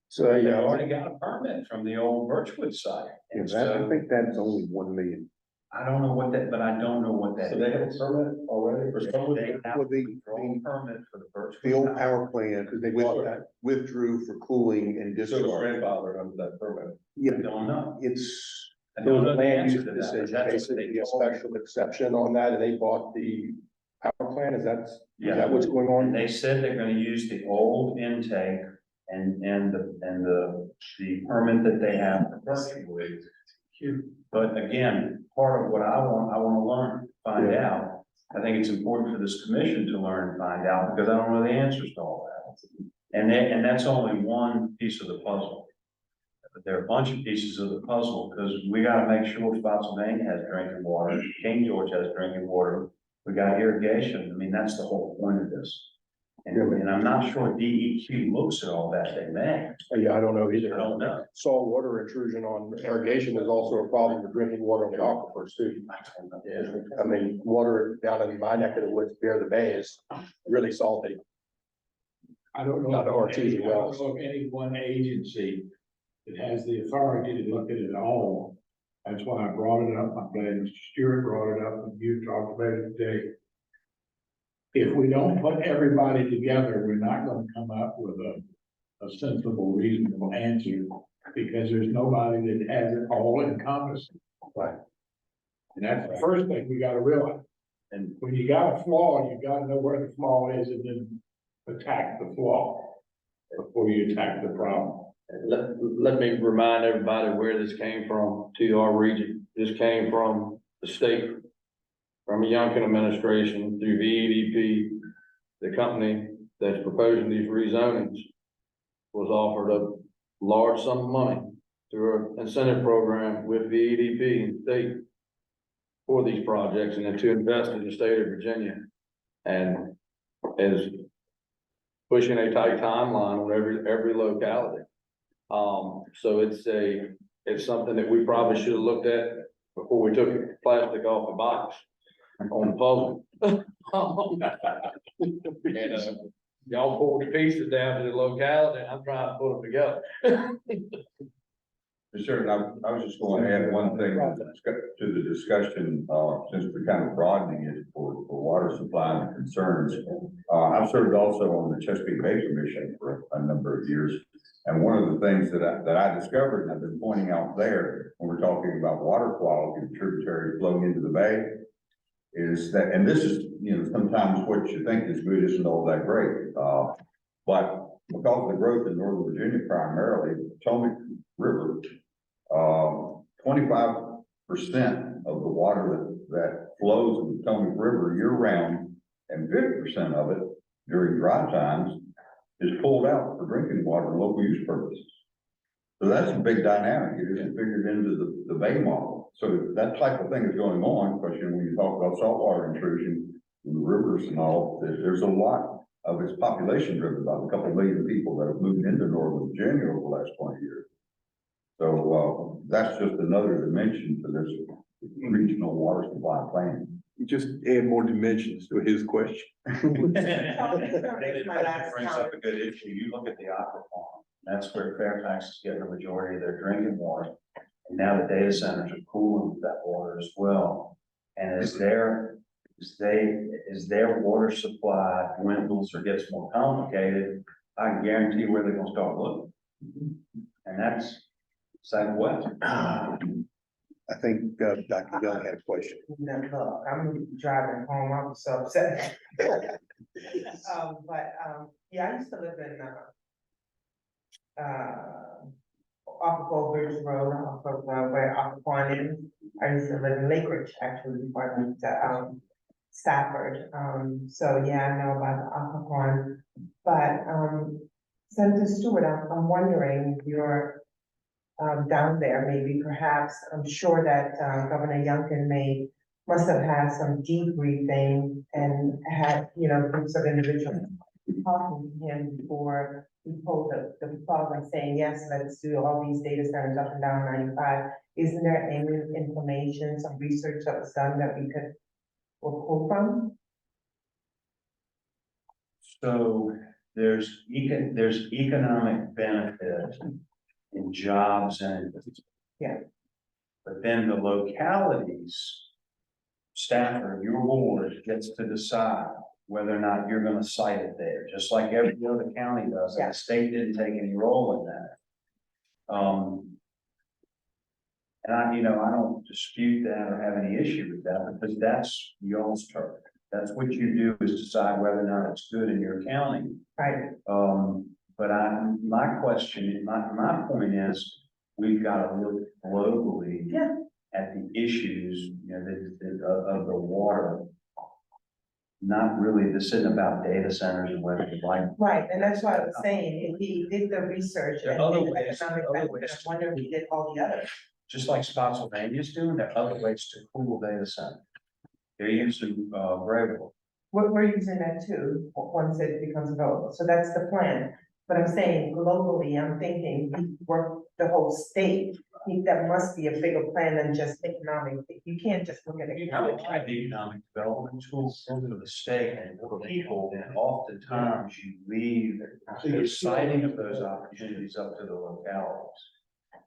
D: So,
E: they already got a permit from the old Birchwood site. And so,
D: I think that's only 1 million.
E: I don't know what that, but I don't know what that
L: So they have a
E: is.
L: permit already for some of
E: They
L: it?
E: have
D: Well,
E: a withdrawal permit for the Birchwood.
D: The old
E: site.
D: power plant, because they withdrew for cooling and
L: So it's
D: discharge.
L: grandfather under that permit.
D: Yeah,
E: I don't know.
D: it's.
E: I
A: There
E: don't
A: was
E: know
A: a
E: the
A: land
E: answer
A: use
E: to that, but
A: decision,
E: that's what
A: basically
E: they
A: a
E: told me.
A: special exception on that, and they bought the power plant, is
E: Yeah.
A: that what's going
E: And
A: on?
E: they said they're gonna use the old intake and the permit that they have for Birchwood. But again, part of what I wanna learn, find out. I think it's important for this commission to learn and find out, because I don't know the answers to all that. And that's only one piece of the puzzle. But there are a bunch of pieces of the puzzle, because we gotta make sure Spotsylvania has drinking water, King George has drinking water. We got irrigation. I mean, that's the whole point of this. And I'm not sure DEQ looks at all that, they may.
A: Yeah, I don't know either.
E: I don't know.
A: Salt water intrusion on irrigation is also a problem with drinking water on the aquifers too. Yeah, I mean, water down in my neck of the woods, near the bay is really salty.
I: I don't know.
A: Not the
I: of any-
A: Ortiz wells.
I: I don't know of any one agency that has the authority to look at it all. That's why I brought it up. I'm glad Mr. Stewart brought it up and you talked about it today. If we don't put everybody together, we're not gonna come up with a sensible, reasonable answer, because there's nobody that has it all encompassing.
A: Right.
I: And that's the first thing we gotta realize. And when you got a flaw, you gotta know where the flaw is and then attack the flaw before you attack the problem.
F: Let me remind everybody where this came from to our region. This came from the state, from a Youngkin administration through VDEM. The company that's proposing these rezonings was offered a large sum of money through an incentive program with VDEM and state for these projects and then to invest in the state of Virginia. And is pushing a tight timeline on every locality. So it's something that we probably should have looked at before we took plastic off the box on the puzzle. And, y'all pulled the pieces down to the locality, and I'm trying to put them together.
P: Sure, and I was just going to add one thing to the discussion, since we're kind of broadening it for water supply and concerns. I've served also on the Chesapeake Bay Commission for a number of years. And one of the things that I discovered, and I've been pointing out there, when we're talking about water quality and tributaries flowing into the bay, is that, and this is, sometimes what you think is good isn't all that great. But because of the growth in Northern Virginia primarily, Potomac River, 25% of the water that flows in the Potomac River year round, and 50% of it during dry times is pulled out for drinking water and local use purposes. So that's a big dynamic. It isn't figured into the Bay model. So that type of thing is going on, especially when you talk about saltwater intrusion in the rivers and all, there's a lot of its population driven by a couple million people that have moved into Northern Virginia over the last 20 years. So that's just another dimension to this regional water supply plan.
D: You just add more dimensions to his question.
E: Brings up a good issue. You look at the aquafarm, that's where Fairfax is getting the majority of their drinking water. And now the data centers are cooling that water as well. And as their water supply dwindles or gets more complicated, I can guarantee where they're gonna start looking. And that's southwest.
D: I think Dr. Young had a question.
C: No, look, I'm driving home, I'm so upset. Yeah, I used to live in, off of Gold Bridge Road, off of, where Aquaquan is. I used to live in Lake Ridge, actually, before I moved to, Stafford. So yeah, I know about the Aquaquan. But, Senator Stewart, I'm wondering, you're, down there, maybe perhaps, I'm sure that, Governor Youngkin must have had some debriefing and had, groups of individuals talking to him before we pulled the plug and saying, yes, let's do all these data centers up and down 95. Isn't there any information, some research that was done that we could pull from?
E: So there's economic benefit in jobs and.
C: Yeah.
E: But then the localities, staff or your board gets to decide whether or not you're gonna site it there, just like every other county does, and the state didn't take any role in that. And I don't dispute that or have any issue with that, because that's y'all's turf. That's what you do, is decide whether or not it's good in your county.
C: Right.
E: But my question, my point is, we've got to look globally at the issues, of the water. Not really, this isn't about data centers and whether you like.
C: Right, and that's why I was saying, if he did the research
E: There
C: and
E: are other
C: did the
E: ways-
C: economic
E: other
C: benefit,
E: ways
C: I wonder if he did all the others.
E: Just like Spotsylvania's doing, there are other ways to cool data center. They're using Breville.
C: We're using that too, once it becomes available, so that's the plan. But I'm saying globally, I'm thinking we work the whole state. That must be a bigger plan than just economic. You can't just look at it.
E: You have to try the economic development tools into the state and for people, and oftentimes you leave the siting of those opportunities up to the localities.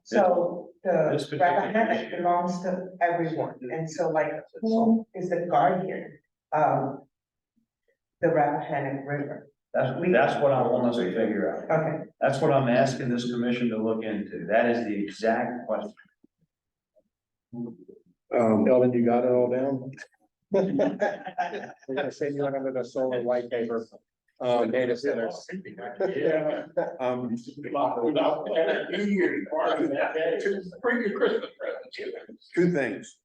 C: So the
E: This particular
C: Rappahannock
E: issue.
C: belongs to everyone, and so like, who is the guardian of the Rappahannock River?
E: That's what I want us to figure out.
C: Okay.
E: That's what I'm asking this commission to look into. That is the exact question.
A: Ellen, you got it all down? We're gonna send you another solar white paper, data centers.
I: Yeah. Without planning New Year's party that day, bring your Christmas presents.
D: Two things.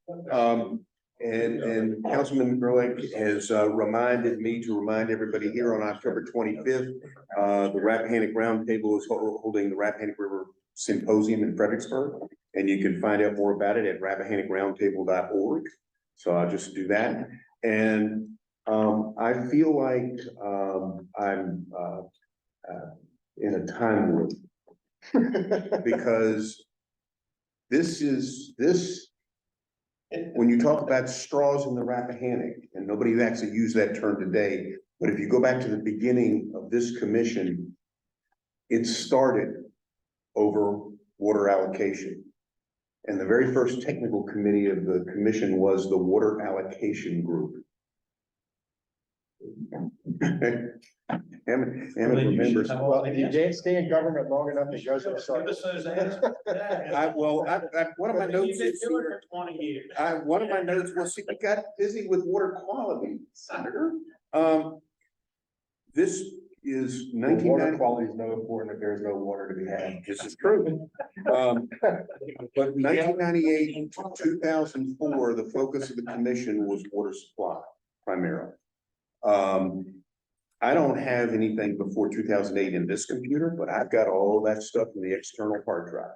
D: And Councilman Ehrlich has reminded me to remind everybody here on October 25th, the Rappahannock Roundtable is holding the Rappahannock River Symposium in Fredericksburg. And you can find out more about it at rappahannockroundtable.org. So I'll just do that. And I feel like I'm in a time warp. Because when you talk about straws in the Rappahannock, and nobody actually used that term today, but if you go back to the beginning of this commission, it started over water allocation. And the very first technical committee of the commission was the Water Allocation Group. Hammond remembers.
A: Well, if you can't stay in government long enough, it goes in circles.
D: One of my notes
T: You've been
D: is
T: doing it for 20 years.
D: one of my notes was, we got busy with water quality, Senator. This is
A: Water
D: 1990.
A: quality is no important if there's no water to be had.
D: This is true. But 1998 to 2004, the focus of the commission was water supply primarily. I don't have anything before 2008 in this computer, but I've got all that stuff in the external hard drive.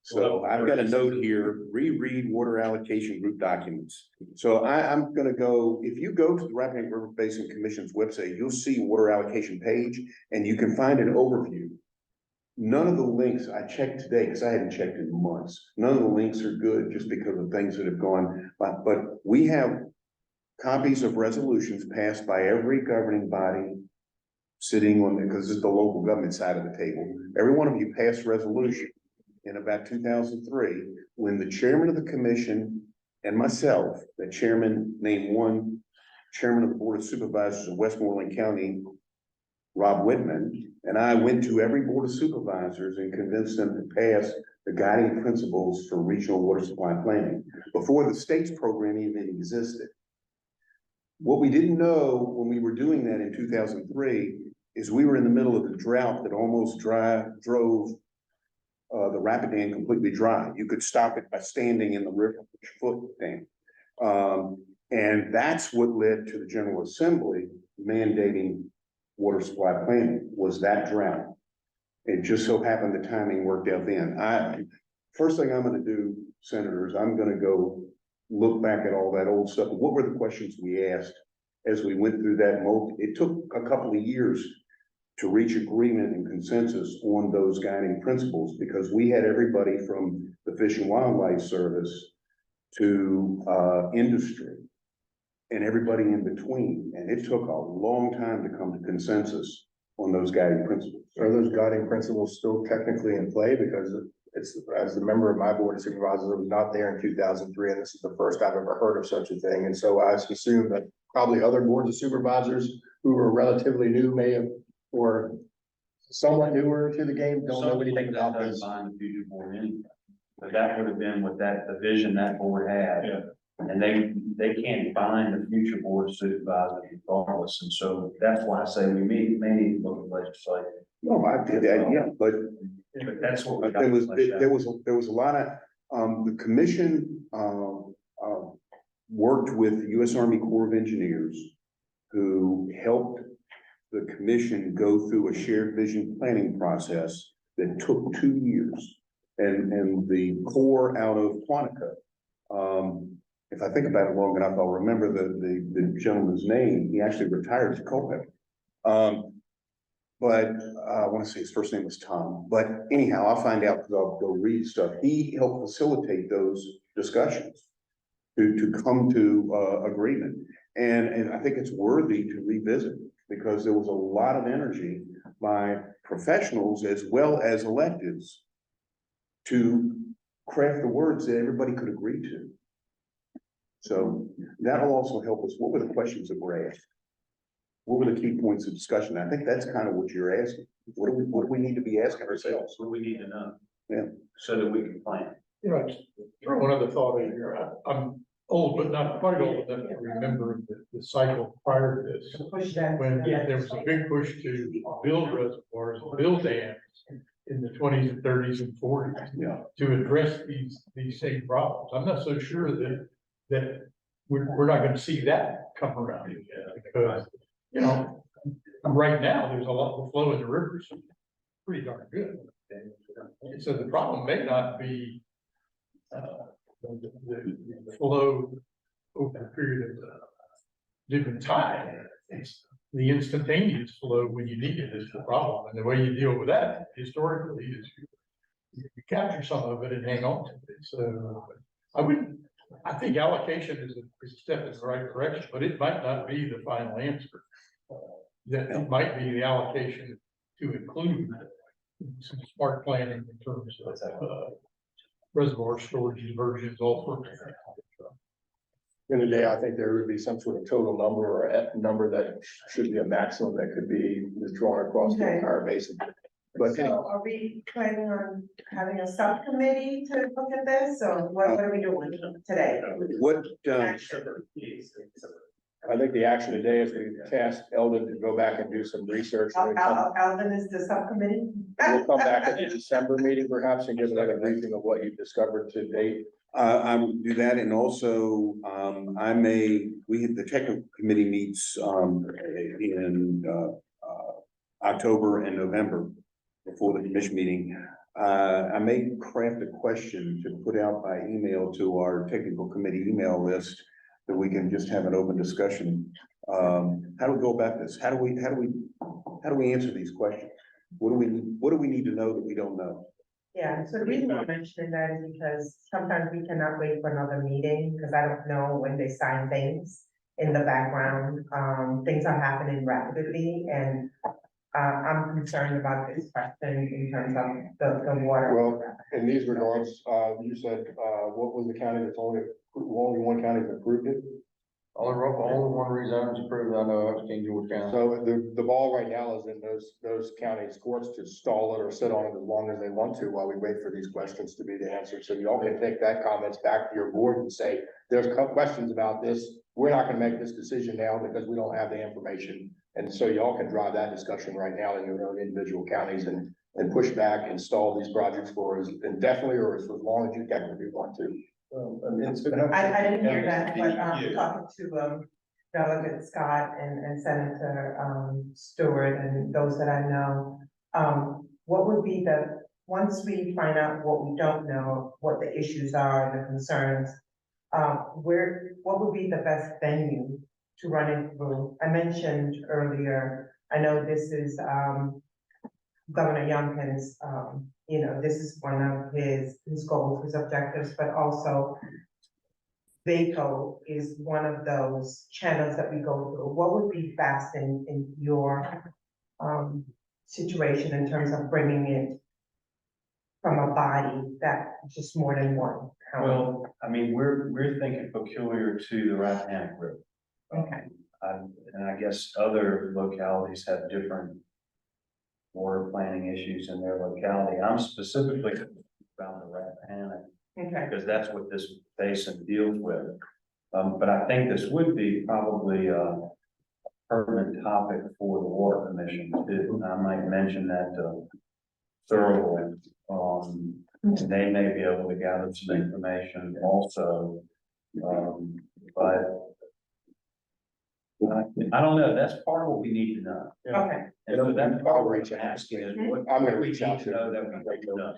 D: So I've got a note here, reread water allocation group documents. So I'm gonna go, if you go to the Rappahannock River Basin Commission's website, you'll see water allocation page, and you can find an overview. None of the links I checked today, because I hadn't checked in months, none of the links are good just because of things that have gone, but we have copies of resolutions passed by every governing body sitting on, because it's the local government side of the table. Every one of you passed resolution in about 2003, when the chairman of the commission and myself, the chairman named one chairman of the Board of Supervisors of Westmoreland County, Rob Whitman, and I went to every Board of Supervisors and convinced them to pass the guiding principles for regional water supply planning before the state's program even existed. What we didn't know when we were doing that in 2003 is we were in the middle of a drought that almost drove the Rapidan completely dry. You could stop it by standing in the river foot thing. And that's what led to the General Assembly mandating water supply planning, was that drought. It just so happened the timing worked out then. First thing I'm gonna do, senators, I'm gonna go look back at all that old stuff. What were the questions we asked as we went through that? It took a couple of years to reach agreement and consensus on those guiding principles, because we had everybody from the Fish and Wildlife Service to industry and everybody in between, and it took a long time to come to consensus on those guiding principles.
A: Are those guiding principles still technically in play? Because it's, as a member of my board of supervisors, I was not there in 2003, and this is the first I've ever heard of such a thing. And so I assume that probably other boards of supervisors who were relatively new may have, or somewhat newer to the game, don't know anything about this.
E: Bind the future board anyway. But that would have been what the vision that board had.
B: Yeah.
E: And they can't bind the future board of supervisors regardless. And so that's why I say we may need to look at legislation.
D: No, I did that, yeah, but
E: that's what we got.
D: there was a lot of, the commission, worked with the U.S. Army Corps of Engineers, who helped the commission go through a shared vision planning process that took 2 years. And the Corps out of Quantico, if I think about it long enough, I'll remember the gentleman's name. He actually retired as a co-pilot. But I want to say his first name was Tom. But anyhow, I'll find out because I'll go read stuff. He helped facilitate those discussions to come to agreement. And I think it's worthy to revisit, because there was a lot of energy by professionals as well as electeds to craft the words that everybody could agree to. So that'll also help us. What were the questions that were asked? What were the key points of discussion? I think that's kind of what you're asking. What do we need to be asking ourselves?
E: What do we need to know?
D: Yeah.
E: So that we can plan.
F: You know, just throw one other thought in here. I'm old, but not quite old enough to remember the cycle prior to this. When there was a big push to build reservoirs, build dams in the 20s and 30s and 40s.
D: Yeah.
F: To address these same problems. I'm not so sure that we're not gonna see that come around again, because, you know, right now, there's a lot of flow in the rivers, pretty darn good. And so the problem may not be the flow over a period of different time. It's the instantaneous flow when you need it is the problem. And the way you deal with that historically is you capture some of it and hang on to it. So I think allocation is a step in the right direction, but it might not be the final answer. That it might be the allocation to include some smart planning in terms of reservoir storage, diversions, all sorts of things.
A: In the day, I think there would be some sort of total number or a number that should be a maximum that could be withdrawn across the entire basin. But
C: So are we planning on having a subcommittee to look at this, or what are we doing today?
D: What,
A: I think the action today is we task Eldon to go back and do some research.
C: Alvin is the subcommittee?
A: We'll come back at the December meeting perhaps and give another briefing of what you've discovered to date.
D: I will do that, and also, the technical committee meets, in, October and November before the commission meeting. I may craft a question to put out by email to our technical committee email list that we can just have an open discussion. How do we go about this? How do we answer these questions? What do we need to know that we don't know?
C: Yeah, so the reason I'm mentioning that is because sometimes we cannot wait for another meeting, because I don't know when they sign things in the background. Things are happening rapidly, and I'm concerned about this question in terms of the water.
A: Well, in these regards, you said, what was the county that's only one county that approved it?
M: Only one rezone is approved, I know of, King George County.
A: So the ball right now is in those counties' courts to stall it or sit on it as long as they want to while we wait for these questions to be answered. So y'all can take that comments back to your board and say, there's questions about this. We're not gonna make this decision now because we don't have the information. And so y'all can drive that discussion right now in your own individual counties and push back and stall these projects for as indefinitely or as long as you technically want to.
C: I didn't hear that, but talking to Delegate Scott and Senator Stewart and those that I know, what would be once we find out what we don't know, what the issues are and the concerns, what would be the best venue to run it through? I mentioned earlier I know this is, Governor Youngkin's, this is one of his goals, his objectives, but also VACO is one of those channels that we go through. What would be fast in your, situation in terms of bringing it from a body that just more than one county?
E: Well, I mean, we're thinking peculiar to the Rappahannock River.
C: Okay.
E: And I guess other localities have different water planning issues in their locality. I'm specifically about the Rappahannock
C: Okay.
E: because that's what this basin deals with. But I think this would be probably a pertinent topic for the Water Commission. I might mention that thoroughly. They may be able to gather some information also. But I don't know. That's part of what we need to know.
C: Okay.
E: And so that's part of what
A: reach
E: we're
A: out.
E: asking is
A: I'm
E: what
A: gonna
E: we
A: reach
E: need
A: out
E: to
A: to
E: know that we don't know.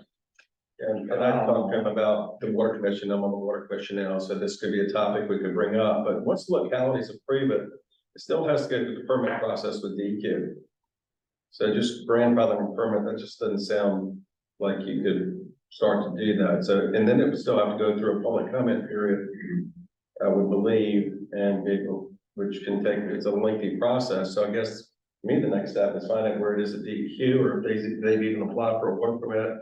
L: And I talked to him about the water commission. I'm on the water commission now, so this could be a topic we could bring up. But once localities approve it, it still has to go through the permit process with DEQ. So just grandfathering permit, that just doesn't sound like you could start to do that. So, and then it would still have to go through a public comment period, I would believe, and people, which can take, it's a lengthy process. So I guess to me, the next step is find out where it is at DEQ or if they've even applied for a water permit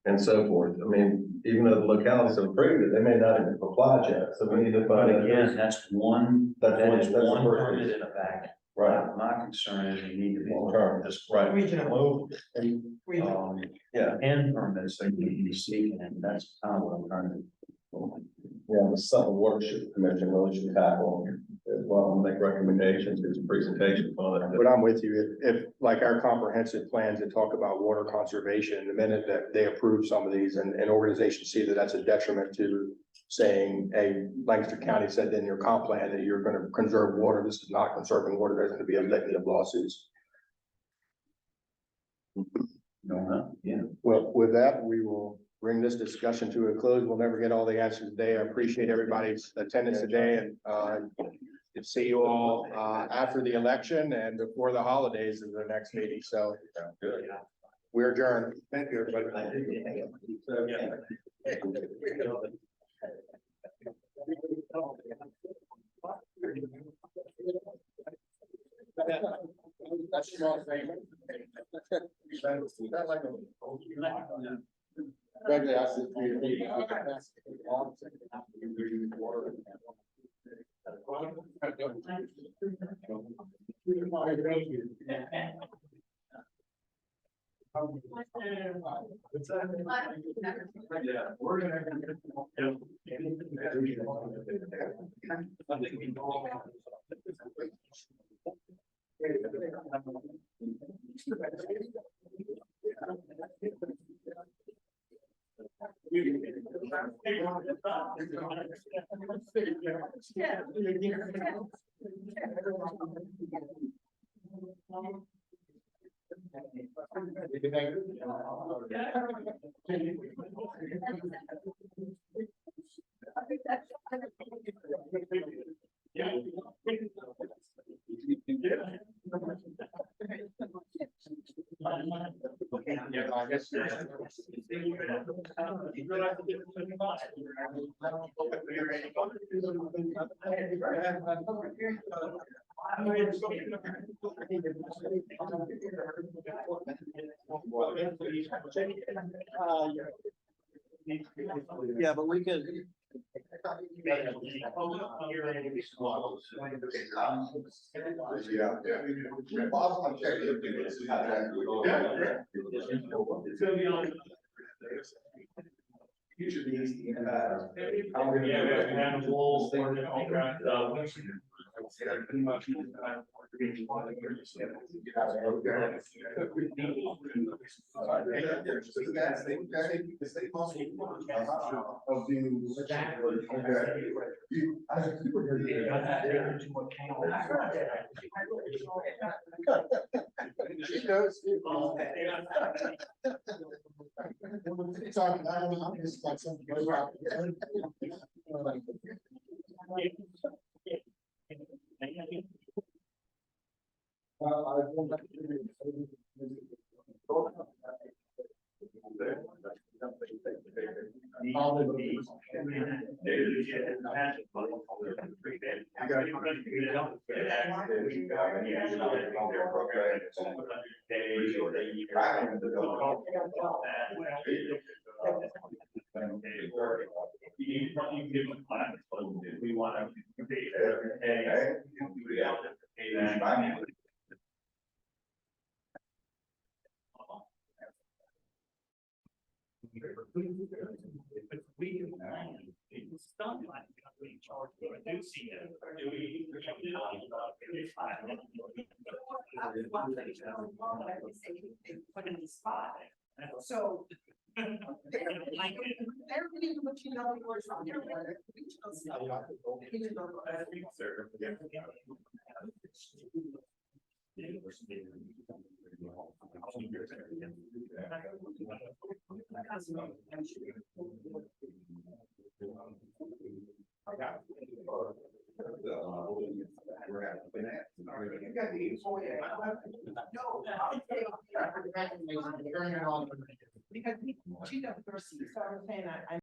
L: and so forth. I mean, even though the localities have approved it, they may not have applied yet. So we need to
E: But
L: find out.
E: again, that's one
L: That's
E: permit
L: the
E: in a vacuum.
L: Right.
E: My concern is you need to be
L: Long term.
E: this
L: Right.
C: Regional.
L: Yeah.
E: and permits that you need to be seeking, and that's kind of what I'm trying to.
L: Yeah, the Southern Watershed Commission really should tackle as well and make recommendations, do some presentations on it.
A: But I'm with you, if like our comprehensive plans that talk about water conservation, the minute that they approve some of these and organizations see that that's a detriment to saying, hey, Lancaster County said in your comp plan that you're gonna conserve water, this is not conserving water, there's gonna be a litany of lawsuits.
E: Yeah.
A: Well, with that, we will bring this discussion to a close. We'll never get all the answers today. I appreciate everybody's attendance today and to see you all after the election and before the holidays is the next meeting. So we're adjourned. Thank you, everybody. That's your favorite. Frankly, I said,
E: Yeah, but we could.
J: We want to. It's not like we charge for a new seat. Do we? Put in the spot. So. Like, everybody, what you know, yours on your regional stuff.
C: Because she does, so I'm saying I